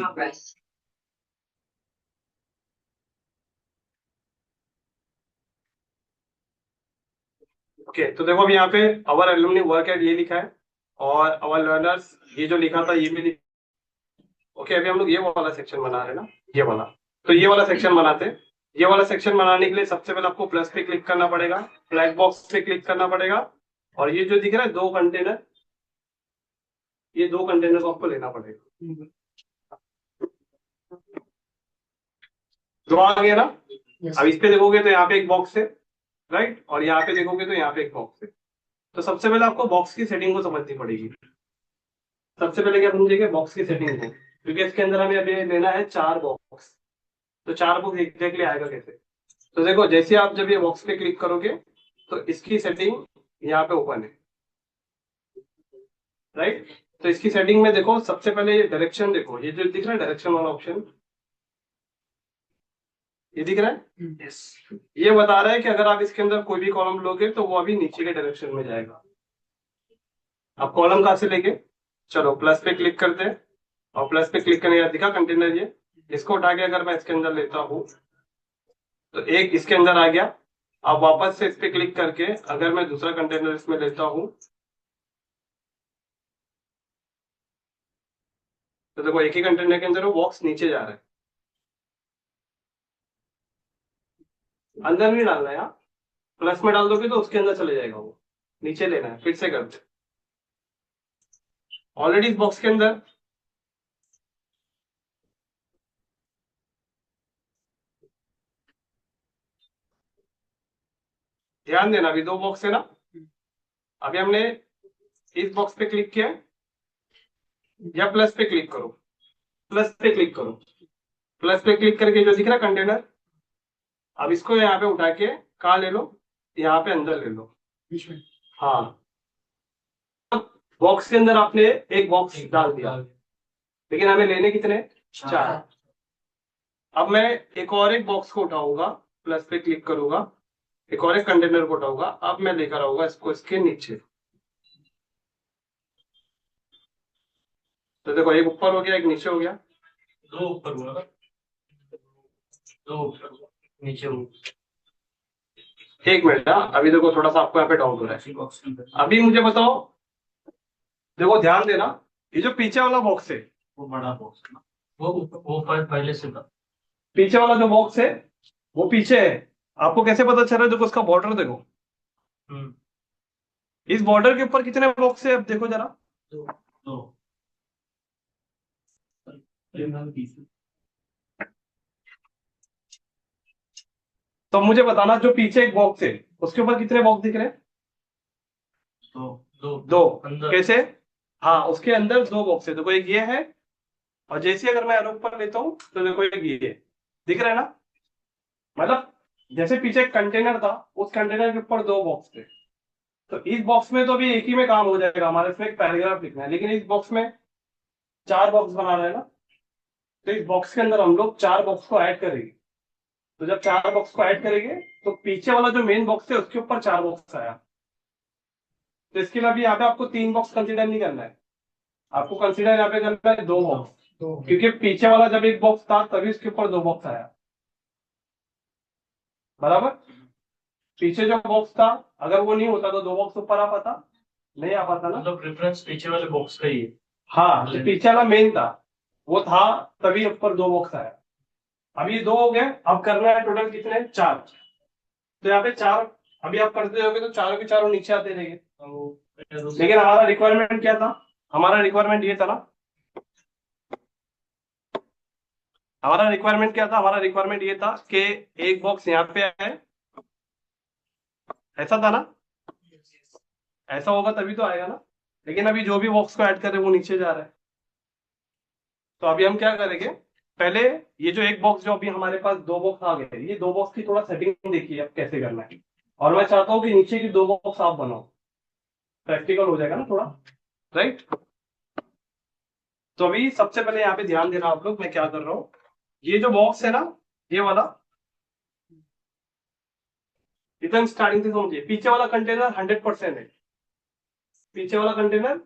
progress. Okay तो देखो अभी यहाँ पे अवर एलुमनी वर्क एट ये लिखा है और अवर लर्नर्स ये जो लिखा था ये भी लिखा। ओके अभी हम लोग ये वाला सेक्शन बना रहे हैं ना, ये वाला। तो ये वाला सेक्शन बनाते हैं। ये वाला सेक्शन बनाने के लिए सबसे पहले आपको प्लस पे क्लिक करना पड़ेगा, ब्लैक बॉक्स पे क्लिक करना पड़ेगा और ये जो दिख रहा है दो कंटेनर, ये दो कंटेनर को आपको लेना पड़ेगा। दो आ गया ना। अब इस पे देखोगे तो यहाँ पे एक बॉक्स है, राइट, और यहाँ पे देखोगे तो यहाँ पे एक बॉक्स है। तो सबसे पहले आपको बॉक्स की सेटिंग को समझनी पड़ेगी। सबसे पहले क्या समझेंगे, बॉक्स की सेटिंग को, क्योंकि इसके अंदर हमें अभी लेना है 4 बॉक्स। तो 4 बॉक्स एग्जैक्टली आएगा कैसे। तो देखो जैसे आप जब ये बॉक्स पे क्लिक करोगे तो इसकी सेटिंग यहाँ पे ओपन है, राइट। तो इसकी सेटिंग में देखो सबसे पहले ये डायरेक्शन, देखो ये जो दिख रहा है डायरेक्शन वाला ऑप्शन, ये दिख रहा है। Yes. ये बता रहा है कि अगर आप इसके अंदर कोई भी कॉलम लोगे तो वो अभी नीचे के डायरेक्शन में जाएगा। अब कॉलम कहां से लेंगे, चलो प्लस पे क्लिक करते हैं और प्लस पे क्लिक करने के बाद दिखा कंटेनर, ये इसको उठा के अगर मैं इसके अंदर लेता हूं तो एक इसके अंदर आ गया। अब वापस से इस पे क्लिक करके अगर मैं दूसरा कंटेनर इसमें लेता हूं तो देखो एक ही कंटेनर के अंदर वो बॉक्स नीचे जा रहा है, अंदर नहीं डालना है। यहाँ प्लस में डाल दोगे तो उसके अंदर चले जाएगा, वो नीचे लेना है। फिर से करते, ऑलरेडी इस बॉक्स के अंदर ध्यान देना, अभी 2 बॉक्स है ना। अभी हमने इस बॉक्स पे क्लिक किया या प्लस पे क्लिक करो, प्लस पे क्लिक करो, प्लस पे क्लिक करके जो दिख रहा है कंटेनर, अब इसको यहाँ पे उठा के कहा ले लो, यहाँ पे अंदर ले लो बीच में। हाँ, बॉक्स के अंदर आपने एक बॉक्स डाल दिया, लेकिन हमें लेने कितने, 4। अब मैं एक बॉक्स को उठाऊंगा, प्लस पे क्लिक करूंगा, एक और एक कंटेनर को उठाऊंगा, अब मैं लेकर आऊंगा इसको इसके नीचे। तो देखो एक ऊपर हो गया, एक नीचे हो गया। दो ऊपर हुआ ना, दो ऊपर नीचे हुआ। एक मिनट, हाँ अभी देखो थोड़ा सा आपको यहाँ पे डाउट हो रहा है। अभी मुझे बताओ, देखो ध्यान देना, ये जो पीछे वाला बॉक्स है वो बड़ा बॉक्स है ना, वो पहले से था। पीछे वाला जो बॉक्स है वो पीछे है। आपको कैसे पता चल रहा है, देखो उसका बॉर्डर देखो, इस बॉर्डर के ऊपर कितने बॉक्स है अब देखो जरा। दो दो। तो मुझे बताना जो पीछे एक बॉक्स है उसके ऊपर कितने बॉक्स दिख रहे हैं, दो दो दो। अंदर कैसे, हाँ उसके अंदर 2 बॉक्स है, देखो एक ये है और जैसे अगर मैं एरो पर लेता हूँ तो देखो एक ये है, दिख रहा है ना। मतलब जैसे पीछे एक कंटेनर था, उस कंटेनर के ऊपर 2 बॉक्स थे। तो इस बॉक्स में तो अभी एक ही में काम हो जाएगा हमारे, इसमें एक पैराग्राफ लिखना है, लेकिन इस बॉक्स में 4 बॉक्स बना रहे हैं ना। तो इस बॉक्स के अंदर हम लोग 4 बॉक्स को ऐड करेंगे। तो जब 4 बॉक्स को ऐड करेंगे तो पीछे वाला जो मेन बॉक्स है उसके ऊपर 4 बॉक्स आया। तो इसके लिए अभी यहाँ पे आपको 3 बॉक्स कंसिडर नहीं करना है, आपको कंसिडर यहाँ पे करना है 2 बॉक्स, क्योंकि पीछे वाला जब एक बॉक्स था तभी उसके ऊपर 2 बॉक्स आया, बराबर। पीछे जो बॉक्स था अगर वो नहीं होता तो 2 बॉक्स ऊपर आ पाता, नहीं आ पाता ना। मतलब रेफरेंस पीछे वाले बॉक्स का ही है। हाँ जो पीछे वाला मेन था वो था, तभी ऊपर 2 बॉक्स आया। अभी 2 हो गए, अब करना है टोटल कितने, 4। तो यहाँ पे 4 अभी आप करते रहोगे तो चारों के चारों नीचे आते रहेंगे। लेकिन हमारा रिक्वायरमेंट क्या था, हमारा रिक्वायरमेंट ये था ना, हमारा रिक्वायरमेंट क्या था, हमारा रिक्वायरमेंट ये था कि एक बॉक्स यहाँ पे है, ऐसा था ना। ऐसा होगा तभी तो आएगा ना, लेकिन अभी जो भी बॉक्स को ऐड कर रहे हैं वो नीचे जा रहा है। तो अभी हम क्या करेंगे, पहले ये जो एक बॉक्स, जो अभी हमारे पास 2 बॉक्स आ गए, ये 2 बॉक्स की थोड़ा सेटिंग देखिए अब कैसे करना है। और मैं चाहता हूँ कि नीचे की 2 बॉक्स आप बनाओ, प्रैक्टिकल हो जाएगा ना थोड़ा, राइट। तो अभी सबसे पहले यहाँ पे ध्यान देना आप लोग, मैं क्या कर रहा हूँ, ये जो बॉक्स है ना, ये वाला, एकदम स्टार्टिंग से समझिए, पीछे वाला कंटेनर 100% है, पीछे वाला कंटेनर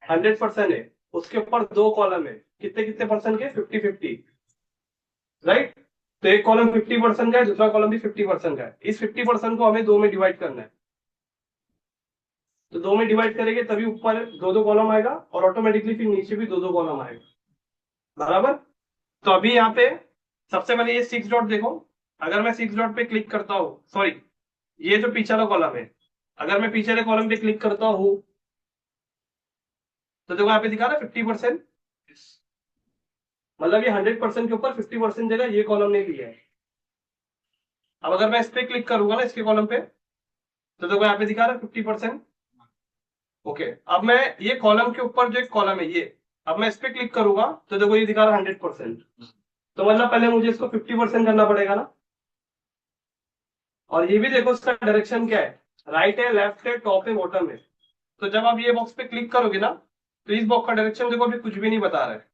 100% है। उसके ऊपर दो कॉलम है, कितने कितने परसेंट के, 50-50, राइट। तो एक कॉलम 50% का है, दूसरा कॉलम भी 50% का है। इस 50% को हमें दो में डिवाइड करना है, तो दो में डिवाइड करेंगे तभी ऊपर दो दो कॉलम आएगा और ऑटोमेटिकली फिर नीचे भी दो दो कॉलम आएगा, बराबर। तो अभी यहाँ पे सबसे पहले ये 6 डॉट देखो, अगर मैं 6 डॉट पे क्लिक करता हूँ, सॉरी ये जो पीछे वाला कॉलम है, अगर मैं पीछे वाले कॉलम पे क्लिक करता हूँ तो देखो यहाँ पे दिखा रहा है 50%, मतलब ये 100% के ऊपर 50% जगह ये कॉलम ने लिया है। अब अगर मैं इस पे क्लिक करूंगा ना, इसके कॉलम पे, तो देखो यहाँ पे दिखा रहा है 50%। ओके, अब मैं ये कॉलम के ऊपर जो एक कॉलम है ये, अब मैं इस पे क्लिक करूंगा तो देखो ये दिखा रहा है 100%। तो मतलब पहले मुझे इसको 50% करना पड़ेगा ना। और ये भी देखो इसका डायरेक्शन क्या है, राइट है, लेफ्ट है, टॉप है, बॉटम है। तो जब आप ये बॉक्स पे क्लिक करोगे ना, तो इस बॉक्स का डायरेक्शन देखो अभी कुछ भी नहीं बता रहा है।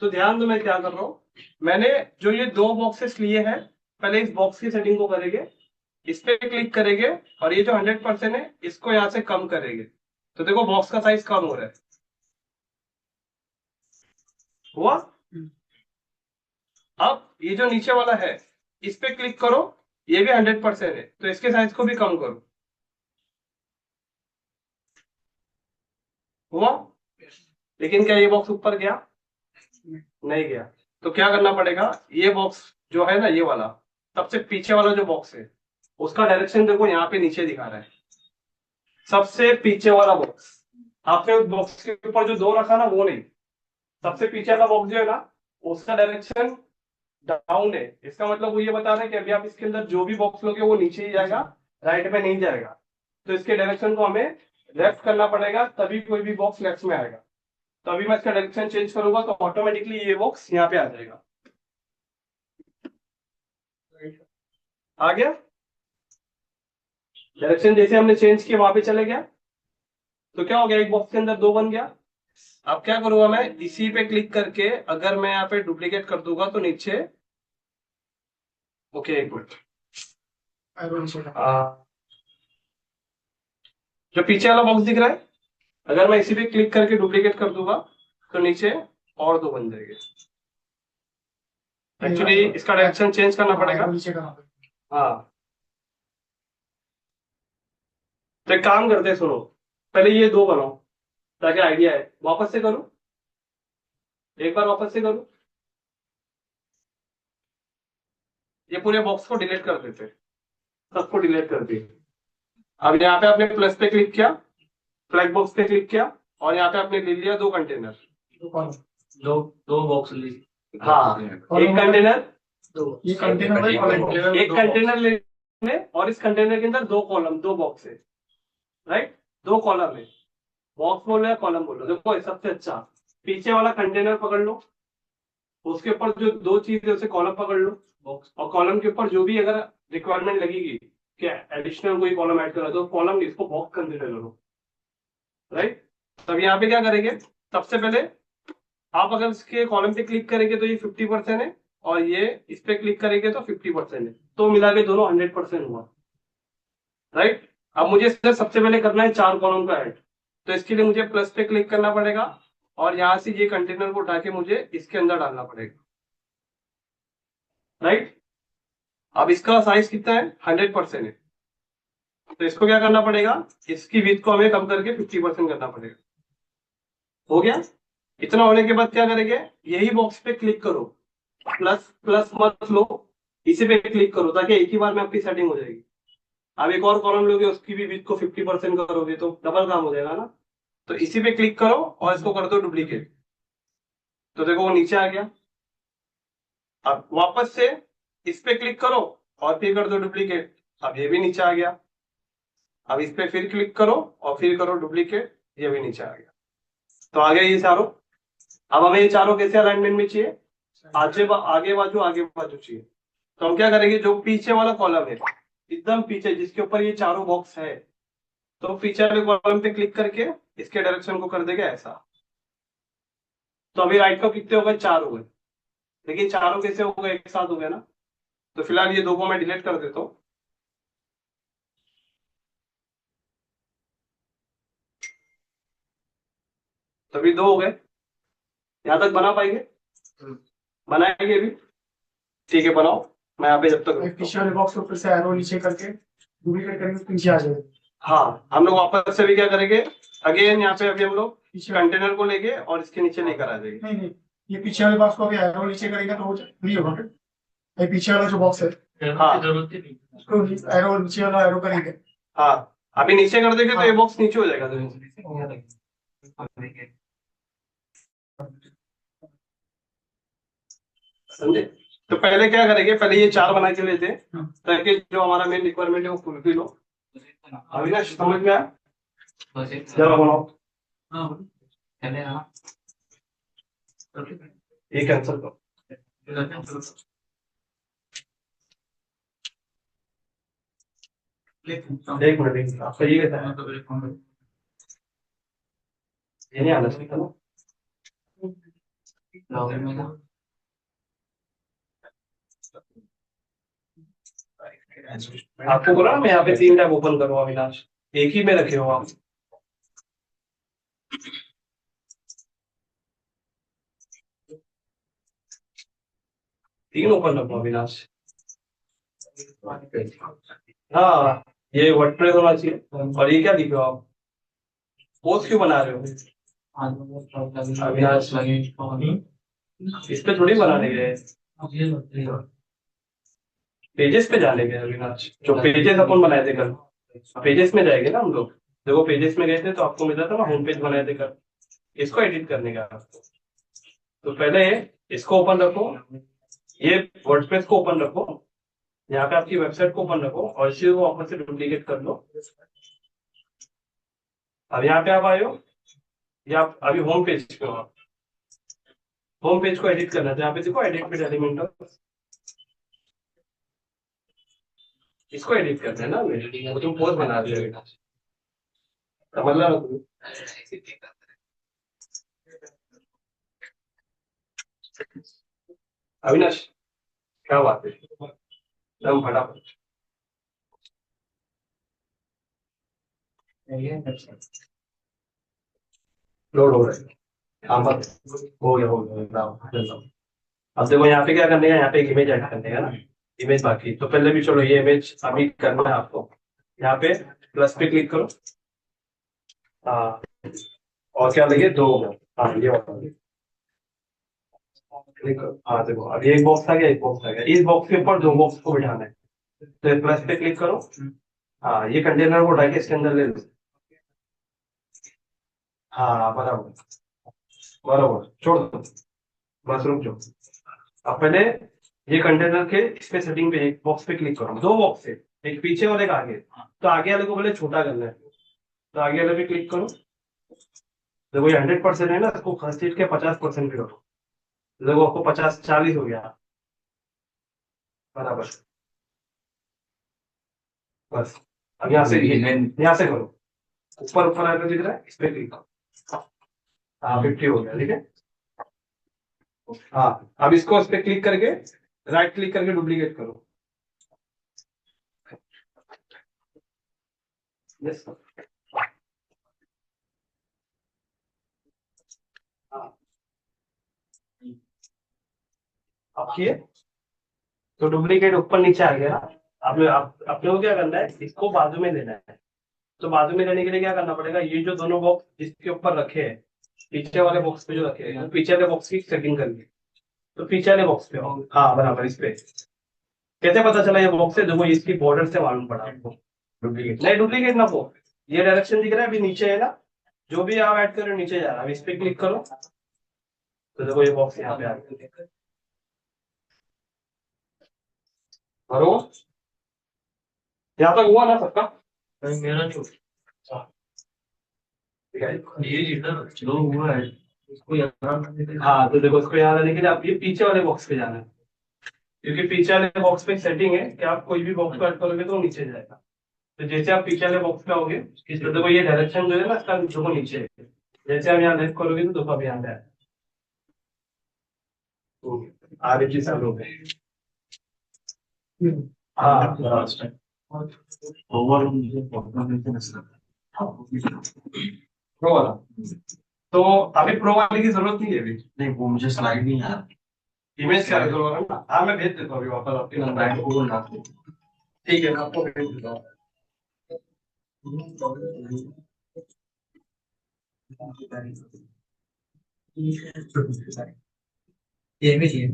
तो ध्यान दो मैं क्या कर रहा हूं, मैंने जो ये दो बॉक्सेस लिए हैं, पहले इस बॉक्स की सेटिंग को करेंगे, इस पे क्लिक करेंगे और ये जो 100% है इसको यहां से कम करेंगे, तो देखो बॉक्स का साइज कम हो रहा है, हुआ। अब ये जो नीचे वाला है इस पे क्लिक करो, ये भी 100% है, तो इसके साइज को भी कम करो, हुआ। लेकिन क्या ये बॉक्स ऊपर गया, नहीं गया। तो क्या करना पड़ेगा, ये बॉक्स जो है ना, ये वाला सबसे पीछे वाला जो बॉक्स है उसका डायरेक्शन देखो यहाँ पे नीचे दिखा रहा है, सबसे पीछे वाला बॉक्स। आपने उस बॉक्स के ऊपर जो दो रखा ना वो नहीं, सबसे पीछे वाला बॉक्स जो है ना उसका डायरेक्शन डाउन है। इसका मतलब वो ये बता रहा है कि अभी आप इसके अंदर जो भी बॉक्स लोगे वो नीचे ही जाएगा, राइट में नहीं जाएगा। तो इसके डायरेक्शन को हमें लेफ्ट करना पड़ेगा, तभी कोई भी बॉक्स लेफ्ट में आएगा। तो अभी मैं इसका डायरेक्शन चेंज करूंगा तो ऑटोमेटिकली ये बॉक्स यहाँ पे आ जाएगा, आ गया। डायरेक्शन जैसे हमने चेंज किया वहां पे चले गया, तो क्या हो गया, एक बॉक्स के अंदर दो बन गया। अब क्या करूंगा मैं, इसी पे क्लिक करके अगर मैं यहाँ पे डुप्लीकेट कर दूंगा तो नीचे, ओके एक मिनट, जो पीछे वाला बॉक्स दिख रहा है, अगर मैं इसी पे क्लिक करके डुप्लीकेट कर दूंगा तो नीचे और दो बन जाएंगे। एक्चुअली इसका डायरेक्शन चेंज करना पड़ेगा, हाँ। तो एक काम करते हैं, सुनो, पहले ये दो बनाओ ताकि आइडिया है। वापस से करूं, एक बार वापस से करूं, ये पूरे बॉक्स को डिलीट कर देते हैं, सबको डिलीट कर दिए। अब यहाँ पे आपने प्लस पे क्लिक किया, फ्लैग बॉक्स पे क्लिक किया और यहाँ पे आपने ले लिया दो कंटेनर, दो दो बॉक्स ली, हाँ एक कंटेनर, ये कंटेनर एक कंटेनर ले और इस कंटेनर के अंदर दो कॉलम, दो बॉक्स है, राइट, दो कॉलम है। बॉक्स बोलो या कॉलम बोलो, देखो सबसे अच्छा पीछे वाला कंटेनर पकड़ लो, उसके ऊपर जो दो चीज है उसे कॉलम पकड़ लो, बॉक्स, और कॉलम के ऊपर जो भी अगर रिक्वायरमेंट लगेगी कि एडिशनल कोई कॉलम ऐड करा तो कॉलम इसको बॉक्स कंसीडर करो, राइट। तब यहाँ पे क्या करेंगे, सबसे पहले आप अगर इसके कॉलम पे क्लिक करेंगे तो ये 50% है और ये इस पे क्लिक करेंगे तो 50% है, तो मिला के दोनों 100% हुआ, राइट। अब मुझे इसमें सबसे पहले करना है चार कॉलम का ऐड, तो इसके लिए मुझे प्लस पे क्लिक करना पड़ेगा और यहां से ये कंटेनर को उठा के मुझे इसके अंदर डालना पड़ेगा, राइट। अब इसका साइज कितना है, 100% है, तो इसको क्या करना पड़ेगा, इसकी विड्थ को हमें कम करके 50% करना पड़ेगा, हो गया। इतना होने के बाद क्या करेंगे, यही बॉक्स पे क्लिक करो, प्लस प्लस मत लो, इसी पे क्लिक करो ताकि एक ही बार में आपकी सेटिंग हो जाएगी। अब एक और कॉलम लोगे उसकी भी विड्थ को 50% करोगे तो डबल काम हो जाएगा ना। तो इसी पे क्लिक करो और इसको कर दो डुप्लीकेट, तो देखो वो नीचे आ गया। अब वापस से इस पे क्लिक करो और फिर कर दो डुप्लीकेट, अब ये भी नीचे आ गया। अब इस पे फिर क्लिक करो और फिर करो डुप्लीकेट, ये भी नीचे आ गया। तो आ गया ये चारों। अब हमें ये चारों कैसे अलाइनमेंट में चाहिए, आगे बाजू चाहिए। तो हम क्या करेंगे, जो पीछे वाला कॉलम है एकदम पीछे जिसके ऊपर ये चारों बॉक्स है, तो पीछे वाले कॉलम पे क्लिक करके इसके डायरेक्शन को कर देगा ऐसा। तो अभी राइट को कितने हो गए, चार हो गए, लेकिन चारों कैसे हो गए, एक साथ हो गए ना। तो फिलहाल ये दो को मैं डिलीट कर देता हूँ। तभी दो हो गए। यहाँ तक बना पाएंगे? बनाएंगे भी? ठीक है बनाओ, मैं यहाँ पे जब तक रुकता पीछे हूँ। वाले बॉक्स को फिर से एरो नीचे करके डुप्लीकेट करेंगे तो नीचे आ जाएगा। हाँ हम लोग वापस से भी क्या करेंगे, अगेन यहाँ पे अभी हम लोग पीछे कंटेनर को लेके और इसके नीचे लेकर आ जाएंगे। नहीं नहीं, ये पीछे वाले बॉक्स को अभी एरो नीचे करेगा तो नहीं होगा फिर। ये पीछे वाला जो बॉक्स है हाँ जरूरत ही नहीं। उसको एरो नीचे वाला एरो करेंगे। हाँ अभी नीचे कर देंगे तो ये बॉक्स नीचे हो जाएगा। समझे? तो पहले क्या करेंगे, पहले ये 4 बना के लेते हैं ताकि जो हमारा मेन रिक्वायरमेंट है वो फुलफिल हो। अविनाश समझ में आया? जरा बनाओ। ये कैंसिल करो। एक मिनट आपका ये कहता है ये नहीं आना चाहिए था ना। आपको बोला ना मैं यहाँ पे 3 टैब ओपन करूँ अविनाश, एक ही में रखे हो आप। तीन ओपन रखो अविनाश। हाँ ये वर्डप्रेस होना चाहिए। और ये क्या लिखे हो आप, पोस्ट क्यों बना रहे हो अविनाश? इस पे थोड़ी बनाने गए, पेजेस पे जाने गए अविनाश। जो पेजेस अपन बनाए थे कल, पेजेस में जाएंगे ना हम लोग। देखो पेजेस में गए थे तो आपको मिला था ना होम पेज बनाए थे कल, इसको एडिट करने का। तो पहले इसको ओपन रखो, ये वर्डप्रेस को ओपन रखो, यहाँ पे आपकी वेबसाइट को ओपन रखो और इसी को वापस से डुप्लीकेट कर लो। अब यहाँ पे आप आए हो या अभी होम पेज पे हो आप? होम पेज को एडिट करना है तो यहाँ पे देखो एडिट विद एलिमेंटर, इसको एडिट करना है ना। वो तुम पोस्ट बना रहे हो, समझ लो तुम। अविनाश क्या बात है, एकदम फटाफट। लोड हो रहा है, हाँ बस हो गया हो गया। अब देखो यहाँ पे क्या करने का, यहाँ पे एक इमेज ऐड करने का ना, इमेज बाकी। तो पहले भी चलो ये इमेज अभी करना है आपको। यहाँ पे प्लस पे क्लिक करो। हाँ और क्या लगे, 2। हाँ ये वाला क्लिक करो। हाँ देखो अभी एक बॉक्स आ गया, एक बॉक्स आ गया। इस बॉक्स के ऊपर 2 बॉक्स को बिठाना है तो प्लस पे क्लिक करो। हाँ ये कंटेनर को उठा के इसके अंदर ले लो। हाँ बराबर बराबर, छोड़ दो, बस रुक जाओ। अब पहले ये कंटेनर के इस पे सेटिंग पे एक बॉक्स पे क्लिक करो, 2 बॉक्स है, एक पीछे और एक आगे। तो आगे वाले को पहले छोटा करना है तो आगे वाले पे क्लिक करो। देखो ये 100% है ना, इसको घसीट के 50% करो। देखो आपको 50-40 हो गया बराबर। बस अब यहाँ से करो, ऊपर ऊपर आकर दिख रहा है, इस पे क्लिक करो। हाँ 50 हो गया, ठीक है। हाँ अब इसको इस पे क्लिक करके राइट क्लिक करके डुप्लीकेट करो। यस अब किए तो डुप्लीकेट ऊपर नीचे आ गया ना। अब अपने को क्या करना है, इसको बाजू में लेना है। तो बाजू में लेने के लिए क्या करना पड़ेगा, ये जो दोनों बॉक्स जिसके ऊपर रखे हैं, पीछे वाले बॉक्स पे जो रखे हैं, पीछे वाले बॉक्स की सेटिंग करनी है। तो पीछे वाले बॉक्स पे हो, हाँ बराबर इस पे। कैसे पता चला ये बॉक्स है, देखो इसकी बॉर्डर से मालूम पड़ा आपको। डुप्लीकेट नहीं, डुप्लीकेट ना हो, ये डायरेक्शन दिख रहा है अभी नीचे है ना, जो भी आप ऐड कर रहे हो नीचे जा रहा है। अब इस पे क्लिक करो तो देखो ये बॉक्स यहाँ पे आ गया। बरोबर यहाँ तक हुआ ना सबका? मेरा नहीं अच्छा, ठीक है। ये जितना जो हुआ है उसको याद हाँ तो देखो इसको यहाँ लाने के लिए आप ये पीछे वाले बॉक्स पे जाना है, क्योंकि पीछे वाले बॉक्स पे सेटिंग है कि आप कोई भी बॉक्स को ऐड करोगे तो वो नीचे जाएगा। तो जैसे आप पीछे वाले बॉक्स पे आओगे तो देखो ये डायरेक्शन जो है ना इसका देखो नीचे है। जैसे आप यहाँ लेफ्ट करोगे तो देखो अब यहाँ पे आएगा। तो आगे की सब लोग हैं। हाँ ओवर वो वाला तो अभी प्रो वाले की जरूरत नहीं है अभी। नहीं वो मुझे स्लाइड नहीं आ इमेज का रिजोल्वर है ना। हाँ मैं भेज देता हूँ अभी वापस आपके नंबर रहा को ना। ठीक है मैं आपको भेज देता हूँ। ये भी है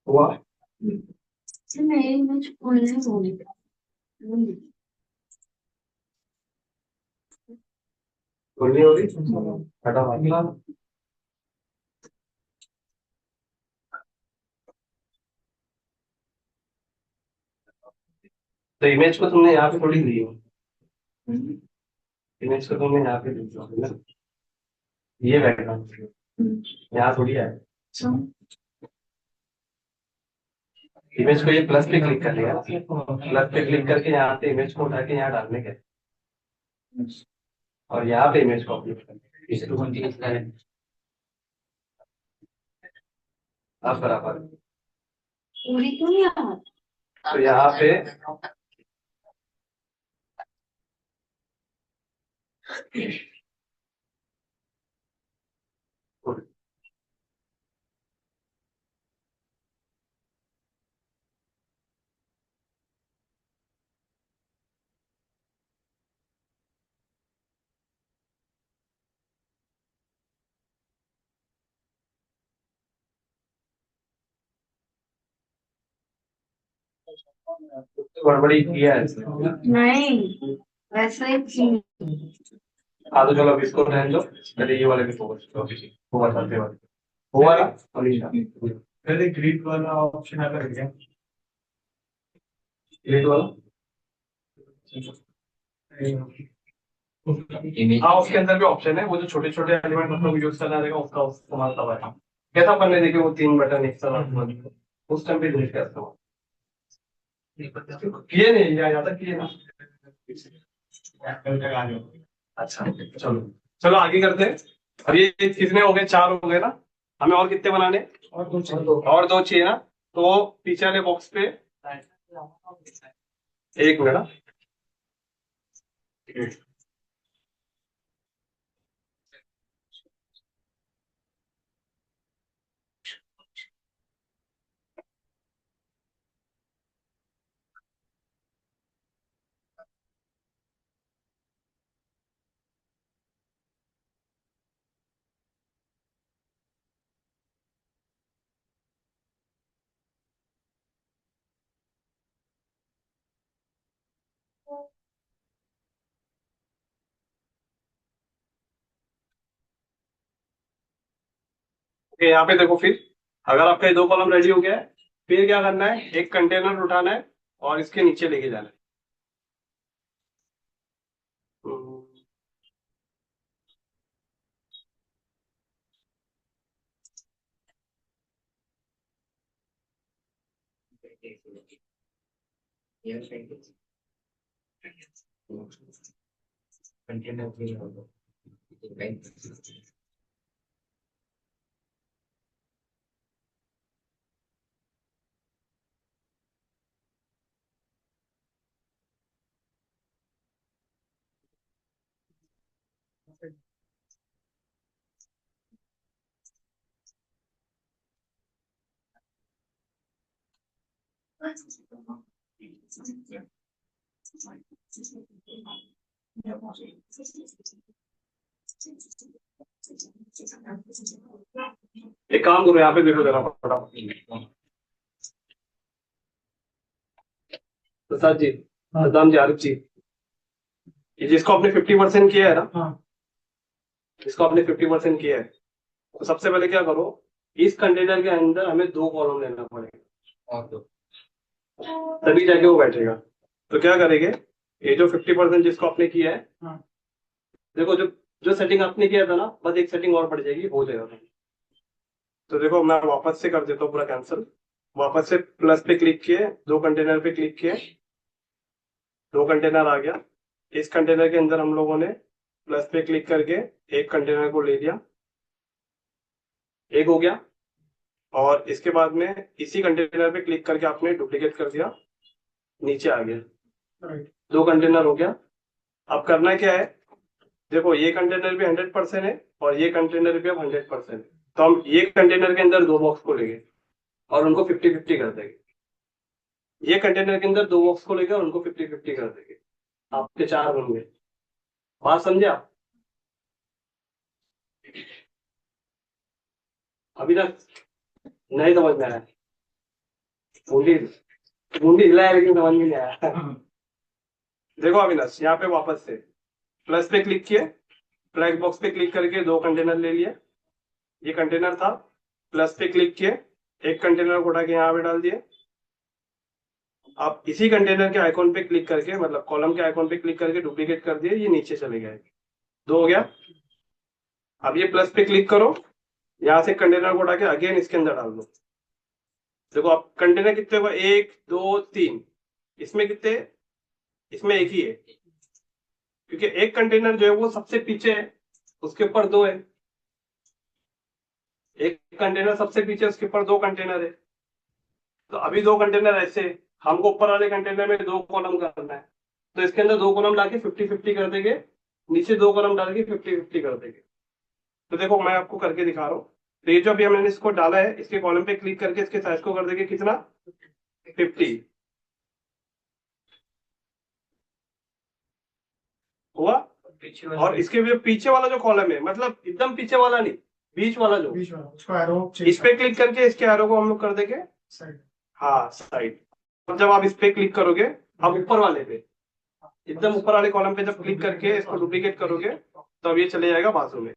हुआ नहीं मुझे बोलने बोली बोलनी हो रही हटा मारना। तो इमेज को तुमने यहाँ पे थोड़ी दी हो, इमेज को तुमने यहाँ पे दी हो ना, ये बैकग्राउंड यहाँ थोड़ी है। इमेज को ये प्लस पे क्लिक कर लिया, प्लस पे क्लिक करके यहाँ पे इमेज को उठा के यहाँ डालने के और यहाँ पे इमेज को अपलोड करने के। अब बराबर पूरी क्यों नहीं आ तो यहाँ पे गड़बड़ी किया है इसने। नहीं वैसे ही हाँ तो चलो अब इसको रहने दो, पहले ये वाले भी फोकस करो, वो बताते वाले वो वाला अलीशा पहले ग्रीड वाला ऑप्शन आता है क्या? ग्रिड वाला। हाँ उसके अंदर भी ऑप्शन है, वो जो छोटे छोटे एलिमेंट मतलब यूज करना रहेगा उसका इस्तेमाल तब है। कैसा बनने देखिए वो 3 बटन एक साथ उस टाइम पे डिलीट करता हूँ। किए नहीं या तक किए ना। अच्छा चलो चलो आगे करते हैं। अब ये कितने हो गए, 4 हो गए ना। हमें और कितने बनाने, और दो चाहिए ना। तो पीछे वाले बॉक्स पे एक मिनट। यहाँ पे देखो फिर अगर आपका ये 2 कॉलम रेडी हो गया है, फिर क्या करना है, एक कंटेनर उठाना है और इसके नीचे लेके जाना है। एक काम करो, यहाँ पे देखो जरा फटाफट। प्रसाद जी, प्रधान जी, आरिफ जी, ये जिसको आपने 50% किया है ना, हाँ जिसको आपने 50% किया है, तो सबसे पहले क्या करो, इस कंटेनर के अंदर हमें 2 कॉलम लेना पड़ेगा तभी जाके वो बैठेगा। तो क्या करेंगे, ये जो 50% जिसको आपने किया है, हाँ। देखो जो जो सेटिंग आपने किया था ना, बस एक सेटिंग और बढ़ जाएगी, हो जाएगा। तो देखो मैं वापस से कर देता हूँ पूरा कैंसिल। वापस से प्लस पे क्लिक किए, 2 कंटेनर पे क्लिक किए, 2 कंटेनर आ गया। इस कंटेनर के अंदर हम लोगों ने प्लस पे क्लिक करके एक कंटेनर को ले लिया, एक हो गया। और इसके बाद में इसी कंटेनर पे क्लिक करके आपने डुप्लीकेट कर दिया, नीचे आ गया। 2 कंटेनर हो गया। अब करना क्या है, देखो ये कंटेनर भी 100% है और ये कंटेनर भी अब 100% है। तो हम ये कंटेनर के अंदर 2 बॉक्स को लेंगे और उनको 50-50 कर देंगे। ये कंटेनर के अंदर 2 बॉक्स को लेकर उनको 50-50 कर देंगे। आपके 4 बन गए। बात समझे आप? अभी तक नहीं समझ में आया? मुंडी मुंडी हिलाया लेकिन समझ में नहीं आया। देखो अविनाश, यहाँ पे वापस से प्लस पे क्लिक किए, फ्लैग बॉक्स पे क्लिक करके 2 कंटेनर ले लिए। ये कंटेनर था, प्लस पे क्लिक किए, एक कंटेनर को उठा के यहाँ पे डाल दिए। आप इसी कंटेनर के आइकॉन पे क्लिक करके, मतलब कॉलम के आइकॉन पे क्लिक करके डुप्लीकेट कर दिए, ये नीचे चले गए। 2 हो गया। अब ये प्लस पे क्लिक करो, यहाँ से कंटेनर को उठा के अगेन इसके अंदर डाल दो। देखो अब कंटेनर कितने हुए? 1 2 3। इसमें कितने? इसमें एक ही है, क्योंकि एक कंटेनर जो है वो सबसे पीछे है, उसके ऊपर 2 है। एक कंटेनर सबसे पीछे, उसके ऊपर 2 कंटेनर है। तो अभी 2 कंटेनर ऐसे, हमको ऊपर वाले कंटेनर में 2 कॉलम करना है, तो इसके अंदर 2 कॉलम डाल के 50-50 कर देंगे, नीचे 2 कॉलम डाल के 50-50 कर देंगे। तो देखो मैं आपको करके दिखा रहा हूँ। तो ये जो अभी हमने इसको डाला है, इसके कॉलम पे क्लिक करके इसके साइज को कर देंगे कितना? 50 हुआ। पीछे और इसके भी पीछे वाला जो कॉलम है, मतलब एकदम पीछे वाला नहीं, बीच वाला जो, बीच में उसको एरो इस पे क्लिक करके इसके एरो को हम लोग कर देंगे साइड। हाँ साइड। अब जब आप इस पे क्लिक करोगे, अब ऊपर वाले पे, एकदम ऊपर वाले कॉलम पे जब क्लिक करके इसको डुप्लीकेट करोगे, तो अब ये चले जाएगा बाजू में।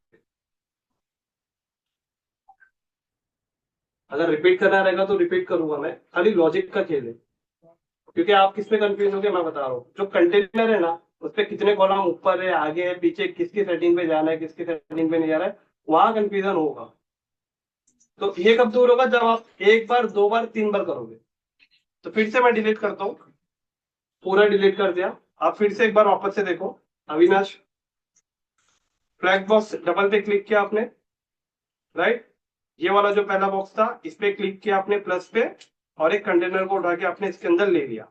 अगर रिपीट करना रहेगा तो रिपीट करूंगा मैं, खाली लॉजिक का खेल है। क्योंकि आप किस पे कंफ्यूज हो गए मैं बता रहा हूँ। जो कंटेनर है ना, उस पे कितने कॉलम ऊपर है, आगे है, पीछे, किसकी सेटिंग पे जाना है, किसकी सेटिंग पे नहीं जा रहा है, वहां कंफ्यूजन होगा। तो ये कब दूर होगा? जब आप 1 बार 2 बार 3 बार करोगे। तो फिर से मैं डिलीट करता हूँ, पूरा डिलीट कर दिया। आप फिर से एक बार वापस से देखो अविनाश, फ्लैग बॉक्स डबल पे क्लिक किया आपने, राइट? ये वाला जो पहला बॉक्स था, इस पे क्लिक किया आपने प्लस पे, और एक कंटेनर को उठा के आपने इसके अंदर ले लिया।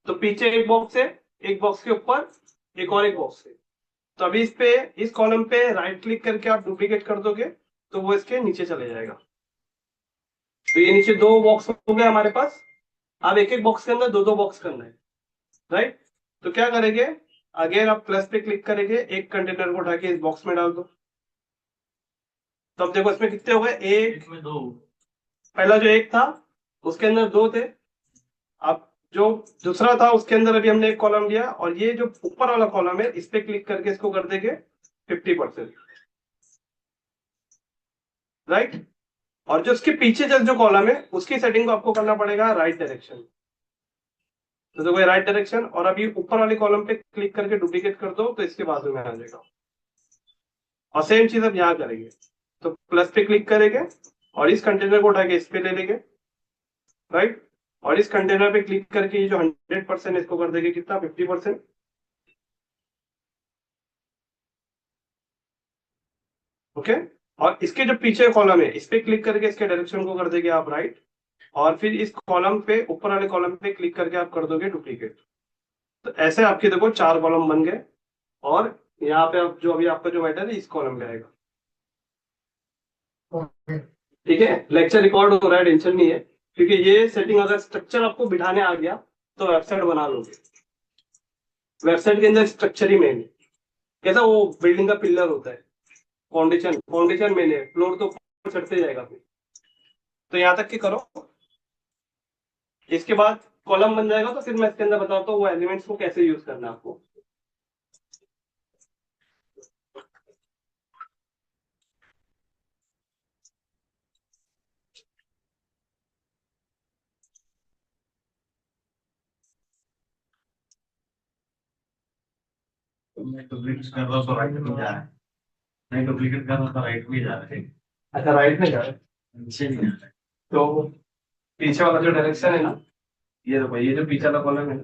तो पीछे एक बॉक्स है, एक बॉक्स के ऊपर एक और एक बॉक्स है। तो अभी इस पे, इस कॉलम पे राइट क्लिक करके आप डुप्लीकेट कर दोगे, तो वो इसके नीचे चले जाएगा। तो ये नीचे 2 बॉक्स हो गए हमारे पास। अब एक एक बॉक्स के अंदर 2-2 बॉक्स करना है, राइट? तो क्या करेंगे? अगेन आप प्लस पे क्लिक करेंगे, एक कंटेनर को उठा के इस बॉक्स में डाल दो। तो अब देखो इसमें कितने हो गए? एक में 2। पहला जो एक था उसके अंदर 2 थे। अब जो दूसरा था उसके अंदर अभी हमने एक कॉलम लिया, और ये जो ऊपर वाला कॉलम है, इस पे क्लिक करके इसको कर देंगे 50%, राइट? और जो उसके पीछे जो कॉलम है, उसकी सेटिंग को आपको करना पड़ेगा राइट डायरेक्शन। तो देखो राइट डायरेक्शन, और अभी ऊपर वाले कॉलम पे क्लिक करके डुप्लीकेट कर दो, तो इसके बाजू में आ जाएगा। और सेम चीज अब यहाँ करेंगे। तो प्लस पे क्लिक करेंगे और इस कंटेनर को उठा के इस पे ले लेंगे, राइट? और इस कंटेनर पे क्लिक करके ये जो 100% इसको कर देंगे कितना? 50%। ओके। और इसके जो पीछे कॉलम है, इस पे क्लिक करके इसके डायरेक्शन को कर देंगे आप राइट, और फिर इस कॉलम पे, ऊपर वाले कॉलम पे क्लिक करके आप कर दोगे डुप्लीकेट। तो ऐसे आपके देखो 4 कॉलम बन गए, और यहाँ पे आप जो अभी आपका जो मैटर है इस कॉलम पे आएगा। ओके। ठीक है, लेक्चर रिकॉर्ड हो रहा है, टेंशन नहीं है। क्योंकि ये सेटिंग अगर स्ट्रक्चर आपको बिठाने आ गया तो वेबसाइट बना लोगे। वेबसाइट के अंदर स्ट्रक्चर ही मेन है। कैसा? वो बिल्डिंग का पिलर होता है, फाउंडेशन, फाउंडेशन मेन है, फ्लोर तो ऊपर चढ़ते जाएगा फिर। तो यहाँ तक की करो, इसके बाद कॉलम बन जाएगा, तो फिर मैं इसके अंदर बताता हूँ वो एलिमेंट्स को कैसे यूज करना है आपको। मैं डुप्लीकेट कर रहा हूँ तो राइट में जा रहा है, नहीं डुप्लीकेट कर रहा हूँ तो राइट में जा रहा है, अच्छा, राइट में जा रहे हैं। नीचे नहीं जा रहा है। तो पीछे वाला जो डायरेक्शन है ना, ये देखो, ये जो पीछे वाला कॉलम है,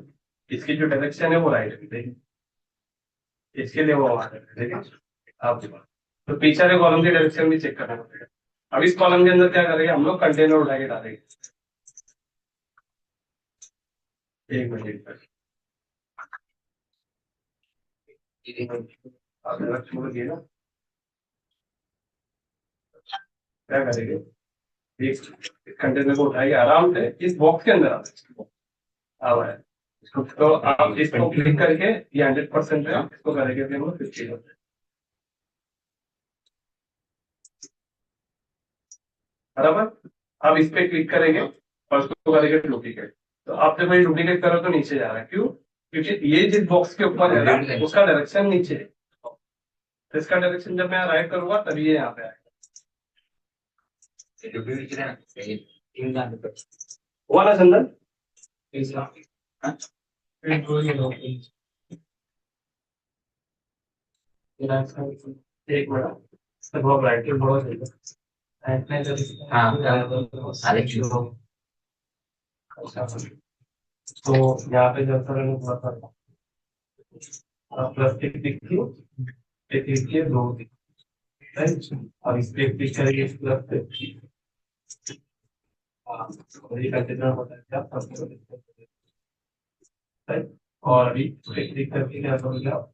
इसकी जो डायरेक्शन है वो राइट में, देखिए इसके लिए वो हमारा है, ठीक है? आप देखो, तो पीछे वाले कॉलम की डायरेक्शन भी चेक करना पड़ेगा। अब इस कॉलम के अंदर क्या करेंगे हम लोग? कंटेनर उठा के डालेंगे। एक मिनट पर आप जरा छोड़ ना, क्या करेंगे, एक कंटेनर को उठाइए आराम से, इस बॉक्स के अंदर आ रहा है इसको, तो आप इसको क्लिक करके ये 100% है, इसको करेंगे फिर हम 50%। बराबर, आप इस पे क्लिक करेंगे और उसको करेंगे डुप्लीकेट। तो आप जब ये डुप्लीकेट करो तो नीचे जा रहा है, क्यों? क्योंकि ये जिस बॉक्स के ऊपर है ना, उसका डायरेक्शन नीचे है, तो इसका डायरेक्शन जब मैं राइट करूंगा तभी ये यहाँ पे आएगा। हुआ ना चंदन? एक मिनट, बहुत राइट बहुत तो यहाँ पे जब सर प्लस टिक दिखी, एक लिखिए, दो राइट, और इस पे क्लिक करेंगे इस प्लस पे, ये कंटेनर होता है क्या राइट, और अभी क्लिक करके क्या करोगे आप,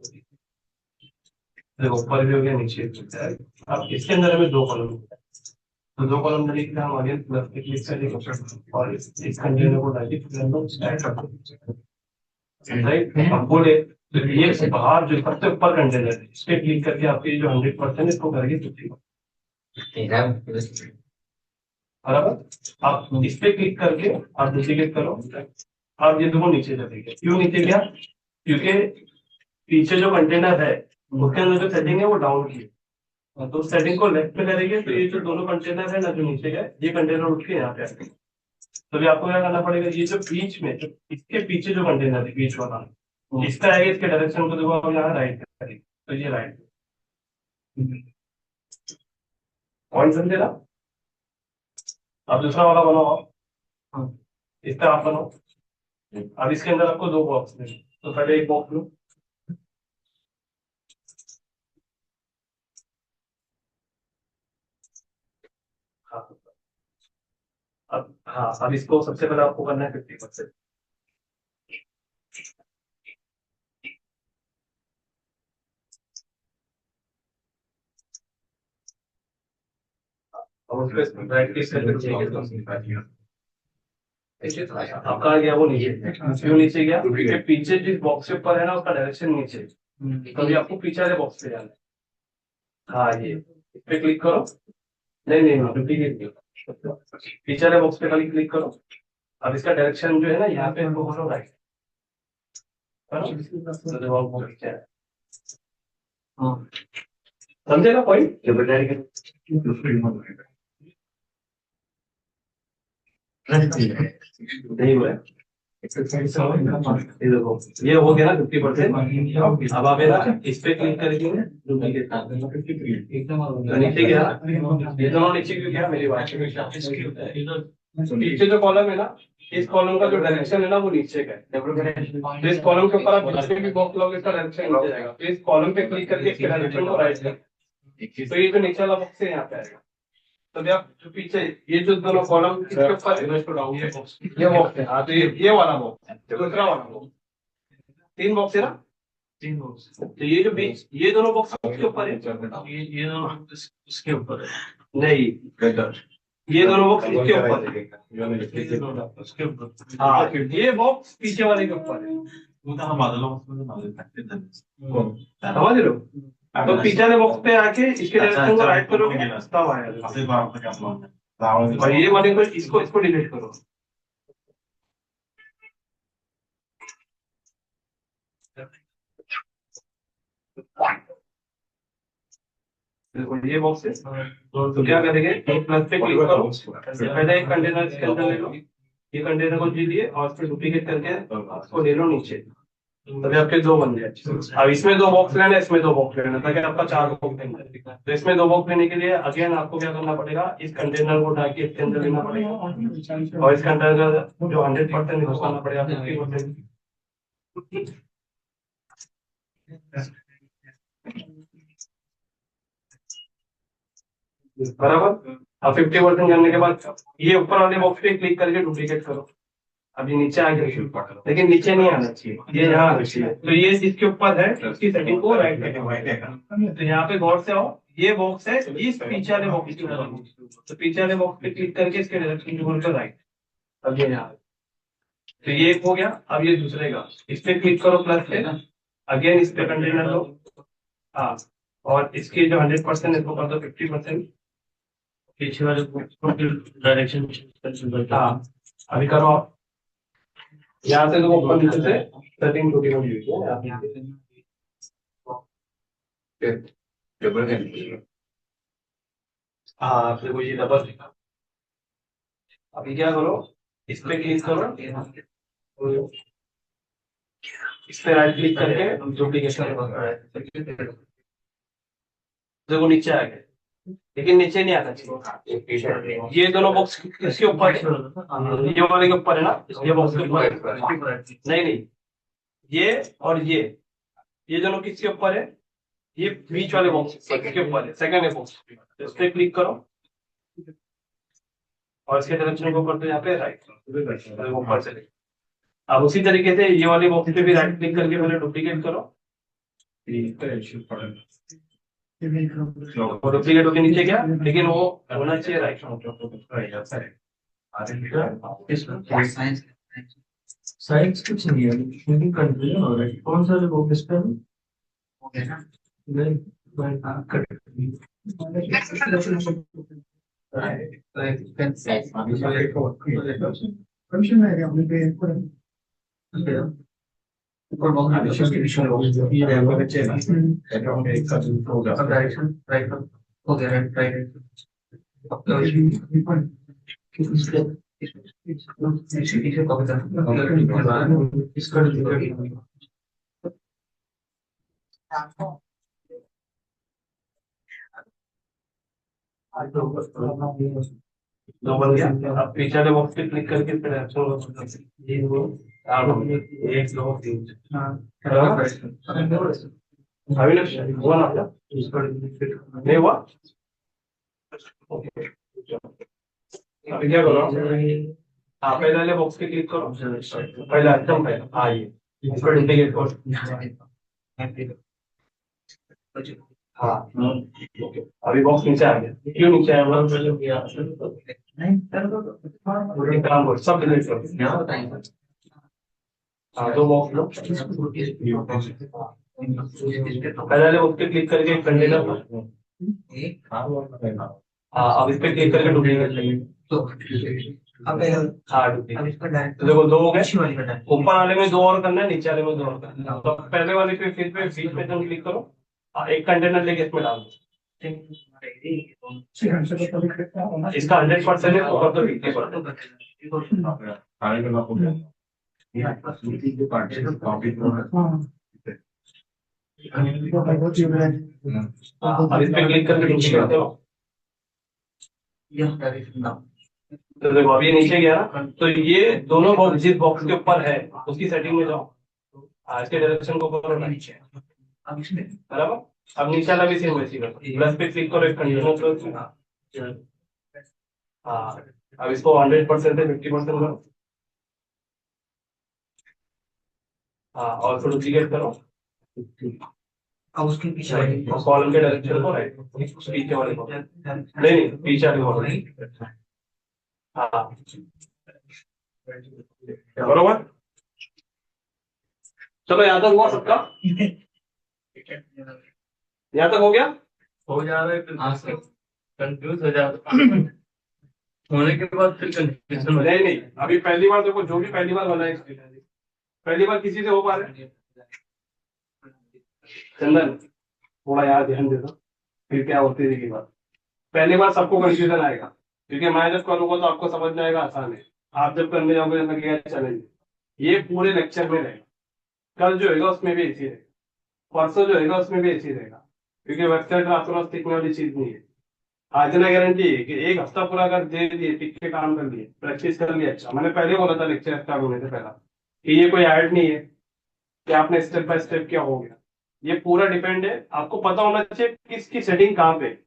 देखो ऊपर भी हो गया नीचे भी हो गया। अब इसके अंदर हमें दो कॉलम, तो दो कॉलम में लिखना हम अगेन प्लस पे क्लिक करेंगे और इस कंटेनर को डायरेक्ट राइट, हम बोले तो ये से बाहर जो सबसे ऊपर कंटेनर है इस पे क्लिक करके आपके जो 100% इसको करेंगे 50%। बराबर, आप इस पे क्लिक करके आप डुप्लीकेट करो, आप ये दोनों नीचे चलेंगे। क्यों नीचे गया? क्योंकि पीछे जो कंटेनर है उसके अंदर जो सेटिंग है वो डाउन की है, तो सेटिंग को लेफ्ट में करेंगे तो ये जो दोनों कंटेनर है ना जो नीचे गए, ये कंटेनर उठ के यहाँ पे आएंगे। तो भी आपको क्या करना पड़ेगा, ये जो बीच में जो इसके पीछे जो कंटेनर है बीच वाला, इसका है, इसके डायरेक्शन को देखो आप यहाँ राइट करेंगे, तो ये राइट पॉइंट समझे ना। अब दूसरा वाला बनाओ आप, इसका आप बनाओ। अब इसके अंदर आपको दो बॉक्स दें, तो पहले एक बॉक्स लो, अब हाँ, अब इसको सबसे पहले आपको करना है 50%। अब उस पे राइट क्लिक करके अब कहा गया वो नीचे, क्यों नीचे गया? क्योंकि पीछे जिस बॉक्स के ऊपर है ना उसका डायरेक्शन नीचे, तो अभी आपको पीछे वाले बॉक्स पे जाना है। हाँ, ये इस पे क्लिक करो, नहीं नहीं नहीं डुप्लीकेट, पीछे वाले बॉक्स पे खाली क्लिक करो। अब इसका डायरेक्शन जो है ना यहाँ पे वो हो राइट, समझेगा पॉइंट? नहीं हुआ है। ये हो गया ना 50%। अब आप इस पे क्लिक करेंगे, नीचे गया, ये दोनों नीचे क्यों गया मेरी बात? नीचे जो कॉलम है ना, इस कॉलम का जो डायरेक्शन है ना वो नीचे का है, तो इस कॉलम के ऊपर आप जिसपे भी बॉक्स लोगे इसका डायरेक्शन नीचे जाएगा, तो इस कॉलम पे क्लिक करके इसके डायरेक्शन को राइट करें, तो ये जो नीचे वाला बॉक्स है यहाँ पे आएगा। तो आप जो पीछे ये जो दोनों कॉलम इसके ऊपर ये बॉक्स है, हाँ, तो ये वाला बॉक्स है, दूसरा वाला बॉक्स, तीन बॉक्स है ना, तीन बॉक्स। तो ये जो बीच ये दोनों बॉक्स उसके ऊपर है, ये दोनों उसके ऊपर है, नहीं ये दोनों बॉक्स इसके ऊपर है, उसके ऊपर, हाँ ये बॉक्स पीछे वाले के ऊपर है, समझ लो। तो पीछे वाले बॉक्स पे आके इसके डायरेक्शन को राइट करोगे तब आएगा, और ये वाले को इसको डिलीट करो। देखो ये बॉक्स है, तो क्या करेंगे, प्लस पे क्लिक करो, पहले एक कंटेनर इसके अंदर ले लो, ये कंटेनर को जी लिए और उसको डुप्लीकेट करके उसको ले लो नीचे, तभी आपके दो बन गए। अब इसमें दो बॉक्स लेना, इसमें दो बॉक्स लेना, ताकि आपका चार बॉक्स लेना। तो इसमें दो बॉक्स लेने के लिए अगेन आपको क्या करना पड़ेगा, इस कंटेनर को उठा के इसके अंदर लेना पड़ेगा, और इस कंटेनर का जो 100% यूज करना पड़ेगा 50%। बराबर, अब 50% करने के बाद ये ऊपर वाले बॉक्स पे क्लिक करके डुप्लीकेट करो। अभी नीचे आ गया, लेकिन नीचे नहीं आना चाहिए, ये यहाँ आना चाहिए। तो ये इसके ऊपर है, इसकी सेटिंग को राइट करेगा। तो यहाँ पे गौर से आओ, ये बॉक्स है इस पीछे वाले बॉक्स के ऊपर, तो पीछे वाले बॉक्स पे क्लिक करके इसके डायरेक्शन को बोलकर राइट। अब ये यहाँ, तो ये एक हो गया। अब ये दूसरे का, इस पे क्लिक करो प्लस पे, अगेन इस पे कंटेनर लो, हाँ, और इसकी जो 100% इसको कर दो 50%, पीछे वाले डायरेक्शन। हाँ अभी करो आप, यहाँ से तो ऊपर नीचे से सेटिंग छोटी मोटी हुई है। हाँ देखो ये डबल दिखा। अभी क्या करो, इस पे क्लिक करो, इस पे राइट क्लिक करके डुप्लीकेट, देखो नीचे आ गए, लेकिन नीचे नहीं आना चाहिए। ये दोनों बॉक्स किसके ऊपर है? ये वाले के ऊपर है ना, ये बॉक्स के ऊपर नहीं नहीं, ये और ये दोनों किसके ऊपर है? ये बीच वाले बॉक्स के ऊपर है, सेकंड बॉक्स, इस पे क्लिक करो और इसके डायरेक्शन को कर दो यहाँ पे राइट ऊपर से। अब उसी तरीके से ये वाले बॉक्स पे भी राइट क्लिक करके पहले डुप्लीकेट करो, और डुप्लीकेट होके नीचे गया, लेकिन वो होना चाहिए राइट। साइंस कुछ नहीं है, लेकिन कंफ्यूजन हो रहा है कौन सा वो किस पे नहीं कमीशन है अपने पे दो बन गया। अब पीछे वाले बॉक्स पे क्लिक करके फिर ये वो एक दो तीन अभी हुआ ना नहीं हुआ। अभी क्या करो, हाँ पहले वाले बॉक्स पे क्लिक करो, पहले एकदम पहले, हाँ ये इसको डुप्लीकेट करो, हाँ ओके। अभी बॉक्स नीचे आ गया, क्यों नीचे आया? काम करो, सब डिलीट करो, हाँ दो बॉक्स लो, पहले वाले बॉक्स पे क्लिक करके कंटेनर, हाँ अब इस पे क्लिक करके डुप्लीकेट लेंगे, हाँ डुप्लीकेट। तो देखो दो हो गए, ऊपर वाले में दो और करना है, नीचे वाले में दो और करना है। तो पहले वाले पे फिर पे बीच में तुम क्लिक करो, एक कंटेनर लेके इसमें डाल दो, इसका 100% है, ऊपर तो 50%। अब इस पे क्लिक करके डुप्लीकेट करो, तो देखो अभी नीचे गया ना, तो ये दोनों बॉक्स जिस बॉक्स के ऊपर है उसकी सेटिंग में जाओ, इसके डायरेक्शन को करो नीचे, बराबर। अब नीचे वाला भी सेम वैसे करो, प्लस पे क्लिक करो, एक कंटिन्यू, हाँ अब इसको 100% से 50% करो, हाँ और फिर डुप्लीकेट करो, अब उसके पीछे कॉलम के डायरेक्शन को राइट, पीछे वाले को नहीं पीछे वाले को, हाँ बरोबर। चलो यहाँ तक हुआ सबका, यहाँ तक हो गया, हो जा रहा है फिर कंफ्यूज हो जाता होने के बाद फिर कंफ्यूजन नहीं अभी पहली बार देखो, जो भी पहली बार बना है, पहली बार किसी से हो पा रहे, चंदन थोड़ा यार ध्यान दे दो, फिर क्या होती है बात। पहली बार सबको कंफ्यूजन आएगा, क्योंकि मैं जब करूंगा तो आपको समझ में आएगा, आसान है। आप जब करने जाओगे लगेगा चैलेंज, ये पूरे लेक्चर में रहेगा, कल जो होगा उसमें भी ऐसी रहेगा, परसों जो होगा उसमें भी ऐसी रहेगा, क्योंकि वेबसाइट रातों रात सीखने वाली चीज नहीं है। आज ना गारंटी है कि एक हफ्ता पूरा अगर दे दिए, टिक के काम कर लिए, प्रैक्टिस कर लिया, अच्छा मैंने पहले बोला था लेक्चर स्टार्ट होने से पहला कि ये कोई ऐड नहीं है कि आपने स्टेप बाय स्टेप क्या हो गया, ये पूरा डिपेंड है, आपको पता होना चाहिए किसकी सेटिंग कहाँ पे।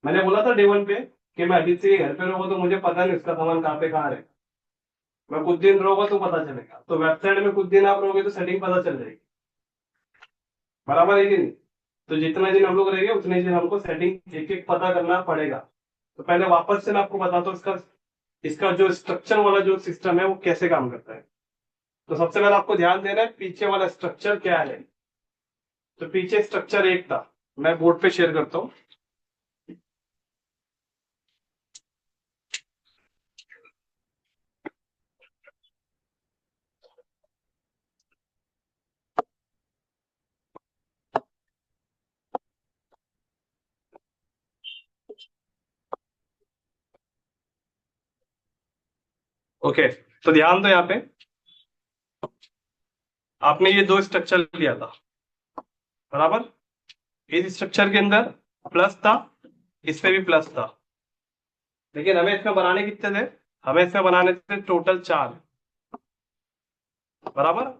मैंने बोला था डे 1 पे कि मैं आदित्य के घर पे रहूंगा तो मुझे पता नहीं उसका सामान कहाँ पे कहाँ रहेगा, मैं कुछ दिन रहोगा तो पता चलेगा। तो वेबसाइट में कुछ दिन आप रहोगे तो सेटिंग पता चल जाएगी, बराबर है कि नहीं। तो जितने दिन हम लोग रहेंगे उतने दिन हमको सेटिंग एक एक पता करना पड़ेगा। तो पहले वापस से मैं आपको बताता हूँ इसका इसका जो स्ट्रक्चर वाला जो सिस्टम है वो कैसे काम करता है। तो सबसे पहले आपको ध्यान देना है पीछे वाला स्ट्रक्चर क्या है। तो पीछे स्ट्रक्चर एक था, मैं बोर्ड पे शेयर करता हूँ। ओके, तो ध्यान दो, यहाँ पे आपने ये दो स्ट्रक्चर लिया था, बराबर। इस स्ट्रक्चर के अंदर प्लस था, इसमें भी प्लस था, लेकिन हमें इसमें बनाने कितने थे? हमें इसमें बनाने थे टोटल 4, बराबर।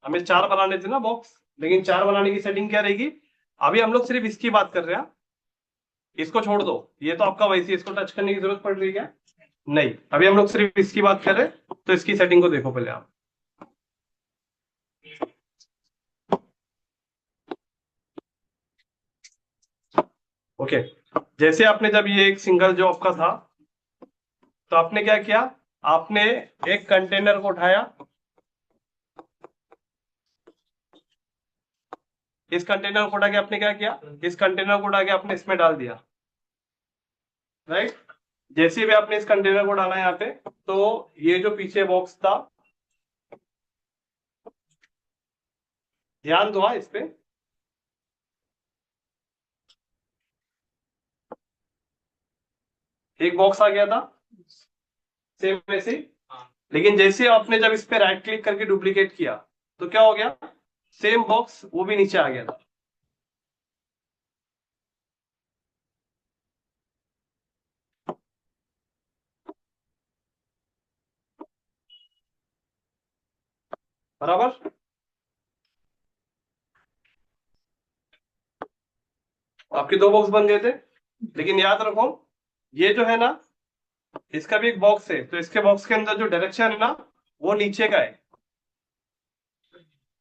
हमें 4 बनाने थे ना बॉक्स, लेकिन 4 बनाने की सेटिंग क्या रहेगी? अभी हम लोग सिर्फ इसकी बात कर रहे हैं, इसको छोड़ दो, ये तो आपका वैसे इसको टच करने की जरूरत पड़ रही है नहीं। अभी हम लोग सिर्फ इसकी बात कर रहे हैं, तो इसकी सेटिंग को देखो पहले आप। ओके, जैसे आपने जब ये एक सिंगल जो आपका था, तो आपने क्या किया? आपने एक कंटेनर को उठाया, इस कंटेनर को उठा के आपने क्या किया? इस कंटेनर को उठा के आपने इसमें डाल दिया, राइट। जैसे भी आपने इस कंटेनर को डाला यहाँ पे, तो ये जो पीछे बॉक्स था, ध्यान दो इस पे, एक बॉक्स आ गया था सेम वैसे। लेकिन जैसे आपने जब इस पे राइट क्लिक करके डुप्लीकेट किया, तो क्या हो गया? सेम बॉक्स वो भी नीचे आ गया था। बराबर। आपके 2 बॉक्स बन गए थे, लेकिन याद रखो ये जो है ना, इसका भी एक बॉक्स है, तो इसके बॉक्स के अंदर जो डायरेक्शन है ना, वो नीचे का है।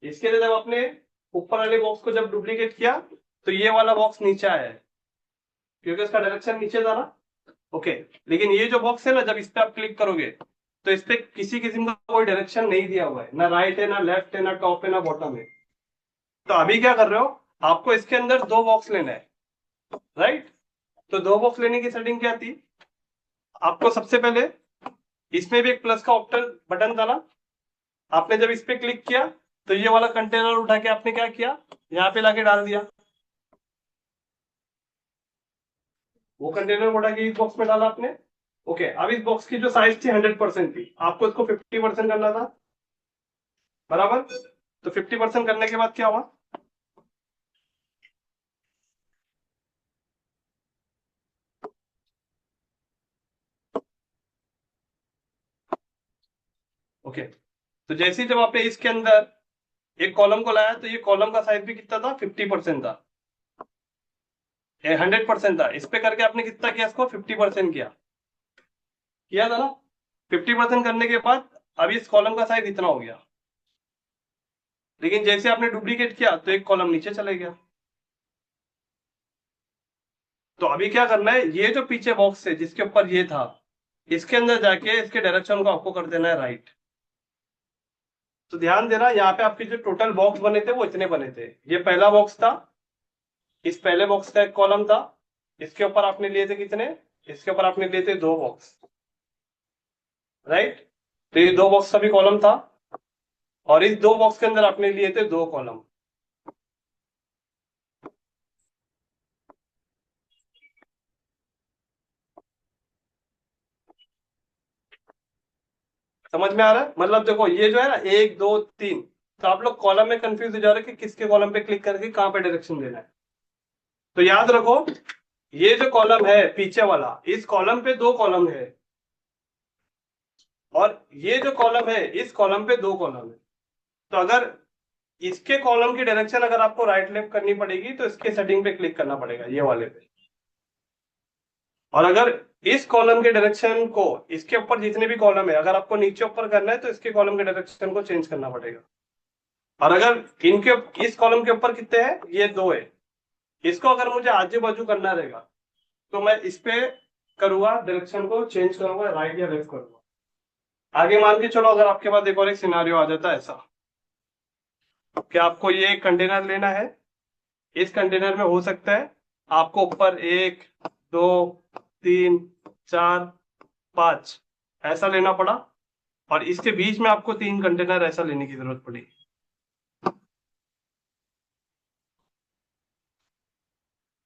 इसके लिए जब आपने ऊपर वाले बॉक्स को जब डुप्लीकेट किया, तो ये वाला बॉक्स नीचे आया है, क्योंकि इसका डायरेक्शन नीचे था ना। ओके, लेकिन ये जो बॉक्स है ना, जब इस पे आप क्लिक करोगे, तो इस पे किसी किस्म का कोई डायरेक्शन नहीं दिया हुआ है, ना राइट है, ना लेफ्ट है, ना टॉप है, ना बॉटम है। तो अभी क्या कर रहे हो? आपको इसके अंदर 2 बॉक्स लेना है, राइट। तो 2 बॉक्स लेने की सेटिंग क्या थी? आपको सबसे पहले इसमें भी एक प्लस का ऑप्शन बटन था ना, आपने जब इस पे क्लिक किया, तो ये वाला कंटेनर उठा के आपने क्या किया? यहाँ पे लाके डाल दिया। वो कंटेनर उठा के इस बॉक्स में डाला आपने। ओके, अब इस बॉक्स की जो साइज थी 100% थी, आपको इसको 50% करना था, बराबर। तो 50% करने के बाद क्या हुआ? ओके, तो जैसे ही जब आपने इसके अंदर एक कॉलम को लाया, तो ये कॉलम का साइज भी कितना था? 50% था, 100% था। इस पे करके आपने कितना किया? इसको 50% किया था ना। 50% करने के बाद अभी इस कॉलम का साइज इतना हो गया, लेकिन जैसे आपने डुप्लीकेट किया, तो एक कॉलम नीचे चले गया। तो अभी क्या करना है? ये जो पीछे बॉक्स है जिसके ऊपर ये था, इसके अंदर जाके इसके डायरेक्शन को आपको कर देना है राइट। तो ध्यान देना, यहाँ पे आपके जो टोटल बॉक्स बने थे वो इतने बने थे। ये पहला बॉक्स था, इस पहले बॉक्स का एक कॉलम था, इसके ऊपर आपने लिए थे कितने? इसके ऊपर आपने लिए थे 2 बॉक्स, राइट। तो ये 2 बॉक्स का भी कॉलम था, और इस 2 बॉक्स के अंदर आपने लिए थे 2 कॉलम। समझ में आ रहा है? मतलब देखो, ये जो है ना 1 2 3, तो आप लोग कॉलम में कंफ्यूज हो जा रहे हैं कि किसके कॉलम पे क्लिक करके कहां पे डायरेक्शन देना है। तो याद रखो, ये जो कॉलम है पीछे वाला, इस कॉलम पे 2 कॉलम है, और ये जो कॉलम है इस कॉलम पे 2 कॉलम है। तो अगर इसके कॉलम की डायरेक्शन अगर आपको राइट लेफ्ट करनी पड़ेगी, तो इसके सेटिंग पे क्लिक करना पड़ेगा, ये वाले पे। और अगर इस कॉलम के डायरेक्शन को, इसके ऊपर जितने भी कॉलम है, अगर आपको नीचे ऊपर करना है तो इसके कॉलम के डायरेक्शन को चेंज करना पड़ेगा। और अगर इनके इस कॉलम के ऊपर कितने हैं, ये 2 है, इसको अगर मुझे आजू बाजू करना रहेगा तो मैं इस पे करूंगा, डायरेक्शन को चेंज करूंगा, राइट या लेफ्ट करूंगा। आगे मान के चलो, अगर आपके पास एक और एक सिनारियो आ जाता है ऐसा कि आपको ये कंटेनर लेना है, इस कंटेनर में हो सकता है आपको ऊपर 1 2 3 4 5 ऐसा लेना पड़ा, और इसके बीच में आपको 3 कंटेनर ऐसा लेने की जरूरत पड़ी।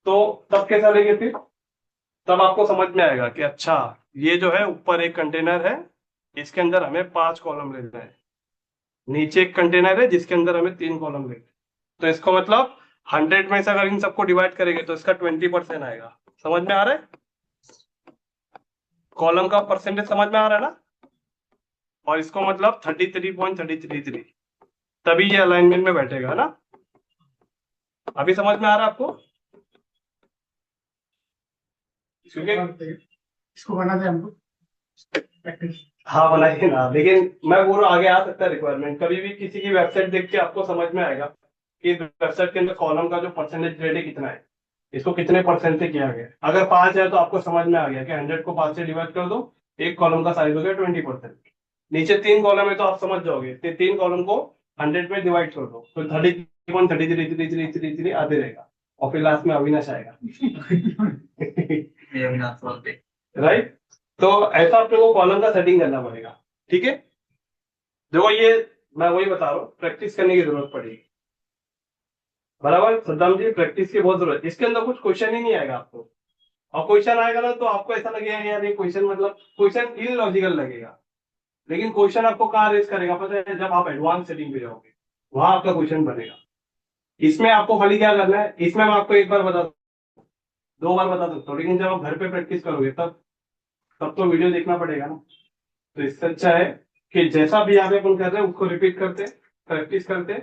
तो तब कैसा लेंगे फिर? तब आपको समझ में आएगा कि अच्छा, ये जो है ऊपर एक कंटेनर है, इसके अंदर हमें 5 कॉलम लेना है, नीचे एक कंटेनर है जिसके अंदर हमें 3 कॉलम लेना है। तो इसको मतलब 100 में से अगर इन सबको डिवाइड करेंगे तो इसका 20% आएगा। समझ में आ रहा है? कॉलम का परसेंटेज समझ में आ रहा है ना? और इसको मतलब 33.333, तभी ये अलाइनमेंट में बैठेगा ना। अभी समझ में आ रहा है आपको? क्योंकि इसको बना दे हमको प्रैक्टिस। हाँ बनाइए ना, लेकिन मैं बोल रहा हूँ आगे आ सकता है रिक्वायरमेंट। कभी भी किसी की वेबसाइट देख के आपको समझ में आएगा कि वेबसाइट के अंदर कॉलम का जो परसेंटेज रेट है कितना है, इसको कितने परसेंट से किया गया। अगर 5 है तो आपको समझ में आ गया कि 100 को 5 से डिवाइड कर दो, एक कॉलम का साइज हो गया 20%। नीचे 3 कॉलम है तो आप समझ जाओगे, 3 कॉलम को 100 में डिवाइड कर दो तो 30.33 आते रहेगा, और फिर लास्ट में अविनाश आएगा। राइट? तो ऐसा अपने को कॉलम का सेटिंग करना पड़ेगा। ठीक है, देखो ये मैं वही बता रहा हूँ, प्रैक्टिस करने की जरूरत पड़ेगी। बराबर सद्दाम जी, प्रैक्टिस की बहुत जरूरत है। इसके अंदर कुछ क्वेश्चन ही नहीं आएगा आपको, और क्वेश्चन आएगा ना तो आपको ऐसा लगेगा यार ये क्वेश्चन मतलब क्वेश्चन इलॉजिकल लगेगा। लेकिन क्वेश्चन आपको कहाँ रेस करेगा पता है? जब आप एडवांस सेटिंग पे जाओगे वहां आपका क्वेश्चन बनेगा। इसमें आपको खाली क्या करना है, इसमें मैं आपको एक बार बता 2 बार बता सकता हूँ, लेकिन जब आप घर पे प्रैक्टिस करोगे तब तो वीडियो देखना पड़ेगा ना। तो इससे अच्छा है कि जैसा भी यहाँ पे अपन कर रहे हैं उसको रिपीट करते, प्रैक्टिस करते।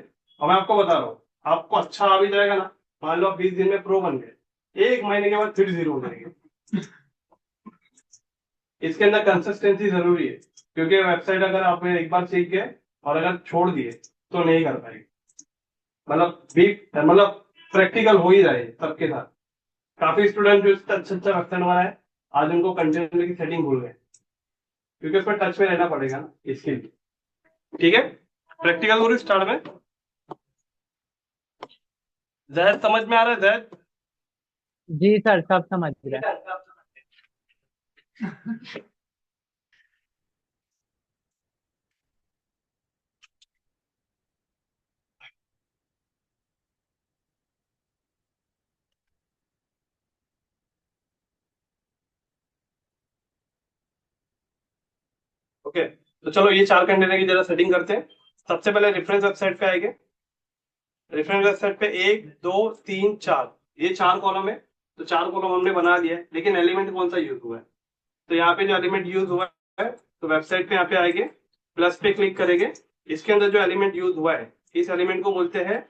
और मैं आपको बता रहा हूँ, आपको अच्छा आ भी जाएगा ना, मान लो आप 20 दिन में प्रो बन गए, 1 महीने के बाद फिर 0 हो जाएंगे। इसके अंदर कंसिस्टेंसी जरूरी है, क्योंकि वेबसाइट अगर आपने एक बार सीख गए और अगर छोड़ दिए तो नहीं कर पाएंगे। मतलब प्रैक्टिकल हो ही जाए सबके साथ। काफी स्टूडेंट जो अच्छा अच्छा वेबसाइट बनाए आज उनको कंटेनर की सेटिंग भूल गए, क्योंकि उसमें टच में रहना पड़ेगा ना इसके लिए। ठीक है, प्रैक्टिकल करो स्टार्ट में। जैद समझ में आ रहा है? जैद जी सर, सब समझ रहे हैं। ओके, तो चलो ये 4 कंटेनर की जरा सेटिंग करते हैं। सबसे पहले रेफरेंस वेबसाइट पे आएंगे। रेफरेंस वेबसाइट पे 1 2 3 4 ये 4 कॉलम है। तो 4 कॉलम हमने बना दिया है, लेकिन एलिमेंट कौन सा यूज हुआ है? तो यहाँ पे जो एलिमेंट यूज हुआ है, तो वेबसाइट पे यहाँ पे आएंगे, प्लस पे क्लिक करेंगे। इसके अंदर जो एलिमेंट यूज हुआ है, इस एलिमेंट को बोलते हैं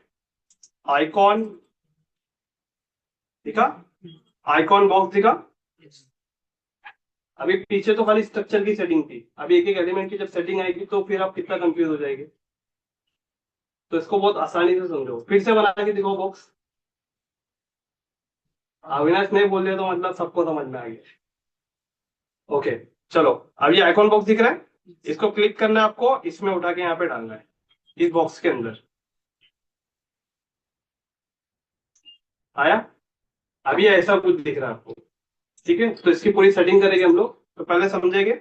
आइकॉन। दिखा? आइकॉन बॉक्स दिखा? अभी पीछे तो खाली स्ट्रक्चर की सेटिंग थी, अभी एक एक एलिमेंट की जब सेटिंग आएगी तो फिर आप कितना कंफ्यूज हो जाएंगे। तो इसको बहुत आसानी से समझो, फिर से बना के दिखाओ बॉक्स। अविनाश ने बोल दिया तो मतलब सबको समझ में आ गया। ओके चलो, अब ये आइकॉन बॉक्स दिख रहा है, इसको क्लिक करना है आपको, इसमें उठा के यहाँ पे डालना है इस बॉक्स के अंदर। आया? अभी ऐसा कुछ दिख रहा है आपको। ठीक है, तो इसकी पूरी सेटिंग करेंगे हम लोग, तो पहले समझेंगे।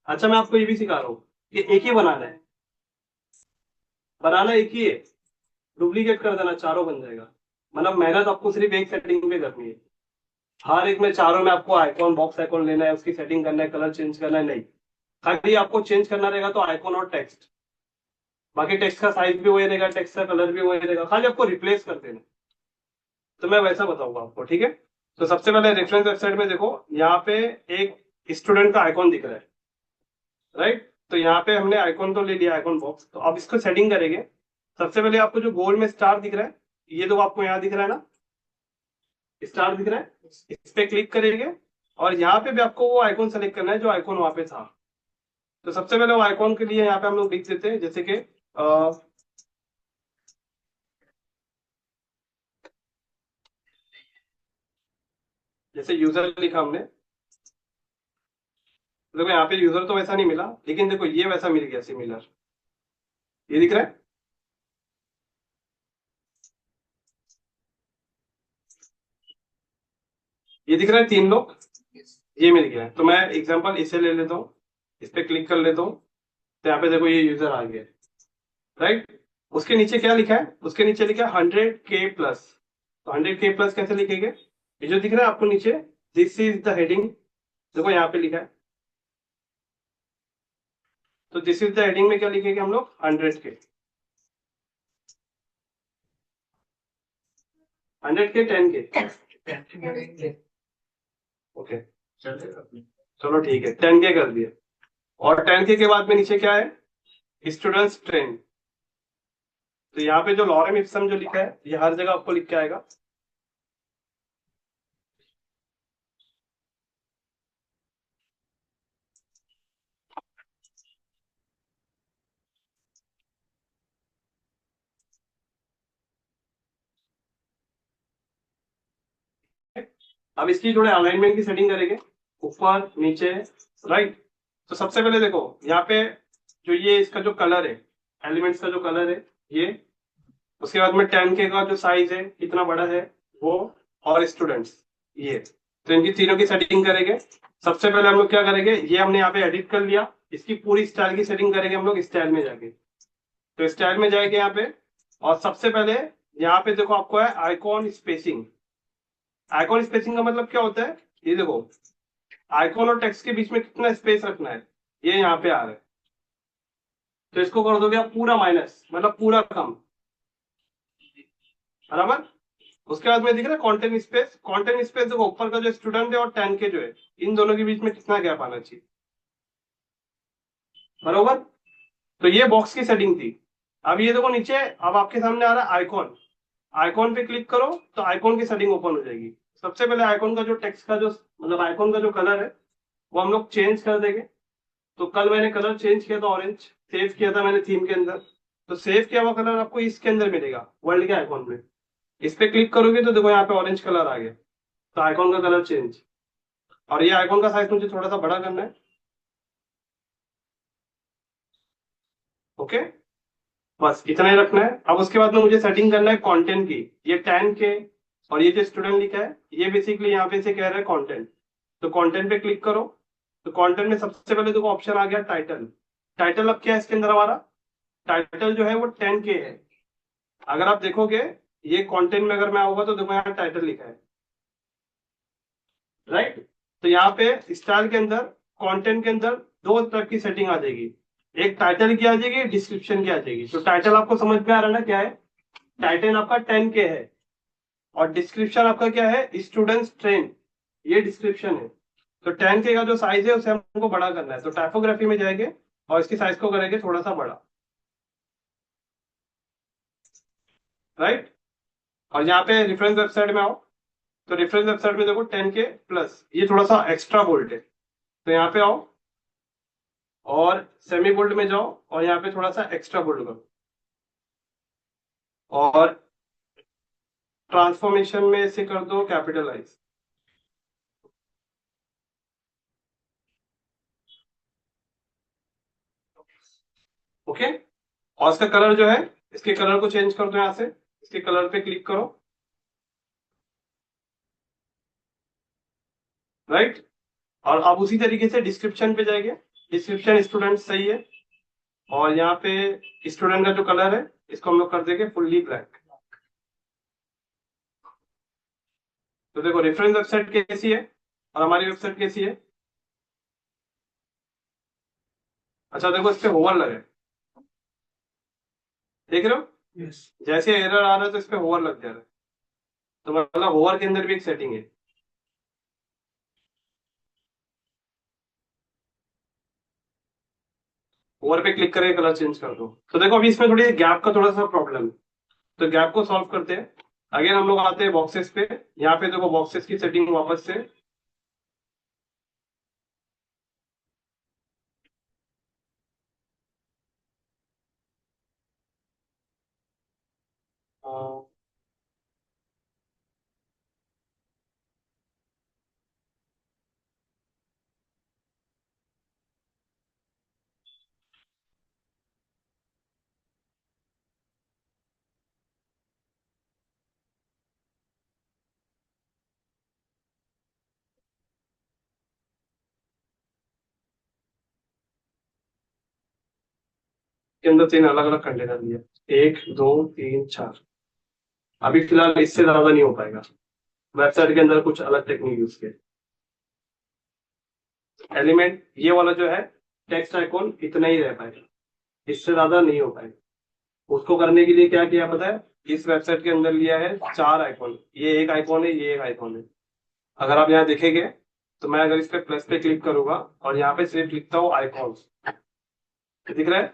अच्छा, मैं आपको ये भी सिखा रहा हूँ कि एक ही बनाना है, बनाना एक ही है, डुप्लीकेट कर देना चारों बन जाएगा। मतलब मेहनत आपको सिर्फ एक सेटिंग पे करनी है। हर एक में चारों में आपको आइकॉन बॉक्स आइकॉन लेना है, उसकी सेटिंग करना है, कलर चेंज करना है, नहीं खाली आपको चेंज करना रहेगा तो आइकॉन और टेक्स्ट। बाकी टेक्स्ट का साइज भी वही रहेगा, टेक्स्ट का कलर भी वही रहेगा, खाली आपको रिप्लेस कर देना। तो मैं वैसा बताऊंगा आपको। ठीक है, तो सबसे पहले रेफरेंस वेबसाइट में देखो, यहाँ पे एक स्टूडेंट का आइकॉन दिख रहा है, राइट? तो यहाँ पे हमने आइकॉन तो ले लिया, आइकॉन बॉक्स। तो अब इसको सेटिंग करेंगे। सबसे पहले आपको जो गोल में स्टार दिख रहा है, ये तो आपको यहाँ दिख रहा है ना, स्टार दिख रहा है, इस पे क्लिक करेंगे। और यहाँ पे भी आपको वो आइकॉन सेलेक्ट करना है जो आइकॉन वहां पे था। तो सबसे पहले वो आइकॉन के लिए यहाँ पे हम लोग लिख देते हैं, जैसे कि जैसे यूजर लिखा हमने। देखो यहाँ पे यूजर तो वैसा नहीं मिला, लेकिन देखो ये वैसा मिल गया सिमिलर। ये दिख रहा है? ये दिख रहा है 3 लोग, ये मिल गया है। तो मैं एग्जांपल इसे ले लेता हूँ, इस पे क्लिक कर लेता हूँ, तो यहाँ पे देखो ये यूजर आ गया, राइट। उसके नीचे क्या लिखा है? उसके नीचे लिखा है 100K+। तो 100K+ कैसे लिखेंगे? ये जो दिख रहा है आपको नीचे, दिस इज द हेडिंग, देखो यहाँ पे लिखा है। तो दिस इज द हेडिंग में क्या लिखेंगे हम लोग? 100K। 100K 10K? ओके चलो ठीक है, 10K कर दिया। और 10K के बाद में नीचे क्या है? Students train. तो यहाँ पे जो लॉरेम इप्सम जो लिखा है, ये हर जगह आपको लिख के आएगा। अब इसकी थोड़े अलाइनमेंट की सेटिंग करेंगे, ऊपर नीचे, राइट। तो सबसे पहले देखो यहाँ पे जो ये इसका जो कलर है, एलिमेंट्स का जो कलर है ये, उसके बाद में 10K का जो साइज है कितना बड़ा है वो, और स्टूडेंट्स ये, तो इनकी तीनों की सेटिंग करेंगे। सबसे पहले हम लोग क्या करेंगे, ये हमने यहाँ पे एडिट कर लिया, इसकी पूरी स्टाइल की सेटिंग करेंगे हम लोग स्टाइल में जाके। तो स्टाइल में जाएंगे यहाँ पे, और सबसे पहले यहाँ पे देखो आपको है आइकॉन स्पेसिंग। आइकॉन स्पेसिंग का मतलब क्या होता है? ये देखो आइकॉन और टेक्स्ट के बीच में कितना स्पेस रखना है, ये यहाँ पे आ रहा है। तो इसको कर दोगे आप पूरा माइनस, मतलब पूरा कम, बराबर। उसके बाद में दिख रहा है कंटेंट स्पेस। कंटेंट स्पेस देखो ऊपर का जो स्टूडेंट है और 10K जो है, इन दोनों के बीच में कितना गैप आना चाहिए, बराबर। तो ये बॉक्स की सेटिंग थी। अब ये देखो नीचे, अब आपके सामने आ रहा है आइकॉन। आइकॉन पे क्लिक करो तो आइकॉन की सेटिंग ओपन हो जाएगी। सबसे पहले आइकॉन का जो टेक्स्ट का जो मतलब आइकॉन का जो कलर है वो हम लोग चेंज कर देंगे। तो कल मैंने कलर चेंज किया था, ऑरेंज सेव किया था मैंने थीम के अंदर। तो सेव किया हुआ कलर आपको इसके अंदर मिलेगा, वर्ल्ड के आइकॉन में। इस पे क्लिक करोगे तो देखो यहाँ पे ऑरेंज कलर आ गया, तो आइकॉन का कलर चेंज। और ये आइकॉन का साइज मुझे थोड़ा सा बड़ा करना है, ओके। बस इतना ही रखना है। अब उसके बाद में मुझे सेटिंग करना है कंटेंट की। ये 10K और ये जो स्टूडेंट लिखा है, ये बेसिकली यहाँ पे से कह रहा है कंटेंट। तो कंटेंट पे क्लिक करो, तो कंटेंट में सबसे पहले देखो ऑप्शन आ गया टाइटल। टाइटल अब क्या है इसके अंदर हमारा? टाइटल जो है वो 10K है। अगर आप देखोगे ये कंटेंट में अगर मैं आऊंगा तो देखो यहाँ टाइटल लिखा है, राइट। तो यहाँ पे स्टाइल के अंदर, कंटेंट के अंदर दो तरह की सेटिंग आ जाएगी। एक टाइटल की आ जाएगी, डिस्क्रिप्शन की आ जाएगी। तो टाइटल आपको समझ में आ रहा है ना क्या है? टाइटल आपका 10K है, और डिस्क्रिप्शन आपका क्या है? स्टूडेंट्स ट्रेन, ये डिस्क्रिप्शन है। तो 10K का जो साइज है उसे हमको बड़ा करना है। तो टाइपोग्राफी में जाएंगे और इसकी साइज को करेंगे थोड़ा सा बड़ा, राइट। और यहाँ पे रेफरेंस वेबसाइट में आओ, तो रेफरेंस वेबसाइट में देखो 10K+, ये थोड़ा सा एक्स्ट्रा बोल्ड है। तो यहाँ पे आओ और सेमी बोल्ड में जाओ और यहाँ पे थोड़ा सा एक्स्ट्रा बोल्ड करो, और ट्रांसफॉर्मेशन में इसे कर दो कैपिटलाइज, ओके। और इसका कलर जो है, इसके कलर को चेंज कर दो। यहाँ से इसके कलर पे क्लिक करो, राइट। और अब उसी तरीके से डिस्क्रिप्शन पे जाएंगे। डिस्क्रिप्शन स्टूडेंट सही है, और यहाँ पे स्टूडेंट का जो कलर है इसको हम लोग कर देंगे फुल्ली ब्लैक। तो देखो रेफरेंस वेबसाइट कैसी है और हमारी वेबसाइट कैसी है। अच्छा देखो इस पे होवर लगे, देख रहे हो? जैसे एरर आ रहा है तो इस पे होवर लग जा रहा है। तो मतलब होवर के अंदर भी एक सेटिंग है। होवर पे क्लिक करके कलर चेंज कर दो। तो देखो अभी इसमें थोड़ी गैप का थोड़ा सा प्रॉब्लम है, तो गैप को सॉल्व करते हैं। अगेन हम लोग आते हैं बॉक्सेस पे। यहाँ पे देखो बॉक्सेस की सेटिंग वापस से, के अंदर 3 अलग अलग कंटेनर लिए, 1 2 3 4। अभी फिलहाल इससे ज्यादा नहीं हो पाएगा, वेबसाइट के अंदर कुछ अलग टेक्निक यूज किए। एलिमेंट ये वाला जो है टेक्स्ट आइकॉन इतना ही रह पाएगा, इससे ज्यादा नहीं हो पाएगा। उसको करने के लिए क्या किया पता है, इस वेबसाइट के अंदर लिया है 4 आइकॉन, ये एक आइकॉन है, ये एक आइकॉन है। अगर आप यहाँ देखेंगे तो मैं अगर इस पे प्लस पे क्लिक करूंगा और यहाँ पे सिर्फ लिखता हूँ आइकॉन्स, दिख रहा है?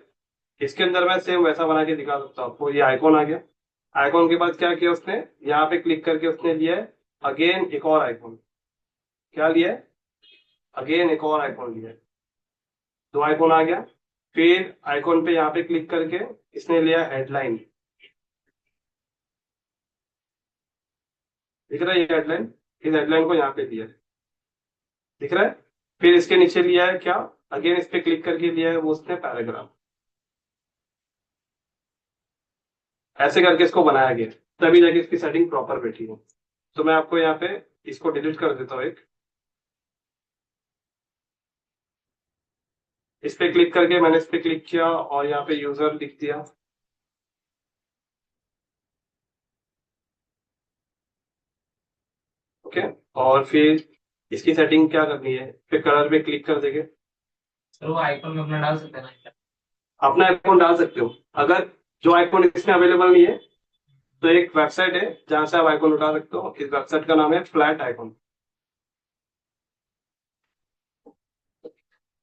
इसके अंदर मैं सेम वैसा बना के दिखा सकता हूँ आपको। ये आइकॉन आ गया, आइकॉन के बाद क्या किया उसने, यहाँ पे क्लिक करके उसने लिया है अगेन एक और आइकॉन। क्या लिया है? अगेन एक और आइकॉन लिया है, 2 आइकॉन आ गया। फिर आइकॉन पे यहाँ पे क्लिक करके इसने लिया हेडलाइन, दिख रहा है? ये हेडलाइन, इस हेडलाइन को यहाँ पे दिया है, दिख रहा है? फिर इसके नीचे लिया है क्या, अगेन इस पे क्लिक करके लिया है वो उसने पैराग्राफ। ऐसे करके इसको बनाया गया, तभी जाके इसकी सेटिंग प्रॉपर बैठी है। तो मैं आपको यहाँ पे इसको डिलीट कर देता हूँ एक, इस पे क्लिक करके मैंने इस पे क्लिक किया और यहाँ पे यूजर लिख दिया। ओके, और फिर इसकी सेटिंग क्या करनी है, फिर कलर पे क्लिक कर देंगे। सर वो आइकॉन में अपना डाल सकते हैं ना? अपना आइकॉन डाल सकते हो, अगर जो आइकॉन इसमें अवेलेबल नहीं है तो एक वेबसाइट है जहां से आप आइकॉन उठा सकते हो। इस वेबसाइट का नाम है फ्लैट आइकॉन।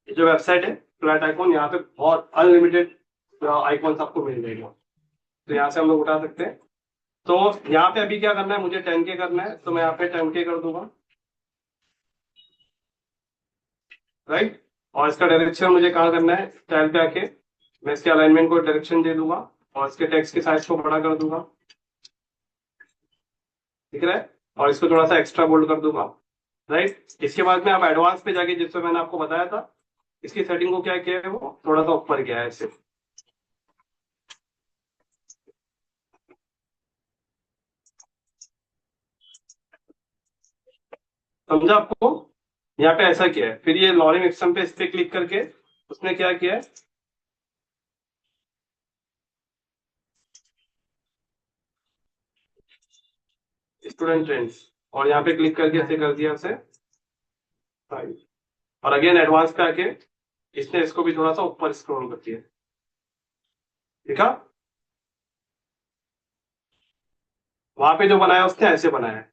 ये जो वेबसाइट है फ्लैट आइकॉन, यहाँ पे बहुत अनलिमिटेड आइकॉन्स आपको मिल जाएगा, तो यहाँ से हम लोग उठा सकते हैं। तो यहाँ पे अभी क्या करना है, मुझे 10K करना है, तो मैं यहाँ पे 10K कर दूंगा, राइट। और इसका डायरेक्शन मुझे कहाँ करना है, स्टाइल पे आके मैं इसके अलाइनमेंट को डायरेक्शन दे दूंगा और इसके टेक्स्ट के साइज को बड़ा कर दूंगा, दिख रहा है? और इसको थोड़ा सा एक्स्ट्रा बोल्ड कर दूंगा, राइट। इसके बाद में आप एडवांस पे जाके, जिसमें मैंने आपको बताया था, इसकी सेटिंग को क्या किया है, वो थोड़ा सा ऊपर गया है ऐसे। समझा आपको? यहाँ पे ऐसा किया है। फिर ये लॉरेन एक्सम पे इस पे क्लिक करके उसने क्या किया है, स्टूडेंट ट्रेंड्स, और यहाँ पे क्लिक करके ऐसे कर दिया उसे, और अगेन एडवांस पे आके इसने इसको भी थोड़ा सा ऊपर स्क्रॉल कर दिया, देखा? वहां पे जो बनाया उसने ऐसे बनाया है,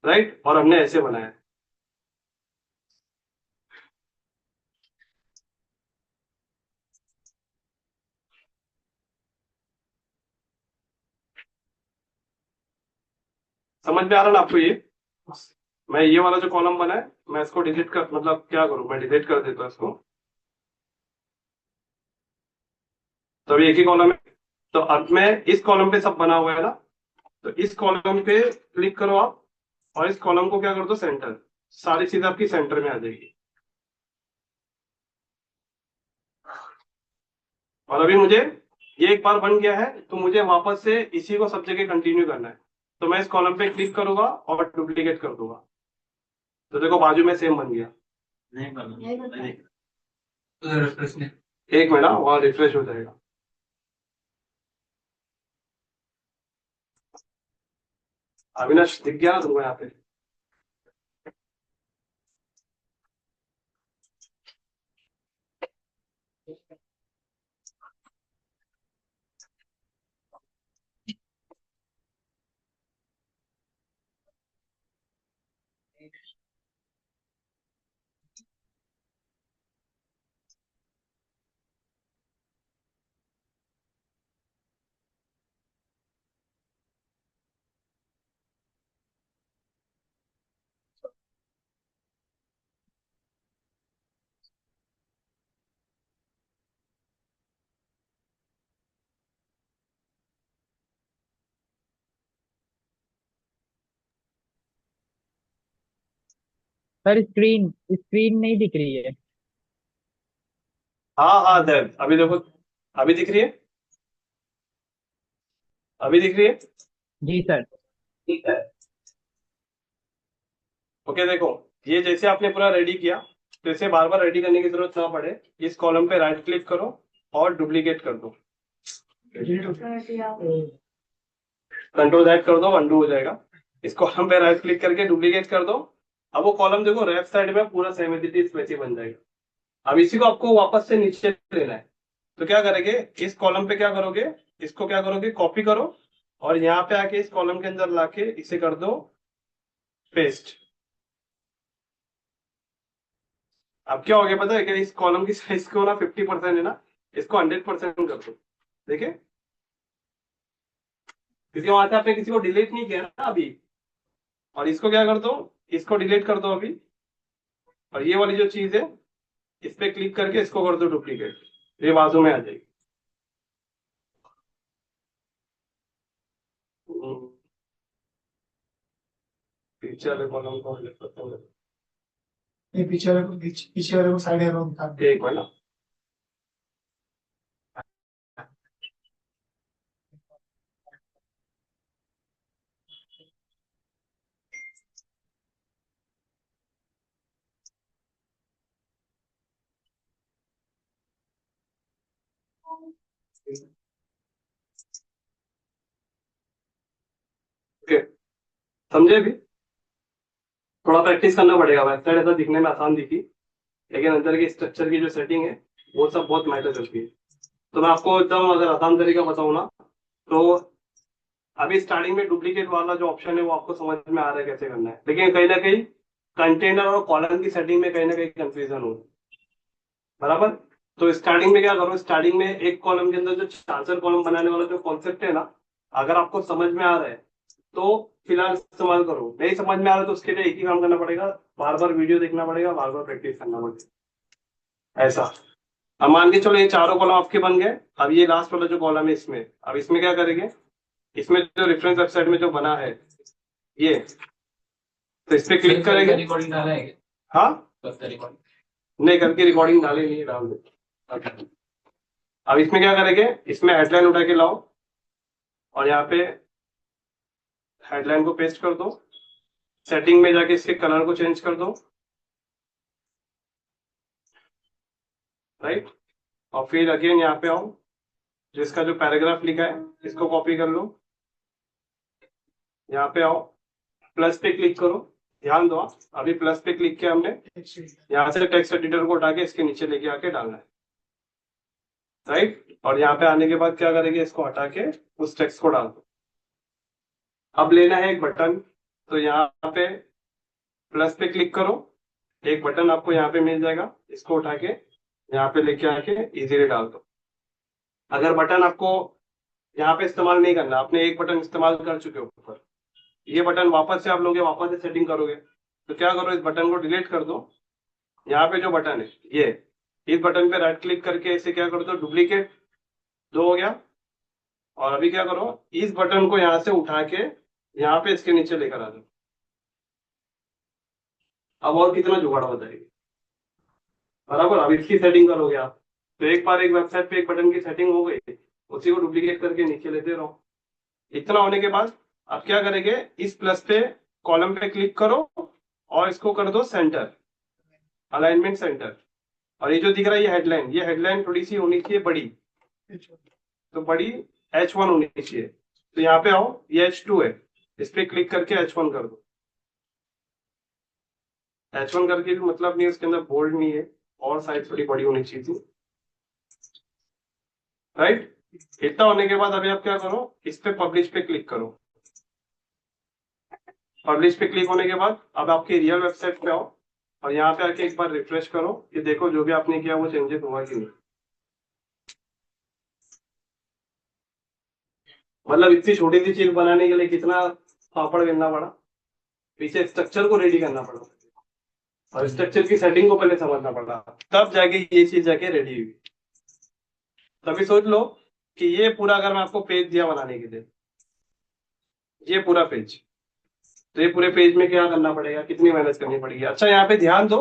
राइट, और हमने ऐसे बनाया है। समझ में आ रहा है ना आपको? ये मैं ये वाला जो कॉलम बना है मैं इसको डिलीट कर, मतलब क्या करूं, मैं डिलीट कर देता हूं इसको, तो अभी एक ही कॉलम है। तो अब मैं इस कॉलम पे सब बना हुआ है ना, तो इस कॉलम पे क्लिक करो आप और इस कॉलम को क्या कर दो सेंटर, सारी चीज आपकी सेंटर में आ जाएगी। और अभी मुझे ये एक बार बन गया है तो मुझे वापस से इसी को सब जगह कंटिन्यू करना है, तो मैं इस कॉलम पे क्लिक करूंगा और डुप्लीकेट कर दूंगा, तो देखो बाजू में सेम बन गया। नहीं करना, नहीं करना। रिफ्रेश नहीं। एक मिनट, वहां रिफ्रेश हो जाएगा। अविनाश दिख गया ना तुमको यहाँ पे? पर स्क्रीन स्क्रीन नहीं दिख रही है। हाँ हाँ देव, अभी देखो, अभी दिख रही है, अभी दिख रही है। जी सर। ठीक है, ओके। देखो ये जैसे आपने पूरा रेडी किया, तो इसे बार बार रेडी करने की जरूरत ना पड़े, इस कॉलम पे राइट क्लिक करो और डुप्लीकेट कर दो, डिलीट हो कर दिया। कंट्रोल Z कर दो, अंडू हो जाएगा। इस कॉलम पे राइट क्लिक करके डुप्लीकेट कर दो। अब वो कॉलम देखो लेफ्ट साइड में पूरा सेम एज इट इज वैसे बन जाएगा। अब इसी को आपको वापस से नीचे लेना है, तो क्या करेंगे, इस कॉलम पे क्या करोगे, इसको क्या करोगे, कॉपी करो और यहाँ पे आके इस कॉलम के अंदर लाके इसे कर दो पेस्ट। अब क्या हो गया पता है कि इस कॉलम की साइज को ना 50% है ना, इसको 100% कर दो। देखिए, क्योंकि वहां से आपने किसी को डिलीट नहीं किया ना अभी। और इसको क्या कर दो, इसको डिलीट कर दो अभी। और ये वाली जो चीज है, इस पे क्लिक करके इसको कर दो डुप्लीकेट, ये बाजू में आ जाएगी। पीछे वाले कॉलम को हिट करते हैं। ये पीछे वाले को साइड एरो दिखा दो। एक मिनट, ओके, समझे भी। थोड़ा प्रैक्टिस करना पड़ेगा। वेबसाइट ऐसा दिखने में आसान दिखी, लेकिन अंदर की स्ट्रक्चर की जो सेटिंग है वो सब बहुत मैटर करती है। तो मैं आपको एकदम अगर आसान तरीका बताऊँ ना, तो अभी स्टार्टिंग में डुप्लीकेट वाला जो ऑप्शन है वो आपको समझ में आ रहा है कैसे करना है, लेकिन कहीं ना कहीं कंटेनर और कॉलम की सेटिंग में कहीं ना कहीं कंफ्यूजन हो, बराबर। तो स्टार्टिंग में क्या करो, स्टार्टिंग में एक कॉलम के अंदर जो चार्जर कॉलम बनाने वाला जो कॉन्सेप्ट है ना, अगर आपको समझ में आ रहा है तो फिलहाल इस्तेमाल करो। नहीं समझ में आ रहा है तो उसके लिए एक ही काम करना पड़ेगा, बार बार वीडियो देखना पड़ेगा, बार बार प्रैक्टिस करना पड़ेगा, ऐसा। अब मान के चलो ये चारों कॉलम आपके बन गए। अब ये लास्ट वाला जो कॉलम है इसमें, अब इसमें क्या करेंगे, इसमें जो रेफरेंस वेबसाइट में जो बना है ये, तो इस पे क्लिक करेंगे। रिकॉर्डिंग डाला है हाँ, रिकॉर्डिंग नहीं करके रिकॉर्डिंग डाले नहीं, डाल दे। अब इसमें क्या करेंगे, इसमें हेडलाइन उठा के लाओ और यहाँ पे हेडलाइन को पेस्ट कर दो। सेटिंग में जाके इसके कलर को चेंज कर दो, राइट। और फिर अगेन यहाँ पे आओ, जिसका जो पैराग्राफ लिखा है इसको कॉपी कर लो, यहाँ पे आओ, प्लस पे क्लिक करो। ध्यान दो, अभी प्लस पे क्लिक किया हमने, यहाँ से टेक्स्ट एडिटर को उठा के इसके नीचे लेके आके डालना है, राइट। और यहाँ पे आने के बाद क्या करेंगे, इसको हटा के उस टेक्स्ट को डाल दो। अब लेना है एक बटन, तो यहाँ पे प्लस पे क्लिक करो, एक बटन आपको यहाँ पे मिल जाएगा, इसको उठा के यहाँ पे लेके आके इजीली डाल दो। अगर बटन आपको यहाँ पे इस्तेमाल नहीं करना, आपने एक बटन इस्तेमाल कर चुके हो ऊपर, ये बटन वापस से आप लोगे, वापस से सेटिंग करोगे, तो क्या करो, इस बटन को डिलीट कर दो। यहाँ पे जो बटन है ये, इस बटन पे राइट क्लिक करके इसे क्या कर दो, डुप्लीकेट, दो हो गया। और अभी क्या करो, इस बटन को यहाँ से उठा के यहाँ पे इसके नीचे लेकर आ दो। अब और कितना जुगाड़ हो जाएगी, बराबर। अब इसकी सेटिंग करोगे आप, तो एक बार एक वेबसाइट पे एक बटन की सेटिंग हो गई, उसी को डुप्लीकेट करके नीचे लेते रहो। इतना होने के बाद अब क्या करेंगे, इस प्लस पे कॉलम पे क्लिक करो और इसको कर दो सेंटर, अलाइनमेंट सेंटर। और ये जो दिख रहा है ये हेडलाइन थोड़ी सी होनी चाहिए बड़ी, तो बड़ी H1 होनी चाहिए। तो यहाँ पे आओ, ये H2 है, इस पे क्लिक करके H1 कर दो। H1 करके भी मतलब नहीं, उसके अंदर बोल्ड नहीं है और साइज थोड़ी बड़ी होनी चाहिए थी, राइट। इतना होने के बाद अभी आप क्या करो, इस पे पब्लिश पे क्लिक करो। पब्लिश पे क्लिक होने के बाद अब आपके रियल वेबसाइट पे आओ और यहाँ पे आके एक बार रिफ्रेश करो कि देखो जो भी आपने किया वो चेंजेस हुआ कि नहीं। मतलब इतनी छोटी सी चीज बनाने के लिए कितना पापड़ बेलना पड़ा, पीछे स्ट्रक्चर को रेडी करना पड़ा और स्ट्रक्चर की सेटिंग को पहले समझना पड़ा, तब जाके ये चीज जाके रेडी हुई। तभी सोच लो कि ये पूरा अगर मैं आपको पेज दिया बनाने के लिए, ये पूरा पेज, तो ये पूरे पेज में क्या करना पड़ेगा, कितनी मेहनत करनी पड़ेगी। अच्छा यहाँ पे ध्यान दो,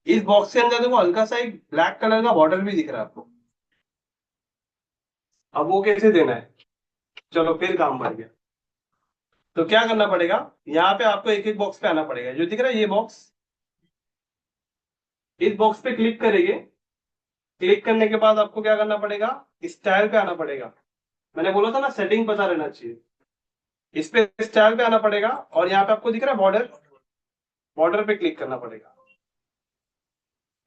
इस बॉक्स के अंदर देखो हल्का सा एक ब्लैक कलर का बॉर्डर भी दिख रहा है आपको। अब वो कैसे देना है, चलो फिर काम बढ़ गया। तो क्या करना पड़ेगा, यहाँ पे आपको एक एक बॉक्स पे आना पड़ेगा। जो दिख रहा है ये बॉक्स, इस बॉक्स पे क्लिक करेंगे क्लिक करने के बाद आपको क्या करना पड़ेगा, स्टाइल पे आना पड़ेगा। मैंने बोला था ना सेटिंग पता रहना चाहिए। इस पे स्टाइल पे आना पड़ेगा और यहाँ पे आपको दिख रहा है बॉर्डर, बॉर्डर पे क्लिक करना पड़ेगा,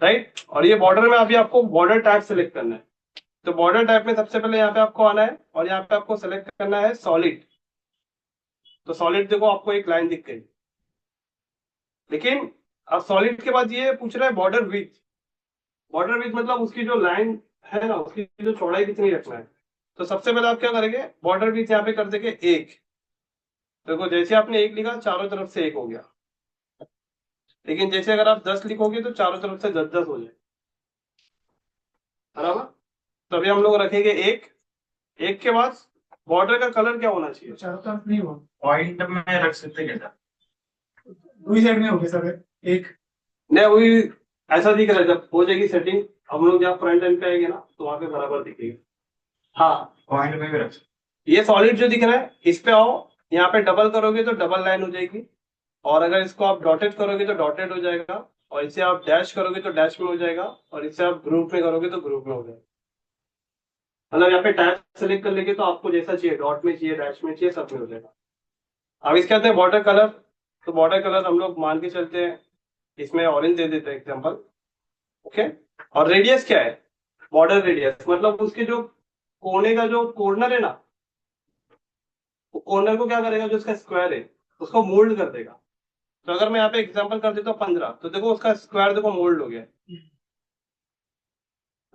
राइट। और ये बॉर्डर में अभी आपको बॉर्डर टाइप सेलेक्ट करना है। तो बॉर्डर टाइप में सबसे पहले यहाँ पे आपको आना है और यहाँ पे आपको सेलेक्ट करना है सॉलिड। तो सॉलिड देखो आपको एक लाइन दिख गई, लेकिन अब सॉलिड के बाद ये पूछ रहा है बॉर्डर विड्थ। बॉर्डर विड्थ मतलब उसकी जो लाइन है ना, उसकी जो चौड़ाई कितनी रखना है। तो सबसे पहले आप क्या करेंगे, बॉर्डर विड्थ यहाँ पे कर देंगे 1। देखो जैसे आपने 1 लिखा चारों तरफ से 1 हो गया, लेकिन जैसे अगर आप 10 लिखोगे तो चारों तरफ से 10 10 हो जाए, बराबर। तो अभी हम लोग रखेंगे 1। 1 के बाद बॉर्डर का कलर क्या होना चाहिए, चारों तरफ नहीं हुआ, पॉइंट में रख सकते क्या सर? दूसरी साइड में हो गया सर एक। नहीं वही ऐसा दिख रहा है। जब हो जाएगी सेटिंग, हम लोग जहाँ फ्रंट एंड पे आएंगे ना तो वहां पे बराबर दिखेगा। हाँ पॉइंट में भी रख सकते। ये सॉलिड जो दिख रहा है इस पे आओ, यहाँ पे डबल करोगे तो डबल लाइन हो जाएगी, और अगर इसको आप डॉटेड करोगे तो डॉटेड हो जाएगा, और इसे आप डैश करोगे तो डैश में हो जाएगा, और इसे आप ग्रुप में करोगे तो ग्रुप में हो जाएगा। मतलब यहाँ पे टैब सेलेक्ट कर लेंगे तो आपको जैसा चाहिए, डॉट में चाहिए, डैश में चाहिए, सब में हो जाएगा। अब इसके बाद बॉर्डर कलर, तो बॉर्डर कलर हम लोग मान के चलते हैं इसमें ऑरेंज दे देते हैं एग्जाम्पल, ओके। और रेडियस क्या है, बॉर्डर रेडियस मतलब उसके जो कोने का जो कॉर्नर है ना, कॉर्नर को क्या करेगा, जो उसका स्क्वायर है उसको मोल्ड कर देगा। तो अगर मैं यहाँ पे एग्जांपल कर देता हूँ 15, तो देखो उसका स्क्वायर देखो मोल्ड हो गया,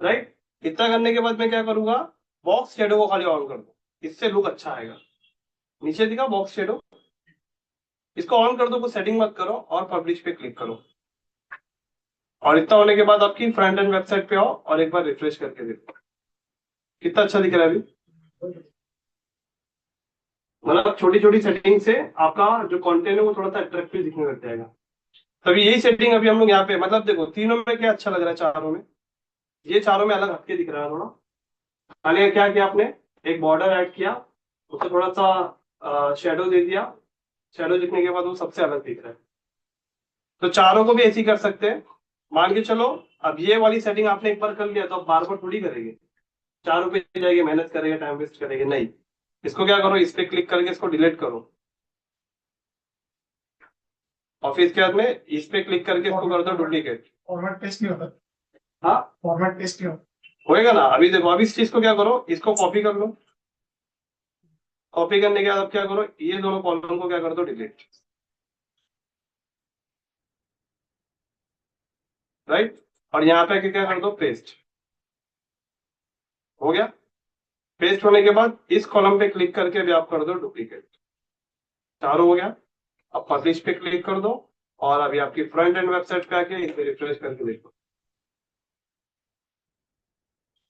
राइट। इतना करने के बाद मैं क्या करूंगा, बॉक्स शेडो को खाली ऑन कर दो, इससे लुक अच्छा आएगा। नीचे दिखा बॉक्स शेडो, इसको ऑन कर दो, कुछ सेटिंग मत करो और पब्लिश पे क्लिक करो। और इतना होने के बाद आपकी फ्रंट एंड वेबसाइट पे आओ और एक बार रिफ्रेश करके देखो कितना अच्छा दिख रहा है अभी। मतलब छोटी छोटी सेटिंग से आपका जो कंटेंट है वो थोड़ा सा अट्रैक्टिव दिखने लग जाएगा। तभी यही सेटिंग अभी हम लोग यहाँ पे, मतलब देखो तीनों में क्या अच्छा लग रहा है, चारों में ये चारों में अलग हटके दिख रहा है थोड़ा। मैंने क्या किया, आपने एक बॉर्डर ऐड किया, उससे थोड़ा सा शेडो दे दिया, शेडो दिखने के बाद वो सबसे अलग दिख रहा है। तो चारों को भी ऐसे ही कर सकते हैं। मान के चलो अब ये वाली सेटिंग आपने एक बार कर लिया तो अब बार बार थोड़ी करेंगे, चारों पे जाएंगे, मेहनत करेंगे, टाइम वेस्ट करेंगे, नहीं। इसको क्या करो, इस पे क्लिक करके इसको डिलीट करो, और फिर इसके बाद में इस पे क्लिक करके इसको कर दो डुप्लीकेट। फॉर्मेट पेस्ट नहीं होता, हाँ फॉर्मेट पेस्ट नहीं होता। होएगा ना। अभी देखो, अभी इस चीज को क्या करो, इसको कॉपी कर लो, कॉपी करने के बाद अब क्या करो, ये दोनों कॉलम को क्या कर दो, डिलीट, राइट। और यहाँ पे क्या कर दो, पेस्ट। हो गया। पेस्ट होने के बाद इस कॉलम पे क्लिक करके भी आप कर दो डुप्लीकेट, चारों हो गया। अब पब्लिश पे क्लिक कर दो और अभी आपकी फ्रंट एंड वेबसाइट पे आके इसे रिफ्रेश करके देखो,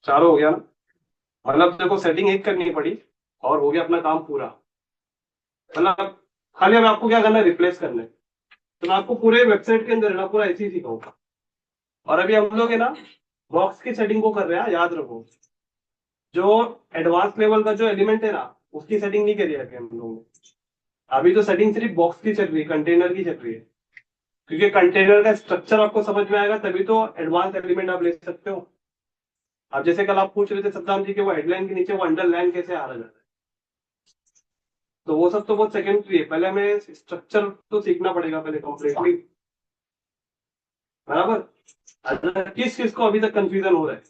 चारों हो गया ना। मतलब देखो सेटिंग एक करनी पड़ी और हो गया अपना काम पूरा। मतलब खाली अब आपको क्या करना है, रिप्लेस करना है। तो मैं आपको पूरे वेबसाइट के अंदर ना पूरा ऐसे ही सिखाऊंगा। और अभी हम लोग है ना बॉक्स की सेटिंग को कर रहे हैं, याद रखो। जो एडवांस लेवल का जो एलिमेंट है ना उसकी सेटिंग नहीं करी है अभी हम लोगों ने। अभी तो सेटिंग सिर्फ बॉक्स की चल रही है, कंटेनर की चल रही है, क्योंकि कंटेनर का स्ट्रक्चर आपको समझ में आएगा तभी तो एडवांस एलिमेंट आप ले सकते हो। अब जैसे कल आप पूछ रहे थे सद्दाम जी के वो हेडलाइन के नीचे वो अंडरलाइन कैसे आ रहा जाता है, तो वो सब तो बहुत सेकेंडरी है, पहले हमें स्ट्रक्चर तो सीखना पड़ेगा पहले कंप्लीटली, बराबर। अच्छा, किस किस को अभी तक कंफ्यूजन हो रहा है,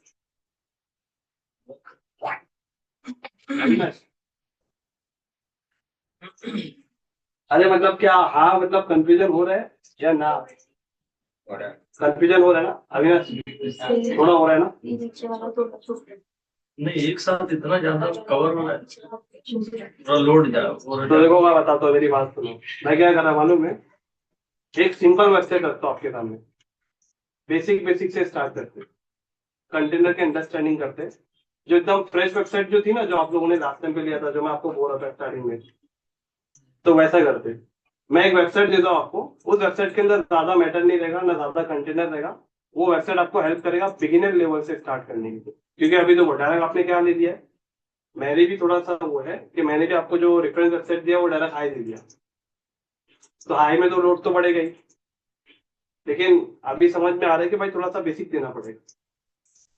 अविनाश? अरे मतलब क्या, हाँ मतलब कंफ्यूजन हो रहा है या ना? कंफ्यूजन हो रहा है ना अविनाश, थोड़ा हो रहा है ना? ये नीचे वाला थोड़ा छोटा नहीं एक साथ इतना ज्यादा कवर हो रहा है, थोड़ा लोड जा तो देखो मैं बताता हूँ, मेरी बात सुनो। मैं क्या कर रहा मालूम है, एक सिंपल वेबसाइट रखता हूँ आपके सामने, बेसिक बेसिक से स्टार्ट करते, कंटेनर की अंडरस्टैंडिंग करते, जो एकदम फ्रेश वेबसाइट जो थी ना, जो आप लोगों ने लास्ट टाइम पे लिया था, जो मैं आपको बोल रहा था स्टार्टिंग में, तो वैसा करते। मैं एक वेबसाइट देता हूँ आपको, उस वेबसाइट के अंदर ज्यादा मैटर नहीं रहेगा, ना ज्यादा कंटेनर रहेगा। वो वेबसाइट आपको हेल्प करेगा बिगिनर लेवल से स्टार्ट करने की, क्योंकि अभी तो डायरेक्ट आपने क्या ले दिया है, मैंने भी थोड़ा सा वो है कि मैंने भी आपको जो रेफरेंस वेबसाइट दिया वो डायरेक्ट हाई दे दिया, तो हाई में तो लोड तो बढ़ेगा ही, लेकिन अभी समझ में आ रहा है कि भाई थोड़ा सा बेसिक देना पड़ेगा।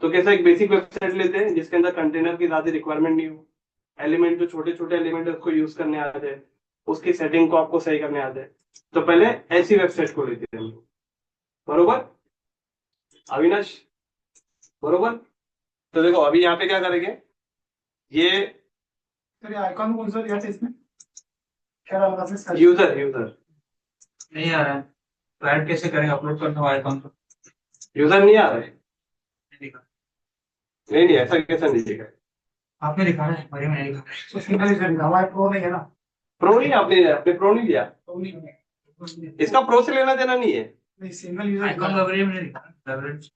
तो कैसा एक बेसिक वेबसाइट लेते हैं जिसके अंदर कंटेनर की ज्यादा रिक्वायरमेंट नहीं हो, एलिमेंट जो छोटे छोटे एलिमेंट है उसको यूज करने आ जाए, उसकी सेटिंग को आपको सही करने आ जाए, तो पहले ऐसी वेबसाइट को लेते हैं हम लोग। बरोबर अविनाश, बरोबर। तो देखो अभी यहाँ पे क्या करेंगे, ये सर ये आइकॉन कौन सा दिया था इसमें, क्या डालना था इसका? यूजर यूजर नहीं आ रहा है तो ऐड कैसे करेंगे, अपलोड करना हो आइकॉन तो यूजर नहीं आ रहा है। नहीं दिखा। नहीं नहीं ऐसा कैसा नहीं दिखा। आपने दिखा है, मेरे में नहीं दिखा। तो सिंगल यूजर लिखा हुआ है, प्रो नहीं है ना? प्रो नहीं, आपने आपने प्रो नहीं लिया, प्रो नहीं है। इसका प्रो से लेना देना नहीं है। नहीं सिंगल यूजर आइकॉन लाइब्रेरी में नहीं दिखा, लाइब्रेरी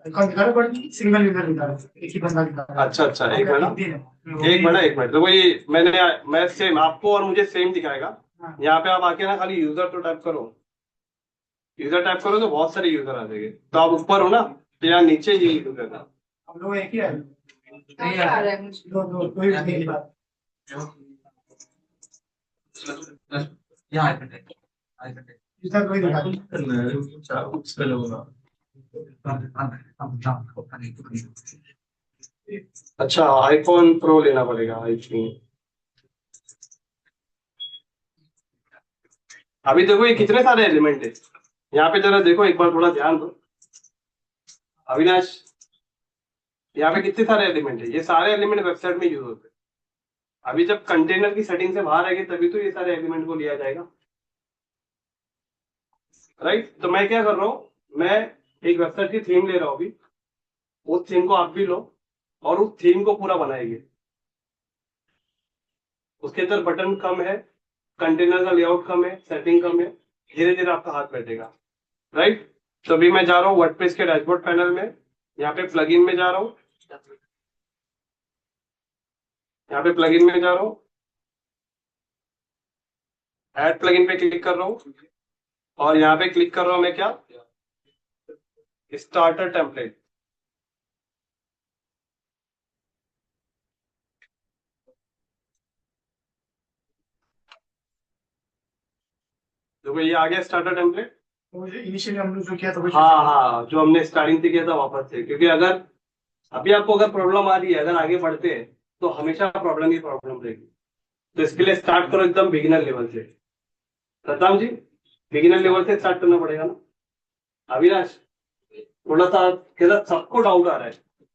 आइकॉन दिखा रहा है, बट सिंगल यूजर दिखा रहा है, एक ही बंदा दिखा रहा है। अच्छा अच्छा, एक मिनट, है। एक मिनट, तो वही मैं सेम आपको और मुझे सेम दिखाएगा। हाँ। यहाँ पे आप आके ना खाली यूजर तो टाइप करो, यूजर टाइप करो तो बहुत सारे यूजर आ जाएंगे। तो आप ऊपर हो ना, तो यहाँ नीचे ये यूजर है। हम लोग एक ही है, नहीं आ रहा है मुझे। दो दो कोई भी नहीं बात। यहाँ आइकन है, आइकन है। यूजर कोई दिखा नहीं। करना है चार कुछ कर लो अच्छा आईफोन प्रो लेना पड़ेगा आईफोन। अभी देखो ये कितने सारे एलिमेंट है, यहाँ पे जरा देखो एक बार, थोड़ा ध्यान दो अविनाश। यहाँ पे कितने सारे एलिमेंट है, ये सारे एलिमेंट वेबसाइट में यूज होते हैं। अभी जब कंटेनर की सेटिंग से बाहर आएगी तभी तो ये सारे एलिमेंट को लिया जाएगा, राइट। तो मैं क्या कर रहा हूँ, मैं एक वेबसाइट की थीम ले रहा हूँ अभी, उस थीम को आप भी लो और उस थीम को पूरा बनाएंगे। उसके अंदर बटन कम है, कंटेनर का लेआउट कम है, सेटिंग कम है, धीरे धीरे आपका हाथ बैठेगा, राइट। तो अभी मैं जा रहा हूँ वर्डप्रेस के डैशबोर्ड पैनल में, यहाँ पे प्लगइन में जा रहा हूँ, यहाँ पे प्लगइन में जा रहा हूँ, ऐड प्लगइन पे क्लिक कर रहा हूँ और यहाँ पे क्लिक कर रहा हूँ मैं क्या, स्टार्टर टेम्पलेट। देखो ये आ गया स्टार्टर टेम्पलेट। तो मुझे इनिशियली हम लोग जो किया था वो हाँ हाँ, जो हमने स्टार्टिंग से किया था वापस से, क्योंकि अगर अभी आपको अगर प्रॉब्लम आ रही है, अगर आगे बढ़ते हैं तो हमेशा प्रॉब्लम ही प्रॉब्लम रहेगी। तो इसके लिए स्टार्ट करो एकदम बिगिनर लेवल से। सतनाम जी, बिगिनर लेवल से स्टार्ट करना पड़ेगा ना। अविनाश, थोड़ा सा कैसा सबको डाउट आ रहा है,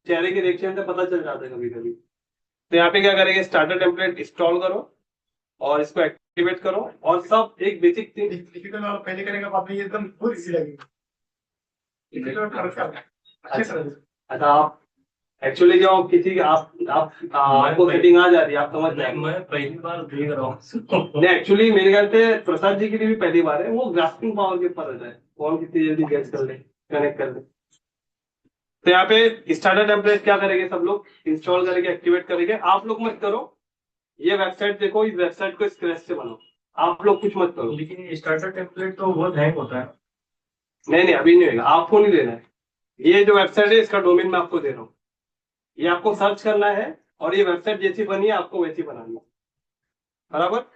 चेहरे के रिएक्शन से पता चल जाता है कभी कभी। तो यहाँ पे क्या करेंगे, स्टार्टर टेम्पलेट इंस्टॉल करो और इसको एक्टिवेट करो और सब एक बेसिक थिंग। डिफिकल्ट वाला पहले करेंगे, बाद में ये एकदम बहुत इजी लगेगा। डिफिकल्ट करके अच्छे से। अच्छा आप एक्चुअली जो किसी आपको सेटिंग आ जा रही है, आप समझ जाएंगे। मैं पहली बार देख रहा हूँ नहीं एक्चुअली मेरे ख्याल से प्रसाद जी के लिए भी पहली बार है, वो ग्रास्पिंग पावर के ऊपर रहता है, कौन कितनी जल्दी गैस कर ले, कनेक्ट कर ले। तो यहाँ पे स्टार्टर टेम्पलेट क्या करेंगे, सब लोग इंस्टॉल करेंगे, एक्टिवेट करेंगे। आप लोग मत करो, ये वेबसाइट देखो, इस वेबसाइट को स्क्रैच से बनाओ, आप लोग कुछ मत करो। लेकिन ये स्टार्टर टेम्पलेट तो बहुत हैंग होता है। नहीं नहीं अभी नहीं होगा, आपको नहीं लेना है। ये जो वेबसाइट है इसका डोमेन मैं आपको दे रहा हूँ, ये आपको सर्च करना है और ये वेबसाइट जैसी बनी है आपको वैसी बनानी है, बराबर।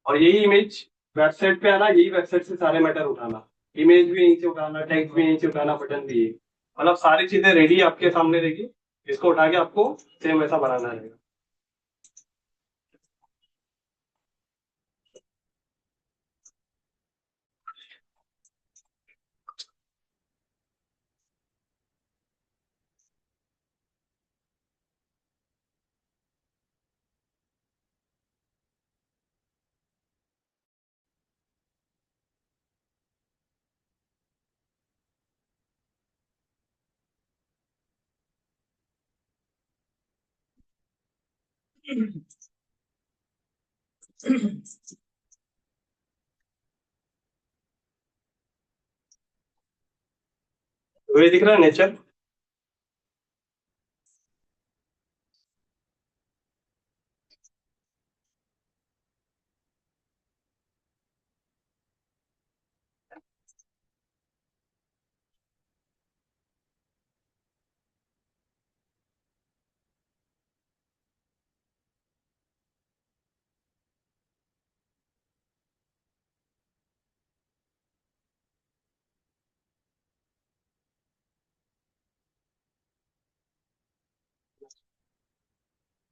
और यही इमेज वेबसाइट पे आना, यही वेबसाइट से सारे मैटर उठाना, इमेज भी यहीं से उठाना, टेक्स्ट भी यहीं से उठाना, बटन भी यही, मतलब सारी चीजें रेडी आपके सामने रहेगी। इसको उठा के आपको सेम वैसा बनाना रहेगा। तो ये दिख रहा है नेचर।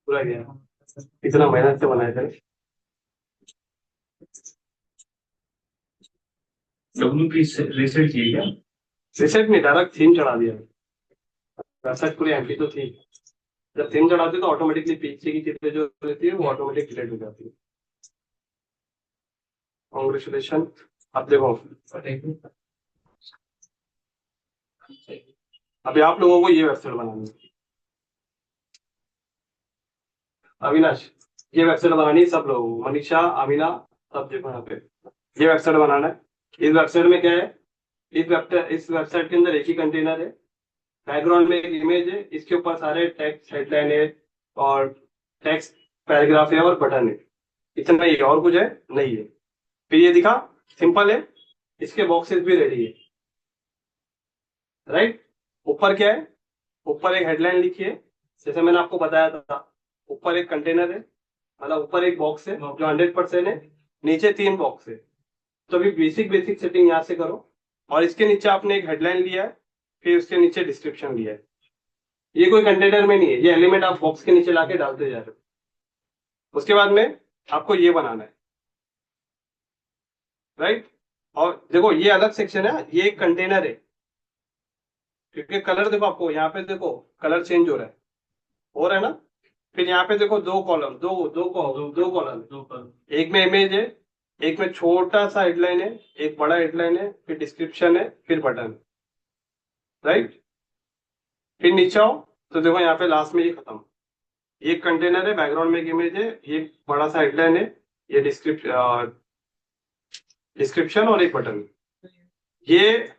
पूरा गया, इतना मेहनत से बनाए थे। डब्ल्यू की रिसेट की क्या? रिसेट नहीं, डायरेक्ट थीम चढ़ा दिया। वेबसाइट पूरी एमपी तो थी, जब थीम चढ़ाते तो ऑटोमेटिकली पीछे की चीजें जो रहती है वो ऑटोमेटिक डिलीट हो जाती है। कांग्रेचुलेशन। अब देखो, अभी आप लोगों को ये वेबसाइट बनानी है। अविनाश, ये वेबसाइट बनानी है सब लोगों को, मनीषा, अमीना, सब देखो यहाँ पे ये वेबसाइट बनाना है। इस वेबसाइट में क्या है, इस वेबसाइट के अंदर एक ही कंटेनर है, बैकग्राउंड में एक इमेज है, इसके ऊपर सारे टेक्स्ट हेडलाइन है और टेक्स्ट पैराग्राफ है और बटन है, इतना ही है, और कुछ है नहीं है। फिर ये दिखा, सिंपल है, इसके बॉक्सेस भी रेडी है, राइट। ऊपर क्या है, ऊपर एक हेडलाइन लिखी है, जैसे मैंने आपको बताया था, ऊपर एक कंटेनर है, मतलब ऊपर एक बॉक्स है जो 100% है, नीचे 3 बॉक्स है। तो अभी बेसिक सेटिंग यहाँ से करो, और इसके नीचे आपने एक हेडलाइन लिया है, फिर उसके नीचे डिस्क्रिप्शन लिया है। ये कोई कंटेनर में नहीं है, ये एलिमेंट आप बॉक्स के नीचे लाके डालते जा रहे हो। उसके बाद में आपको ये बनाना है, राइट। और देखो ये अलग सेक्शन है, ये एक कंटेनर है, क्योंकि कलर देखो, आपको यहाँ पे देखो कलर चेंज हो रहा है ना। फिर यहाँ पे देखो 2 कॉलम, दो कॉलम, एक में इमेज है, एक में छोटा सा हेडलाइन है, एक बड़ा हेडलाइन है, फिर डिस्क्रिप्शन है, फिर बटन, राइट। फिर नीचे आओ तो देखो यहाँ पे लास्ट में ये खत्म, ये कंटेनर है, बैकग्राउंड में एक इमेज है, ये बड़ा सा हेडलाइन है, ये डिस्क्रिप्शन और एक बटन। ये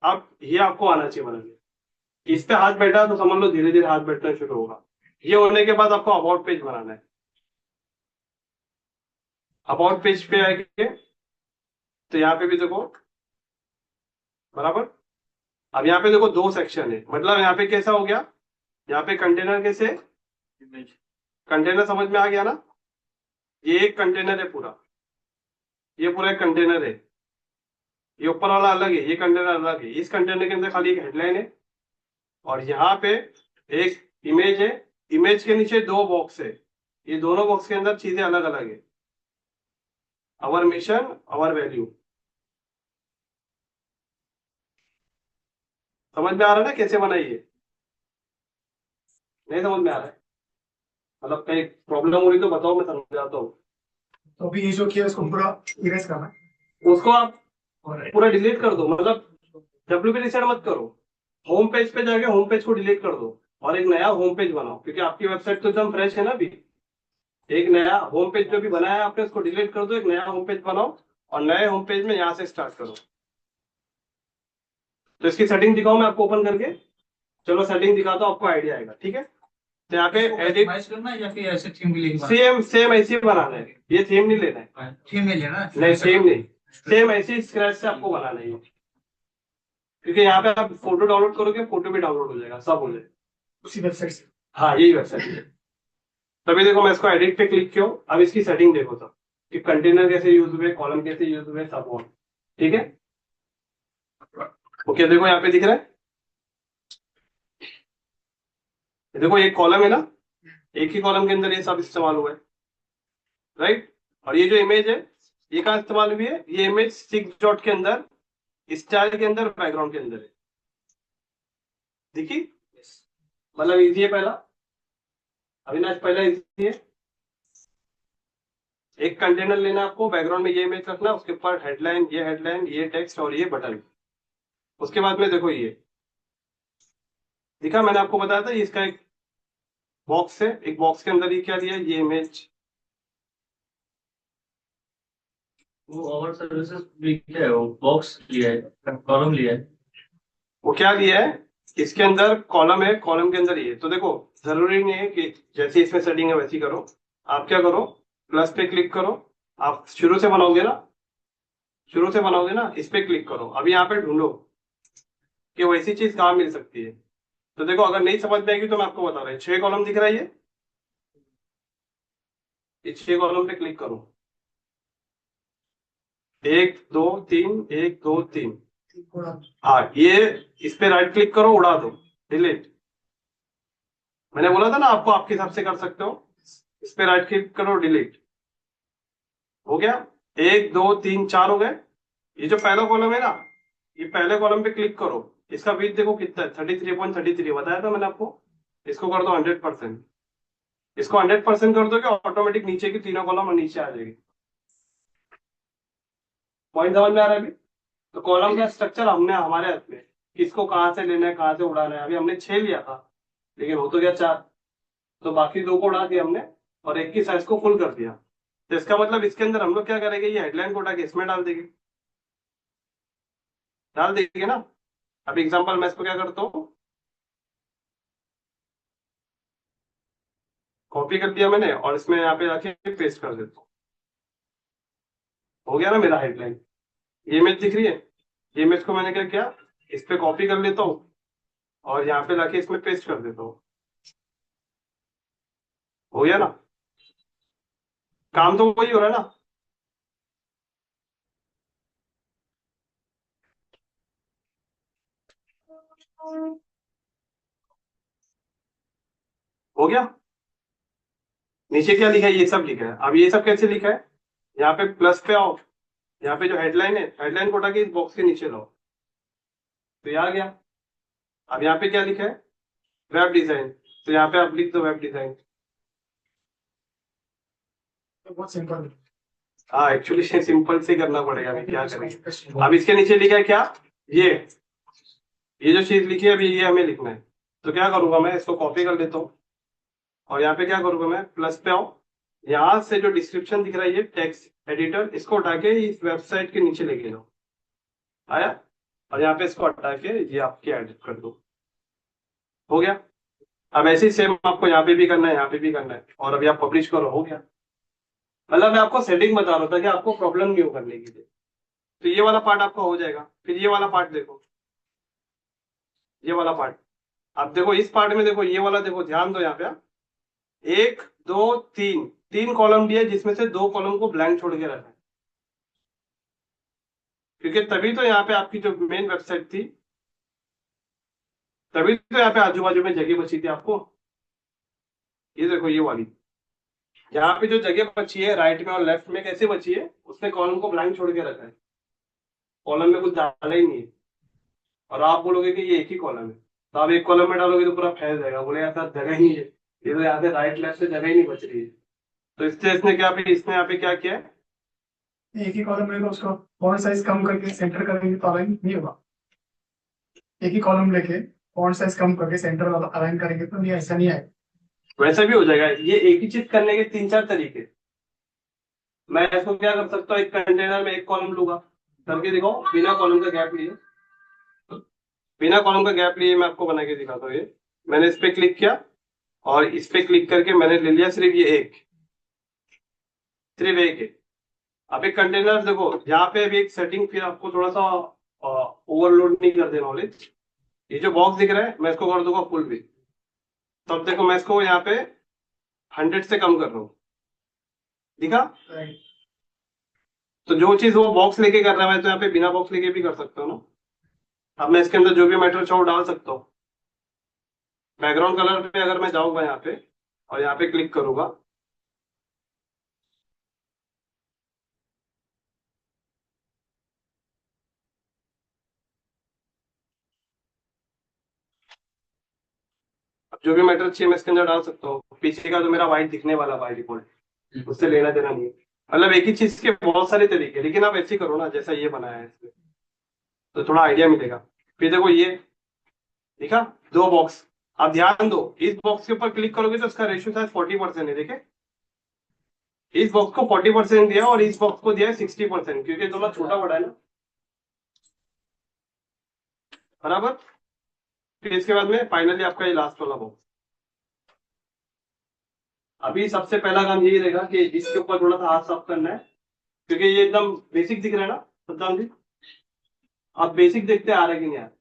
अब ये आपको आना चाहिए बनाने। इस पे हाथ बैठा तो समझ लो धीरे धीरे हाथ बैठना शुरू होगा। ये होने के बाद आपको अबाउट पेज बनाना है। अबाउट पेज पे आएंगे तो यहाँ पे भी देखो बराबर। अब यहाँ पे देखो 2 सेक्शन है, मतलब यहाँ पे कैसा हो गया, यहाँ पे कंटेनर कैसे, कंटेनर समझ में आ गया ना। ये एक कंटेनर है पूरा, ये पूरा एक कंटेनर है, ये ऊपर वाला अलग है, ये कंटेनर अलग है। इस कंटेनर के अंदर खाली एक हेडलाइन है, और यहाँ पे एक इमेज है, इमेज के नीचे 2 बॉक्स है, ये दोनों बॉक्स के अंदर चीजें अलग अलग है। आवर मिशन, आवर वैल्यू, समझ में आ रहा है ना कैसे बनाइए? नहीं समझ में आ रहा है, मतलब कहीं प्रॉब्लम हो रही तो बताओ, मैं समझाता हूँ। तो अभी ये जो किया इसको पूरा इरेज करना है। उसको आप और पूरा डिलीट कर दो, मतलब डब्ल्यू रिसेट मत करो, होम पेज पे जाके होम पेज को डिलीट कर दो और एक नया होम पेज बनाओ, क्योंकि आपकी वेबसाइट तो एकदम फ्रेश है ना अभी। एक नया होम पेज जो भी बनाया है आपने उसको डिलीट कर दो, एक नया होम पेज बनाओ और नए होम पेज में यहाँ से स्टार्ट करो। तो इसकी सेटिंग दिखाओ मैं आपको ओपन करके, चलो सेटिंग दिखाता हूँ, आपको आइडिया आएगा, ठीक है। तो यहाँ पे एडिट करना है या फिर ऐसे थीम भी लिखना सेम ऐसे ही बनाना है, ये थीम नहीं लेना है, है? थीम में लेना है? नहीं थीम नहीं, सेम ऐसे ही स्क्रैच से आपको बनाना है, क्योंकि यहाँ पे आप फोटो डाउनलोड करोगे, फोटो भी डाउनलोड हो जाएगा, सब हो जाएगा उसी वेबसाइट से। हाँ यही वेबसाइट है। तभी देखो मैं इसको एडिट पे क्लिक किया, अब इसकी सेटिंग देखो सब कि कंटेनर कैसे यूज हुए, कॉलम कैसे यूज हुए, सब हो, ठीक है। ओके देखो यहाँ पे दिख रहा है, देखो एक कॉलम है ना, एक ही कॉलम के अंदर ये सब इस्तेमाल हुआ है, राइट। और ये जो इमेज है ये कहाँ इस्तेमाल हुई है, ये इमेज 6 डॉट के अंदर, स्टाइल के अंदर, बैकग्राउंड के अंदर है, देखिए मतलब इजी है पहला, अविनाश पहला इजी है। एक कंटेनर लेना आपको, बैकग्राउंड में ये इमेज रखना, उसके ऊपर हेडलाइन, ये टेक्स्ट और ये बटन। उसके बाद में देखो ये दिखा, मैंने आपको बताया था, इसका एक बॉक्स से, एक बॉक्स के अंदर ये क्या दिया है, ये इमेज। वो ओवर सर्विसेज भी क्या है, वो बॉक्स लिया है, कॉलम लिया है। वो क्या दिया है, इसके अंदर कॉलम है, कॉलम के अंदर ये। तो देखो जरूरी नहीं है कि जैसे इसमें सेटिंग है वैसी करो। आप क्या करो, प्लस पे क्लिक करो। आप शुरू से बनाओगे ना, शुरू से बनाओगे ना, इस पे क्लिक करो। अभी यहाँ पे ढूंढो कि वैसी चीज कहाँ मिल सकती है। तो देखो अगर नहीं समझ में आएगी तो मैं आपको बता रहा हूँ, 6 कॉलम दिख रहा है ये 6 कॉलम पे क्लिक करो। 1 2 3, 1 2 3। हाँ, ये इस पे राइट क्लिक करो, उड़ा दो, डिलीट। मैंने बोला था ना आपको आपके हिसाब से कर सकते हो। इस पे राइट क्लिक करो, डिलीट। हो गया, 1 2 3 4 हो गए। ये जो पहला कॉलम है ना, ये पहले कॉलम पे क्लिक करो। इसका वेट देखो कितना है, 33.33 बताया था मैंने आपको। इसको कर दो 100%। इसको 100% कर दो कि ऑटोमेटिक नीचे की तीनों कॉलम नीचे आ जाएगी। पॉइंट समझ में आ रहा है अभी? तो कॉलम का स्ट्रक्चर हमने हमारे हाथ में, किसको कहाँ से लेना है, कहाँ से उड़ाना है। अभी हमने 6 लिया था, लेकिन हो तो गया 4, तो बाकी 2 को उड़ा दिया हमने और एक की साइज को फुल कर दिया। तो इसका मतलब इसके अंदर हम लोग क्या करेंगे, ये हेडलाइन को उठा के इसमें डाल देंगे, डाल देंगे ना। अब एग्जांपल मैं इसको क्या करता हूँ, कॉपी कर दिया मैंने और इसमें यहाँ पे आके पेस्ट कर देता हूँ। हो गया ना मेरा हेडलाइन। ये इमेज दिख रही है, ये इमेज को मैंने क्या किया, इस पे कॉपी कर लेता हूँ और यहाँ पे लाके इसमें पेस्ट कर देता हूँ। हो गया ना, काम तो वही हो रहा है ना। हो गया, नीचे क्या लिखा है, ये सब लिखा है। अब ये सब कैसे लिखा है, यहाँ पे प्लस पे आओ, यहाँ पे जो हेडलाइन है, हेडलाइन को उठा के इस बॉक्स के नीचे लाओ, तो ये आ गया। अब यहाँ पे क्या लिखा है, वेब डिजाइन, तो यहाँ पे आप लिख दो वेब डिजाइन। बहुत सिंपल है। हाँ, एक्चुअली सिंपल से करना पड़ेगा, अभी क्या करेंगे। अब इसके नीचे लिखा है क्या, ये जो चीज लिखी है अभी ये हमें लिखना है। तो क्या करूंगा, मैं इसको कॉपी कर लेता हूँ और यहाँ पे क्या करूंगा, मैं प्लस पे आऊँ, यहाँ से जो डिस्क्रिप्शन दिख रहा है ये टेक्स्ट एडिटर, इसको उठा के इस वेबसाइट के नीचे लेके जाओ। आया, और यहाँ पे इसको हटा के ये आपके एडिट कर दो। हो गया। अब ऐसे ही सेम आपको यहाँ पे भी करना है, यहाँ पे भी करना है, और अभी आप पब्लिश करो। हो गया। मतलब मैं आपको सेटिंग बता रहा था कि आपको प्रॉब्लम नहीं हो करने के लिए। तो ये वाला पार्ट आपका हो जाएगा। फिर ये वाला पार्ट देखो, ये वाला पार्ट आप देखो, इस पार्ट में देखो, ये वाला देखो, ध्यान दो यहाँ पे। 1 2 3, 3 कॉलम दिए जिसमें से 2 कॉलम को ब्लैंक छोड़ के रखा है, क्योंकि तभी तो यहाँ पे आपकी जो मेन वेबसाइट थी, तभी तो यहाँ पे आजू बाजू में जगह बची थी आपको। ये देखो ये वाली, यहाँ पे जो जगह बची है राइट में और लेफ्ट में, कैसे बची है, उसने कॉलम को ब्लैंक छोड़ के रखा है, कॉलम में कुछ डाला ही नहीं है। और आप बोलोगे कि ये एक ही कॉलम है, तो आप एक कॉलम में डालोगे तो पूरा फैल जाएगा, बोले यार सर जगह ही नहीं है, ये तो यहाँ से राइट लेफ्ट से जगह ही नहीं बच रही है। तो इससे इसने यहाँ पे क्या किया है, एक ही कॉलम लेकर उसका फॉन्ट साइज कम करके सेंटर करेंगे तो अलाइन नहीं होगा। एक ही कॉलम लेके फॉन्ट साइज कम करके सेंटर वाला अलाइन करेंगे तो नहीं, ऐसा नहीं आएगा। वैसे भी हो जाएगा। ये एक ही चीज करने के 3-4 तरीके। मैं इसको क्या कर सकता हूँ, एक कंटेनर में एक कॉलम लूंगा, करके दिखाओ, बिना कॉलम का गैप लिए, बिना कॉलम का गैप लिए मैं आपको बना के दिखाता हूँ। ये मैंने इस पे क्लिक किया और इस पे क्लिक करके मैंने ले लिया सिर्फ ये एक, सिर्फ एक है। अब एक कंटेनर देखो, यहाँ पे अभी एक सेटिंग, फिर आपको थोड़ा सा ओवरलोड नहीं कर देना नॉलेज। ये जो बॉक्स दिख रहा है मैं इसको कर दूंगा फुल भी। तो अब देखो मैं इसको यहाँ पे 100 से कम कर रहा हूँ, दिखा। तो जो चीज वो बॉक्स लेके कर रहा है मैं तो यहाँ पे बिना बॉक्स लेके भी कर सकता हूँ ना। अब मैं इसके अंदर जो भी मैटर चाहूँ डाल सकता हूँ। बैकग्राउंड कलर पे अगर मैं जाऊंगा यहाँ पे और यहाँ पे क्लिक करूंगा, अब जो भी मैटर चाहिए मैं इसके अंदर डाल सकता हूँ। पीछे का जो मेरा व्हाइट दिखने वाला बाय डिफॉल्ट, उससे लेना देना नहीं है। मतलब एक ही चीज के बहुत सारे तरीके, लेकिन आप ऐसे ही करो ना जैसा ये बनाया है इसमें, तो थोड़ा आइडिया मिलेगा। फिर देखो ये दिखा, 2 बॉक्स। आप ध्यान दो, इस बॉक्स के ऊपर क्लिक करोगे तो उसका रेशियो शायद 40% है, देखे इस बॉक्स को 40% दिया और इस बॉक्स को दिया है 60%, क्योंकि दोनों छोटा बड़ा है ना, बराबर। फिर इसके बाद में फाइनली आपका ये लास्ट वाला बॉक्स। अभी सबसे पहला काम यही रहेगा कि इसके ऊपर थोड़ा सा हाथ साफ करना है, क्योंकि ये एकदम बेसिक दिख रहा है ना सद्दाम जी, आप बेसिक देखते आ रहे कि नहीं आ रहे।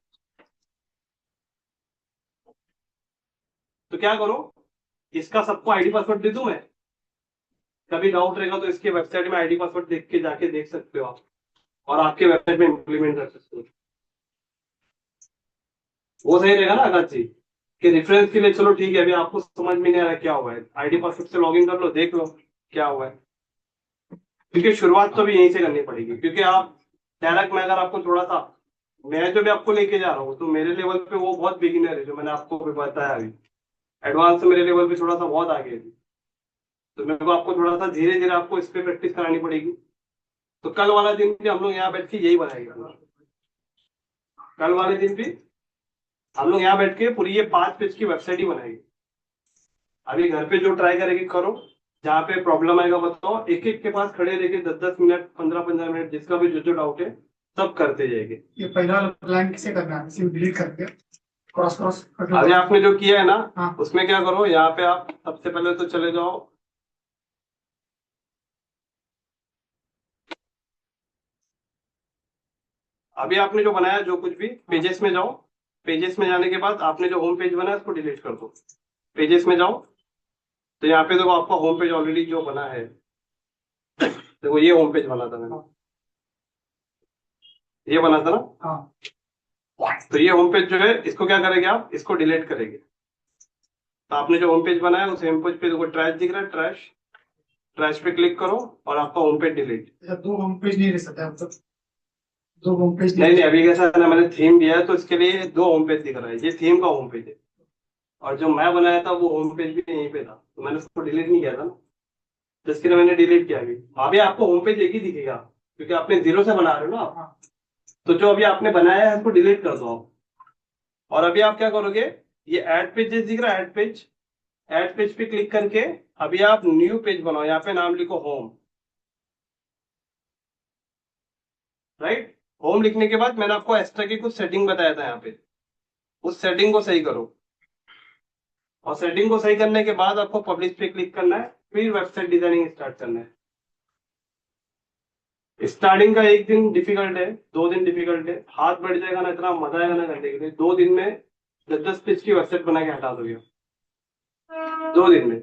तो क्या करो, इसका सबको आईडी पासवर्ड दे दूं मैं, कभी डाउट रहेगा तो इसके वेबसाइट में आईडी पासवर्ड देख के जाके देख सकते हो आप, और आपके वेबसाइट में इंप्लीमेंट कर सकते हो। वो सही रहेगा ना आकाश जी, कि रेफरेंस के लिए चलो ठीक है, अभी आपको समझ में नहीं आ रहा क्या हुआ है, आईडी पासवर्ड से लॉगिन कर लो, देख लो क्या हुआ है, क्योंकि शुरुआत तो भी यहीं से करनी पड़ेगी। क्योंकि आप डायरेक्ट में अगर आपको थोड़ा सा, मैं जो भी आपको लेके जा रहा हूँ तो मेरे लेवल पे वो बहुत बिगिनर है, जो मैंने आपको भी बताया अभी, एडवांस मेरे लेवल पे थोड़ा सा बहुत आगे है, तो मेरे को आपको थोड़ा सा धीरे धीरे आपको इस पे प्रैक्टिस करानी पड़ेगी। तो कल वाला दिन भी हम लोग यहाँ बैठ के यही बनाएंगे, कल वाले दिन भी हम लोग यहाँ बैठ के पूरी ये 5 पेज की वेबसाइट ही बनाएंगे। अभी घर पे जो ट्राई करेंगे करो, जहाँ पे प्रॉब्लम आएगा बताओ, एक एक के पास खड़े रह के 10-10 मिनट 15-15 मिनट जिसका भी जो डाउट है सब करते जाएंगे। ये पहला वाला प्लान किसे करना है, सिर्फ डिलीट करके क्रॉस क्रॉस अभी आपने जो किया है ना, हाँ। उसमें क्या करो, यहाँ पे आप सबसे पहले तो चले जाओ, अभी आपने जो बनाया जो कुछ भी, पेजेस में जाओ, पेजेस में जाने के बाद आपने जो होम पेज बनाया उसको डिलीट कर दो, पेजेस में जाओ, तो यहाँ पे देखो आपका होम पेज ऑलरेडी जो बना है, देखो ये होम पेज बना था मैंने, ये बना था ना, हाँ। तो ये होम पेज जो है इसको क्या करेंगे आप, इसको डिलीट करेंगे। तो आपने जो होम पेज बनाया उस होम पेज पे देखो ट्रैश दिख रहा है, ट्रैश, ट्रैश पे क्लिक करो और आपका होम पेज डिलीट। दो होम पेज नहीं रह सकते अब तक, दो होम पेज नहीं अभी कैसा है ना, मैंने थीम दिया है तो इसके लिए 2 होम पेज दिख रहा है, ये थीम का होम पेज है, और जो मैं बनाया था वो होम पेज भी यहीं पे था, तो मैंने उसको डिलीट नहीं किया था ना, तो इसके लिए मैंने डिलीट किया। अभी आपको होम पेज एक ही दिखेगा, क्योंकि आपने 0 से बना रहे हो ना आप, तो जो अभी आपने बनाया है उसको डिलीट कर दो आप। और अभी आप क्या करोगे, ये ऐड पेजेस दिख रहा है, ऐड पेज पे क्लिक करके अभी आप न्यू पेज बनाओ, यहाँ पे नाम लिखो होम, राइट। होम लिखने के बाद मैंने आपको एक्स्ट्रा की कुछ सेटिंग बताया था, यहाँ पे उस सेटिंग को सही करो, और सेटिंग को सही करने के बाद आपको पब्लिश पे क्लिक करना है, फिर वेबसाइट डिजाइनिंग स्टार्ट करना है। स्टार्टिंग का 1 दिन डिफिकल्ट है, 2 दिन डिफिकल्ट है, हाथ बढ़ जाएगा ना, इतना मजा आएगा ना करने के लिए, 2 दिन में 10-10 पेज की वेबसाइट बना के हटा दोगे 2 दिन में।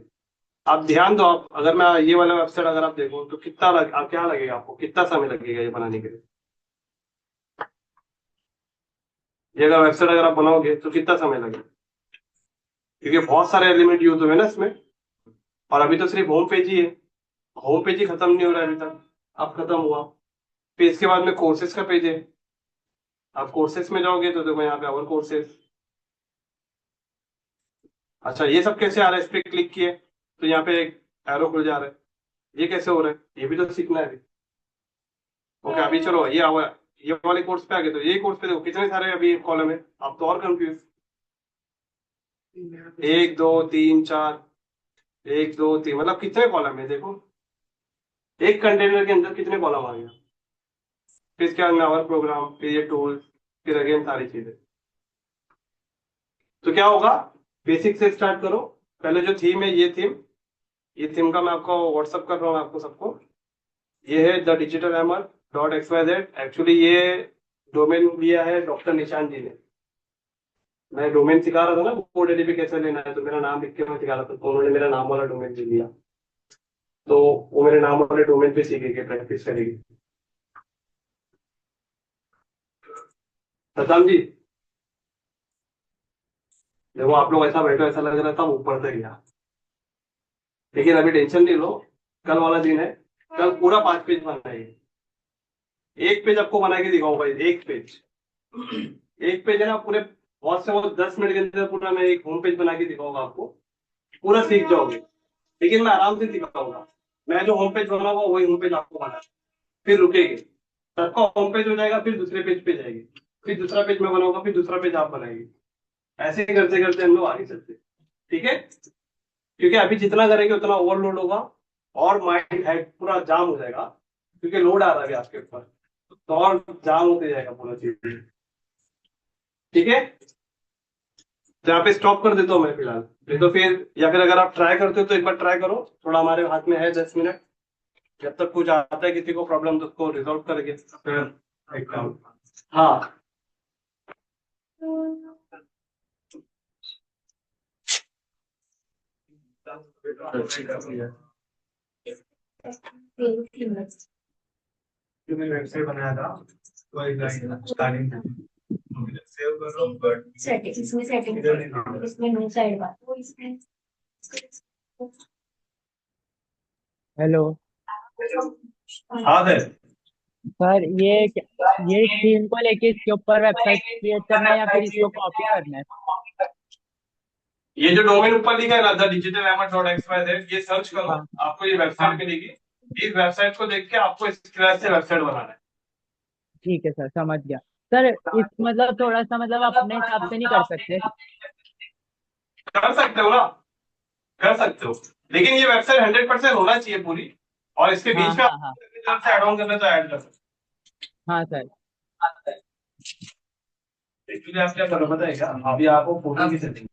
आप ध्यान दो, आप अगर मैं ये वाला वेबसाइट अगर आप देखो तो कितना क्या लगेगा आपको, कितना समय लगेगा ये बनाने के लिए, ये अगर वेबसाइट अगर आप बनाओगे तो कितना समय लगेगा, क्योंकि बहुत सारे एलिमेंट यूज हुए ना इसमें, और अभी तो सिर्फ होम पेज ही है, होम पेज ही खत्म नहीं हो रहा है अभी तक, अब खत्म हुआ। फिर इसके बाद में कोर्सेज का पेज है, आप कोर्सेज में जाओगे तो देखो यहाँ पे और कोर्सेज। अच्छा ये सब कैसे आ रहा है, इस पे क्लिक किए तो यहाँ पे एक एरो खुल जा रहा है, ये कैसे हो रहा है, ये भी तो सीखना है अभी। ओके अभी चलो ये वाले कोर्स पे आ गए, तो ये कोर्स पे देखो कितने सारे अभी कॉलम है, आप तो और कंफ्यूज, 1 2 3 4, 1 2 3, मतलब कितने कॉलम है देखो, एक कंटेनर के अंदर कितने कॉलम आ गया। फिर इसके बाद में और प्रोग्राम, फिर ये टूल्स, फिर अगेन सारी चीजें। तो क्या होगा, बेसिक से स्टार्ट करो, पहले जो थीम है ये थीम का मैं आपको व्हाट्सअप कर रहा हूँ आपको सबको, ये है thedigitalhammer.xyz, एक्चुअली ये डोमेन दिया है डॉक्टर निशान जी ने, मैं डोमेन सिखा रहा था ना कोड पे कैसे लेना है, तो मेरा नाम लिख के मैं सिखा रहा था, तो उन्होंने मेरा नाम वाला डोमेन दे दिया, तो वो मेरे नाम वाले डोमेन पे सीखेंगे, प्रैक्टिस करेगी। सतम जी देखो आप लोग ऐसा बैठो, ऐसा लग रहा था ऊपर तक गया, लेकिन अभी टेंशन नहीं लो, कल वाला दिन है, कल पूरा 5 पेज बनाइए, 1 पेज आपको बना के दिखाओ भाई, 1 पेज है ना पूरे, बहुत से बहुत 10 मिनट के अंदर पूरा मैं एक होम पेज बना के दिखाऊंगा आपको, पूरा सीख जाओगे, लेकिन मैं आराम से सिखाऊंगा, मैं जो होम पेज बनाऊंगा वही होम पेज आपको बनाना, फिर रुकेगी, सबका होम पेज हो जाएगा, फिर दूसरे पेज पे जाएगी, फिर दूसरा पेज मैं बनाऊंगा, फिर दूसरा पेज आप बनाएगी, ऐसे ही करते करते हम लोग आगे चलते हैं। ठीक है, क्योंकि अभी जितना करेंगे उतना ओवरलोड होगा और माइंड है पूरा जाम हो जाएगा, क्योंकि लोड आ रहा है अभी आपके ऊपर, तो और जाम होते जाएगा पूरा चीज। ठीक है, तो यहाँ पे स्टॉप कर देता हूँ मैं फिलहाल, नहीं तो फिर, या फिर अगर आप ट्राई करते हो तो एक बार ट्राई करो, थोड़ा हमारे हाथ में है 10 मिनट, जब तक कुछ आता है किसी को प्रॉब्लम तो उसको रिजॉल्व करके फिर एक काम। हाँ जो मैंने वेबसाइट बनाया था तो एक स्टार्टिंग सेव करो बट सेटिंग, इसमें सेटिंग, इसमें नो साइड बार, वो इसमें हेलो हाँ सर, सर, ये थीम को लेके इसके ऊपर वेबसाइट क्रिएट करना है या फिर इसको कॉपी करना है? ये जो डोमेन ऊपर लिखा है ना thedigitalhammer.xyz, ये सर्च करो, हाँ आपको ये वेबसाइट मिलेगी। इस वेबसाइट को देख के आपको स्क्रैच से वेबसाइट बनाना है। ठीक है सर, समझ गया। सर इस मतलब थोड़ा सा मतलब अपने हिसाब से नहीं कर सकते? कर सकते हो ना, कर सकते हो, लेकिन ये वेबसाइट 100% होना चाहिए पूरी, और इसके हाँ बीच में हाँ हाँ आप ऐड ऑन करना तो ऐड कर सकते हाँ सर। हो। एक्चुअली आप क्या करो पता है क्या, अभी आपको फोटो की सेटिंग,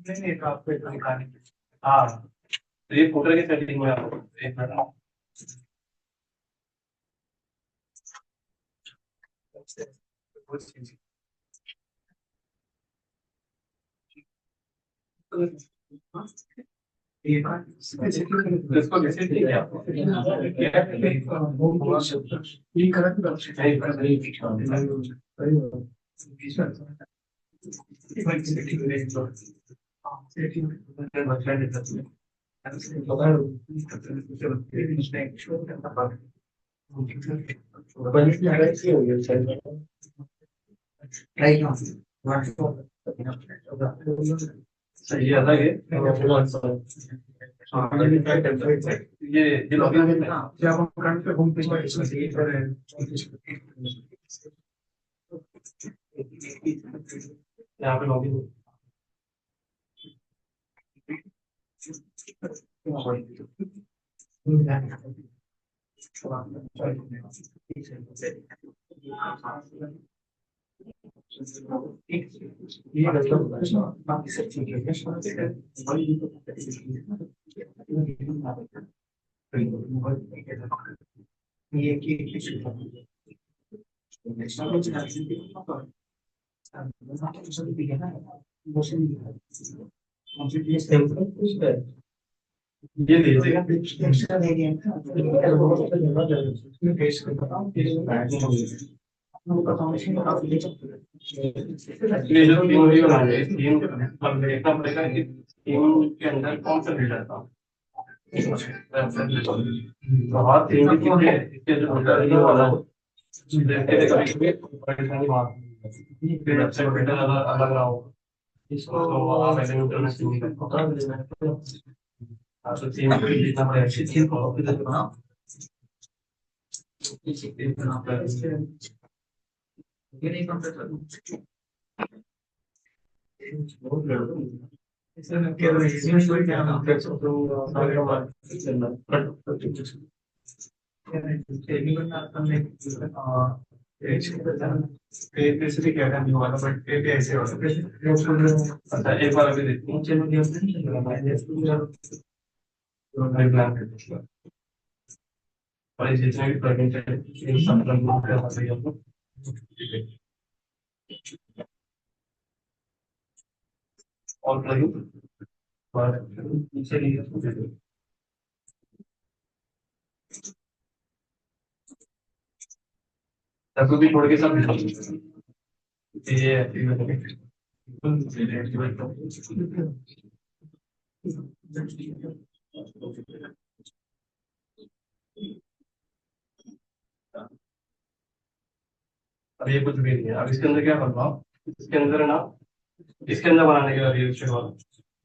नहीं तो आपको इतना दिखाने के हाँ, तो ये फोटो की सेटिंग में आपको एक मिनट, इसको विजिट नहीं किया आपको? सही है, अलग है ये लॉगिन जब हम करंट पे होम पेज पर इसमें क्लिक करें यहाँ पे लॉगिन ये बाकी सब चीजें ये ये दीजिएगा। ये जो थीम भी बना है, थीम अब देखना पड़ेगा कि थीम के अंदर कौन सा बिल्डर था। तो हर थीम की कितने इसके जो बिल्डर है वो अलग देखते कभी परेशानी फिर वेबसाइट बिल्डर अलग अलग रहा हो, इसको तो आप ऐसे इंटरनेट से नहीं कर पाओगे। हाँ, तो थीम को देखना पड़ेगा, अच्छी थीम को बनाओ। ये नहीं कंप्लीट अच्छा, एक बार अभी देखते हैं, और जितने भी प्लगइन्स हैं इन सब प्लगइन्स के साथ ही हम लोग और प्लगइन नीचे लिए सबको भी छोड़ के सब ये अब ये कुछ भी नहीं है। अब इसके अंदर क्या करना, इसके अंदर ना, इसके अंदर बनाने के लिए रिएक्शन वाला,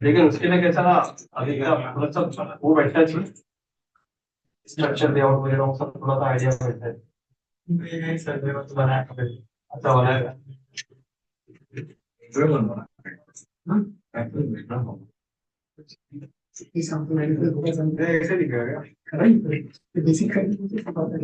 लेकिन उसके लिए कैसा ना, अभी क्या थोड़ा सा वो बैठना चाहिए, स्ट्रक्चर लेआउट वगैरह वो सब थोड़ा सा आइडिया बैठता है। सर बनाया अच्छा बनाएगा। ऐसे दिखेगा बेसिक चार डुप्लीकेट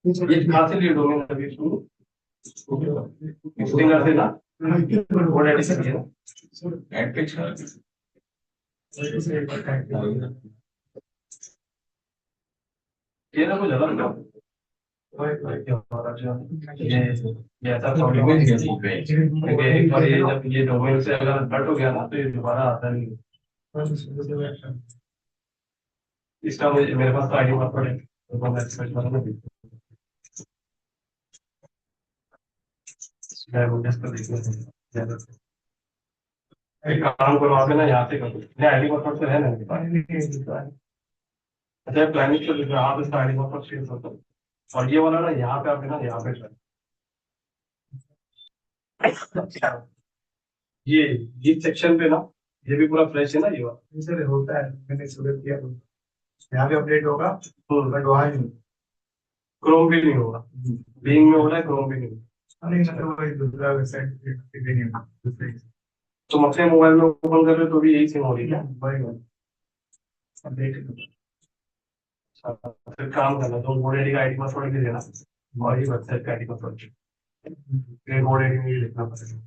ये कहाँ से लीड होंगे अभी शुरू स्टिंगर से ना वो एडिशन किया ये ना कुछ अलग था ये ऐसा प्रॉब्लम है क्योंकि एक बार ये जब ये डोमेन से अगर कट हो गया ना तो ये दोबारा आता नहीं इसका मुझे मेरे पास तो आईडी पासवर्ड है तो मैं एक्सपेक्ट करूंगा एक काम करो आप ना यहाँ से करो आईडी पासवर्ड से है ना मेरे पास अच्छा प्लानिंग तो दिख रहा है आप इसका आईडी पासवर्ड शेयर कर दो और ये वाला ना यहाँ पे आप ना यहाँ पे ये सेक्शन पे ना ये भी पूरा फ्रेश है ना ये वाला सर होता है मैंने शुरू किया यहाँ पे अपडेट होगा बट वहाँ नहीं क्रोम भी नहीं होगा बीइंग में हो रहा है क्रोम भी नहीं नहीं सर वही दूसरा वेबसाइट तुम अपने मोबाइल में ओपन कर रहे हो तो भी यही सिम हो रही है वही अपडेट फिर काम करना तो बोर्ड आईडी का आईडी पासवर्ड भी देना और ये वेबसाइट का आईडी पासवर्ड फिर बोर्ड आईडी में लिखना पड़ेगा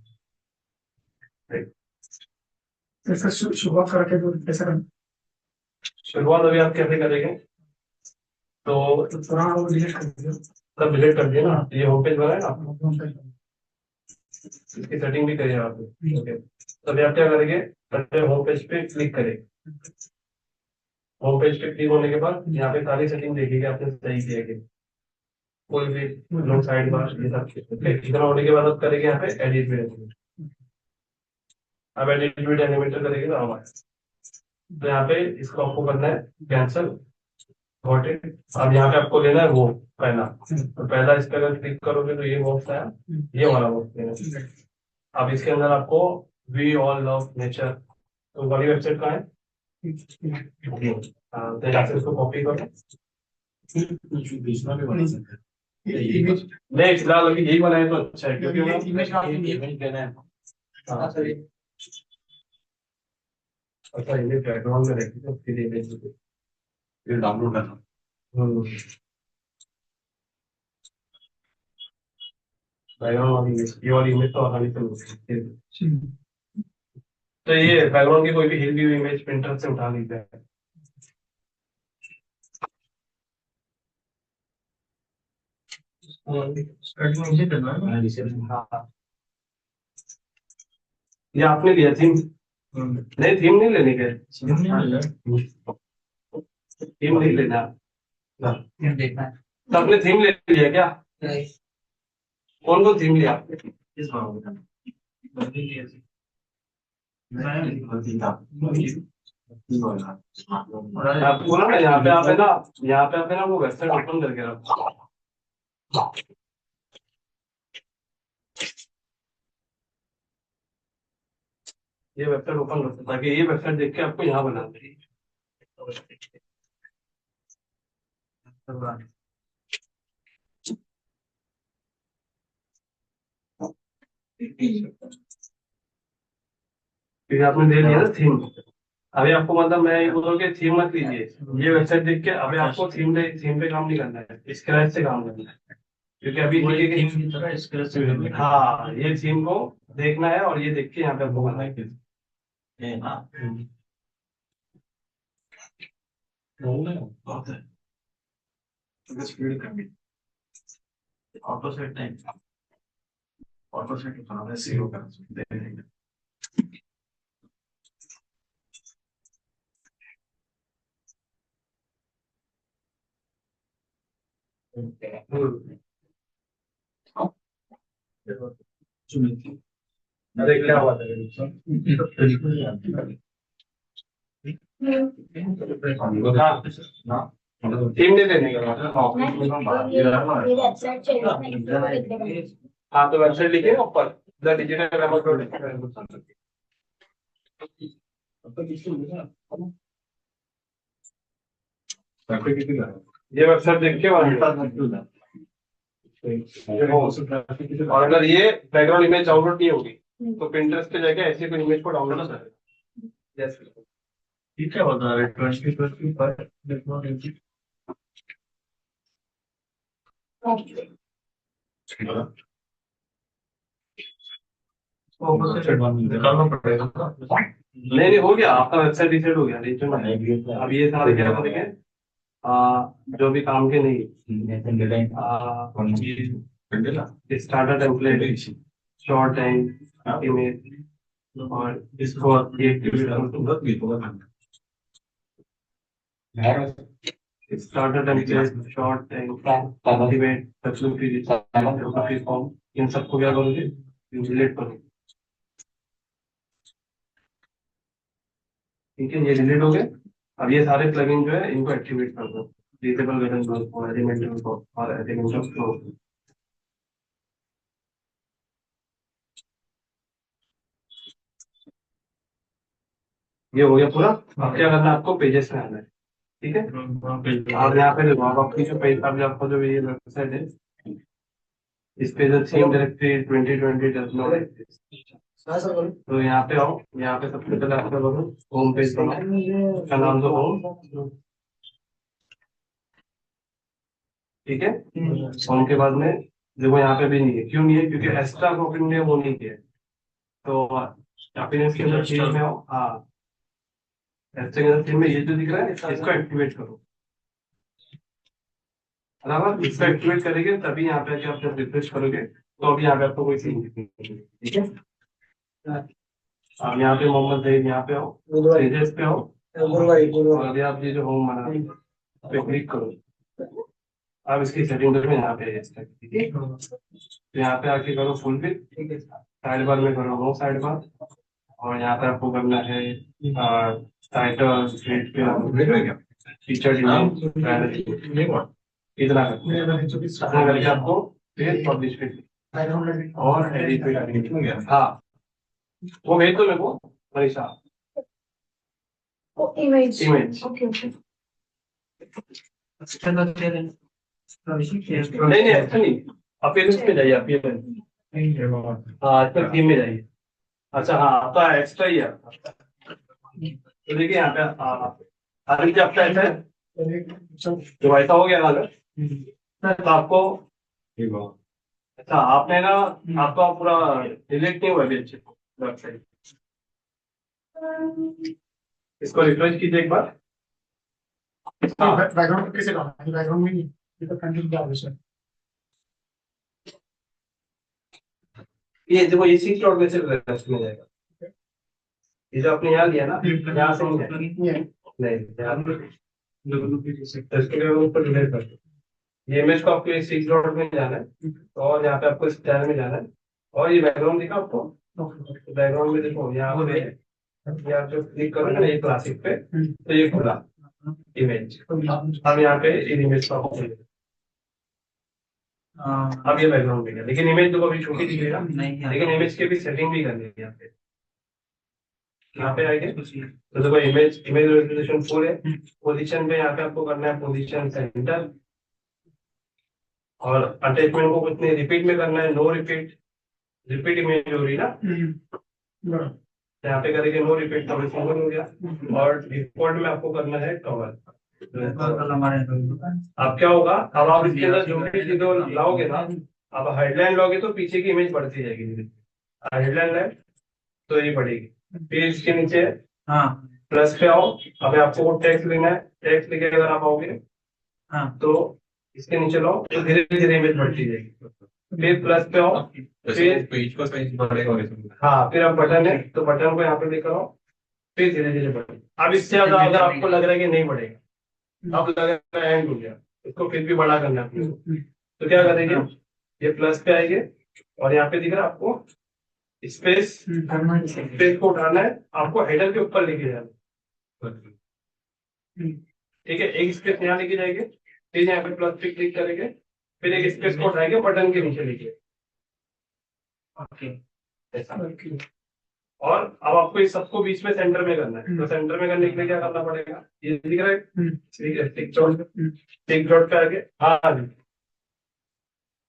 सर शुरुआत करके तो कैसे करना शुरुआत अभी आप कैसे करेंगे तो पुराना वो डिलीट कर दिया सब डिलीट कर दिया ना ये होम पेज बना है ना इसकी सेटिंग भी करिए आप ओके तो अभी आप क्या करेंगे पहले होम पेज पे क्लिक करेंगे होम पेज पे क्लिक होने के बाद यहाँ पे सारी सेटिंग देखिएगा आपने सही किया कि कोई भी लोग साइड बार ये सब इतना होने के बाद आप करेंगे यहाँ पे एडिट वीडियो अब एडिट वीडियो एनिमेटर करेंगे तो हमारे तो यहाँ पे इसको आपको करना है कैंसिल गॉट इट अब यहाँ पे आपको लेना है वो पहला तो पहला इस पे अगर क्लिक करोगे तो ये बॉक्स है ये वाला बॉक्स लेना है अब इसके अंदर आपको वी ऑल लव नेचर तो बड़ी वेबसाइट का है तो यहाँ से इसको कॉपी करो नहीं फिलहाल अभी यही बनाए तो अच्छा है क्योंकि अच्छा इमेज बैकग्राउंड में रखी तो फिर इमेज फिर डाउनलोड करना बैकग्राउंड वाली इमेज तो आसानी से तो ये बैकग्राउंड की कोई भी हिल व्यू इमेज प्रिंटर से उठा लीजिए ये आपने लिया थीम नहीं थीम नहीं लेने के थीम नहीं लेना देखना है तो आपने थीम ले लिया क्या कौन कौन थीम लिया आपको ना यहाँ पे आप है ना, यहाँ पे आप है ना वो वेबसाइट ओपन करके रखो। ये वेबसाइट ओपन करो ताकि ये वेबसाइट देख के आपको यहाँ बनाना है। फिर आपने दे दिया ना थीम। अभी आपको मतलब मैं ये बोल रहा हूँ कि थीम मत लीजिए, ये वेबसाइट देख के अभी आपको थीम पे काम नहीं करना है, स्क्रैच से काम करना है। क्योंकि अभी थीम की तरह स्क्रैच से हाँ, ये थीम को देखना है और ये देख के यहाँ पे आपको करना है। है ना। बहुत है स्पीड कमी। Auto set time, auto set बनाना जीरो कर दे देंगे। अरे क्या बात है, थीम नहीं देने का। ये वेबसाइट चाहिए। हाँ तो वेबसाइट लिखिए ऊपर द डिजिटल ये वेबसाइट देख के और अगर ये बैकग्राउंड इमेज डाउनलोड नहीं होगी तो Pinterest पे जाके ऐसी कोई इमेज को डाउनलोड कर जैसे ठीक है बता रहे 2025 टेक्नोलॉजी। निकालना पड़ेगा ना। नहीं हो गया आपका वेबसाइट रिसेट हो गया। अब ये सारे क्या करेंगे, जो भी काम के नहीं starter template, short time image और इसको starter template, short time form, इन सबको क्या करोगे, डिलीट करोगे। ठीक है, ये डिलीट हो गए। अब ये सारे प्लगइन जो है इनको एक्टिवेट कर दो, डिसेबल बटन और एलिमेंट ऑफ फ्लो। ये हो गया पूरा। अब क्या करना है आपको, पेजेस में आना है। ठीक है, और यहाँ पे देखो आप अपनी जो पेज, अब आपका जो ये वेबसाइट है इस पे जो theme directory 2020 does not exist, तो यहाँ पे आओ। यहाँ पे सबसे पहले आपका करो होम पेज बनाओ, उसका नाम दो होम। ठीक है, होम के बाद में देखो यहाँ पे भी नहीं है। क्यों नहीं है, क्योंकि एक्स्ट्रा कॉपी ने वो नहीं किया है। तो अपीयरेंस के अंदर थीम में आओ। हाँ, एक्स्ट्रा के अंदर थीम में ये जो दिख रहा है इसको एक्टिवेट करो। बराबर, इसको एक्टिवेट करेंगे तभी यहाँ पे आप जब रिफ्रेश करोगे तो अभी यहाँ पे आपको कोई सीन दिखेगी। ठीक है, अब यहाँ पे मोहम्मद जहीद यहाँ पे आओ, पेजेस पे आओ और अभी आप ये जो होम बना पे क्लिक करो। अब इसकी सेटिंग में यहाँ पे है। ठीक है, तो यहाँ पे आके करो फुल पिक, साइड बार में करो नो साइड बार, और यहाँ पे आपको करना है टाइटल, फीचर, इतना करके आपको फिर पब्लिश पे और एडिट पे। हाँ, वो भेज दो मेरे को Manisha, image image. Okay okay. नहीं ऐसा नहीं, अपीयरेंस पे जाइए, अपीयरेंस। हाँ, इस पर थीम में जाइए। अच्छा हाँ, तो एक्स्ट्रा ही है। तो देखिए यहाँ पे अभी जब ऐसा है जो ऐसा हो गया ना, तो आपको अच्छा आपने ना, आपका पूरा डिलीट नहीं हुआ अच्छे वेबसाइट। इसको रिफ्रेश कीजिए एक बार। बैकग्राउंड कैसे डालना है, बैकग्राउंड में नहीं, ये तो कंटेंट क्या है। ये देखो, ये सी डॉट में से रेस्ट में जाएगा। ये जो आपने यहाँ लिया ना, यहाँ से नहीं है। नहीं, ये इमेज को आपको सिक्स डॉट में जाना है और यहाँ पे आपको स्टाइल में जाना है और ये बैकग्राउंड दिखा आपको। बैकग्राउंड में देखो यहाँ पे यहाँ पे क्लिक करोगे ना ये क्लासिक पे, तो ये खुला इमेज। अब यहाँ पे इन इमेज का ऑप्शन है। अब ये बैकग्राउंड दिख गया, लेकिन इमेज तो अभी छोटी दिख रही है ना, नहीं लेकिन इमेज की भी सेटिंग भी करनी है यहाँ पे आएंगे तो देखो इमेज रेजोल्यूशन फुल है। पोजीशन पे यहाँ पे आपको करना है पोजीशन सेंटर, और अटैचमेंट को कुछ नहीं रिपीट में करना है, नो रिपीट। रिपीट इमेज हो रही है ना, यहाँ पे करेंगे नो रिपीट तो सिंगल हो गया। और डिफॉल्ट में आपको करना है कवर। अब क्या होगा, अब आप इसके अंदर जो भी चीजें लाओगे ना, अब हेडलाइन लोगे तो पीछे की इमेज बढ़ती जाएगी। हेडलाइन है तो ये बढ़ेगी। फिर इसके नीचे हाँ प्लस पे आओ, अब आपको वो टैक्स लेना है, टैक्स लेके अगर आप आओगे हाँ तो इसके नीचे लो तो धीरे धीरे इमेज बढ़ती जाएगी। फिर प्लस पे आओ, फिर पेज पर पेज बढ़ेगा वैसे। हाँ फिर आप बटन है तो बटन को यहाँ पे लेकर आओ, फिर धीरे धीरे बढ़े। अब इससे ज्यादा अगर आपको लग रहा है कि नहीं बढ़ेगा, अब लग रहा है एंड हो गया, इसको फिर भी बड़ा करना है अपने को, तो क्या करेंगे, ये प्लस पे आएंगे और यहाँ पे दिख रहा है आपको स्पेस, स्पेस को उठाना है, आपको हेडर के ऊपर लेके जाना है। ठीक है, एक स्पेस यहाँ लेके जाएंगे, फिर यहाँ पे प्लस पे क्लिक करेंगे, फिर एक स्पेस को उठाएंगे बटन के नीचे लेके, ओके ऐसा। और अब आपको इस सबको बीच में सेंटर में करना है, तो सेंटर में करने के लिए क्या करना पड़ेगा, ये दिख रहा है, ठीक है, टिक डॉट पे आगे, हाँ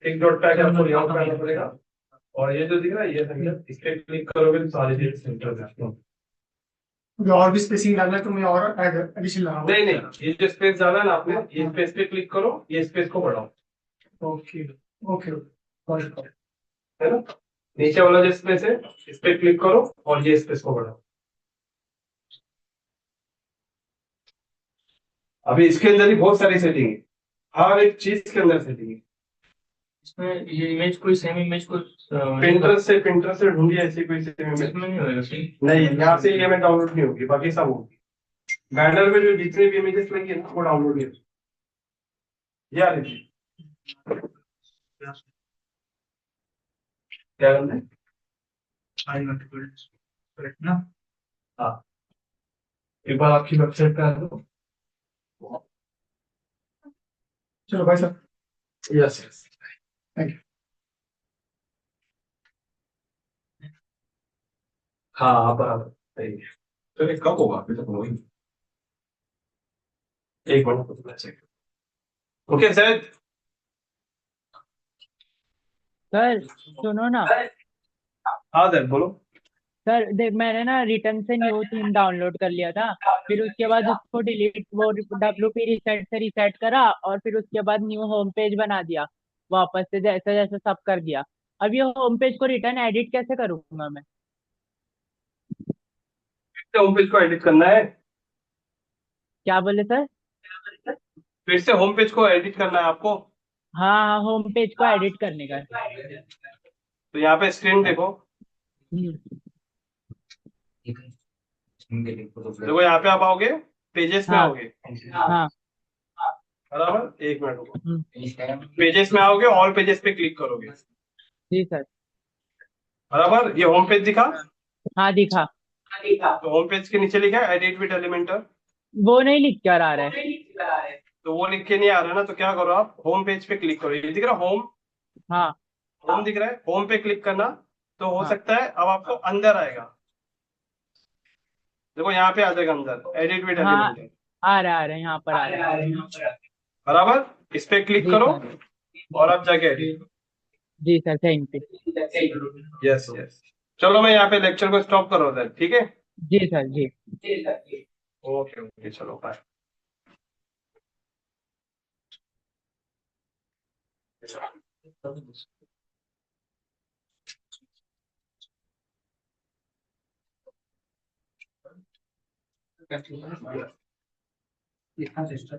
टिक डॉट पे आगे आपको लेआउट पे आना पड़ेगा, और ये जो दिख रहा है ये सेंटर, इस पे क्लिक करोगे तो सारी चीजें सेंटर में आपको। और भी स्पेसिंग डालना है तो मैं और एडिशन लगाऊंगा। नहीं नहीं, ये जो स्पेस डाला है ना आपने, ये स्पेस पे क्लिक करो, ये स्पेस को बढ़ाओ, ओके ओके है ना। नीचे वाला जो स्पेस है इस पे क्लिक करो और ये स्पेस को बढ़ाओ। अभी इसके अंदर ही बहुत सारी सेटिंग है, हर एक चीज के अंदर सेटिंग है। इसमें ये इमेज कोई सेम इमेज को पिंटरेस्ट से ढूंढिए ऐसी कोई सेम इमेज। इसमें नहीं होगा सही। नहीं, यहाँ से ये में डाउनलोड नहीं होगी, बाकी सब होगी। बैनर में जो जितने भी इमेजेस लगी है ना वो डाउनलोड नहीं होगी। यार क्या करना है, आई मल्टीपल करेक्ट ना। हाँ एक बार आपकी वेबसाइट पे आ जाओ। चलो भाई साहब, यस यस, थैंक यू। हाँ बराबर सही है। तो ये कब होगा, अभी तक हो ही नहीं। एक मिनट, ओके सर। सर सुनो ना, हाँ सर बोलो। सर देख मैंने ना रिटर्न से न्यू थीम डाउनलोड कर लिया था, फिर उसके बाद उसको डिलीट वो WP रिसेट से रिसेट करा, और फिर उसके बाद न्यू होम पेज बना दिया वापस से, जैसे जैसे सब कर दिया। अब ये होम पेज को रिटर्न एडिट कैसे करूंगा मैं? होम पेज को एडिट करना है, क्या बोले सर? फिर से होम पेज को एडिट करना है आपको। हाँ हाँ, होम पेज को एडिट करने का है। तो यहाँ पे स्क्रीन देखो, हम्म, देखो यहाँ पे आप आओगे, पेजेस में हाँ आओगे, हाँ। बराबर, एक मिनट रुको। हम्म, पेजेस में आओगे, ऑल पेजेस पे क्लिक करोगे, जी सर। बराबर, ये होम पेज दिखा। हाँ दिखा। तो होम पेज के नीचे लिखा है एडिट विद एलिमेंटर, वो नहीं लिख कर आ रहा है। तो वो लिख के नहीं आ रहा ना, तो क्या करो आप होम पेज पे क्लिक करो, ये दिख रहा होम, हाँ होम दिख रहा है, होम पे क्लिक करना। तो हो हाँ सकता है अब आपको अंदर आएगा, देखो यहाँ पे आ जाएगा अंदर एडिट विद हाँ, एलिमेंटर, आ रहा है, यहाँ पर आ रहा है। बराबर, इस पे क्लिक जी करो सर। और अब जाके एडिट। जी sir, thank you. Yes yes, चलो मैं यहाँ पे लेक्चर को स्टॉप कर रहा था, ठीक है। जी सर जी। ओके ओके, चलो बाय। इतना सिस्टम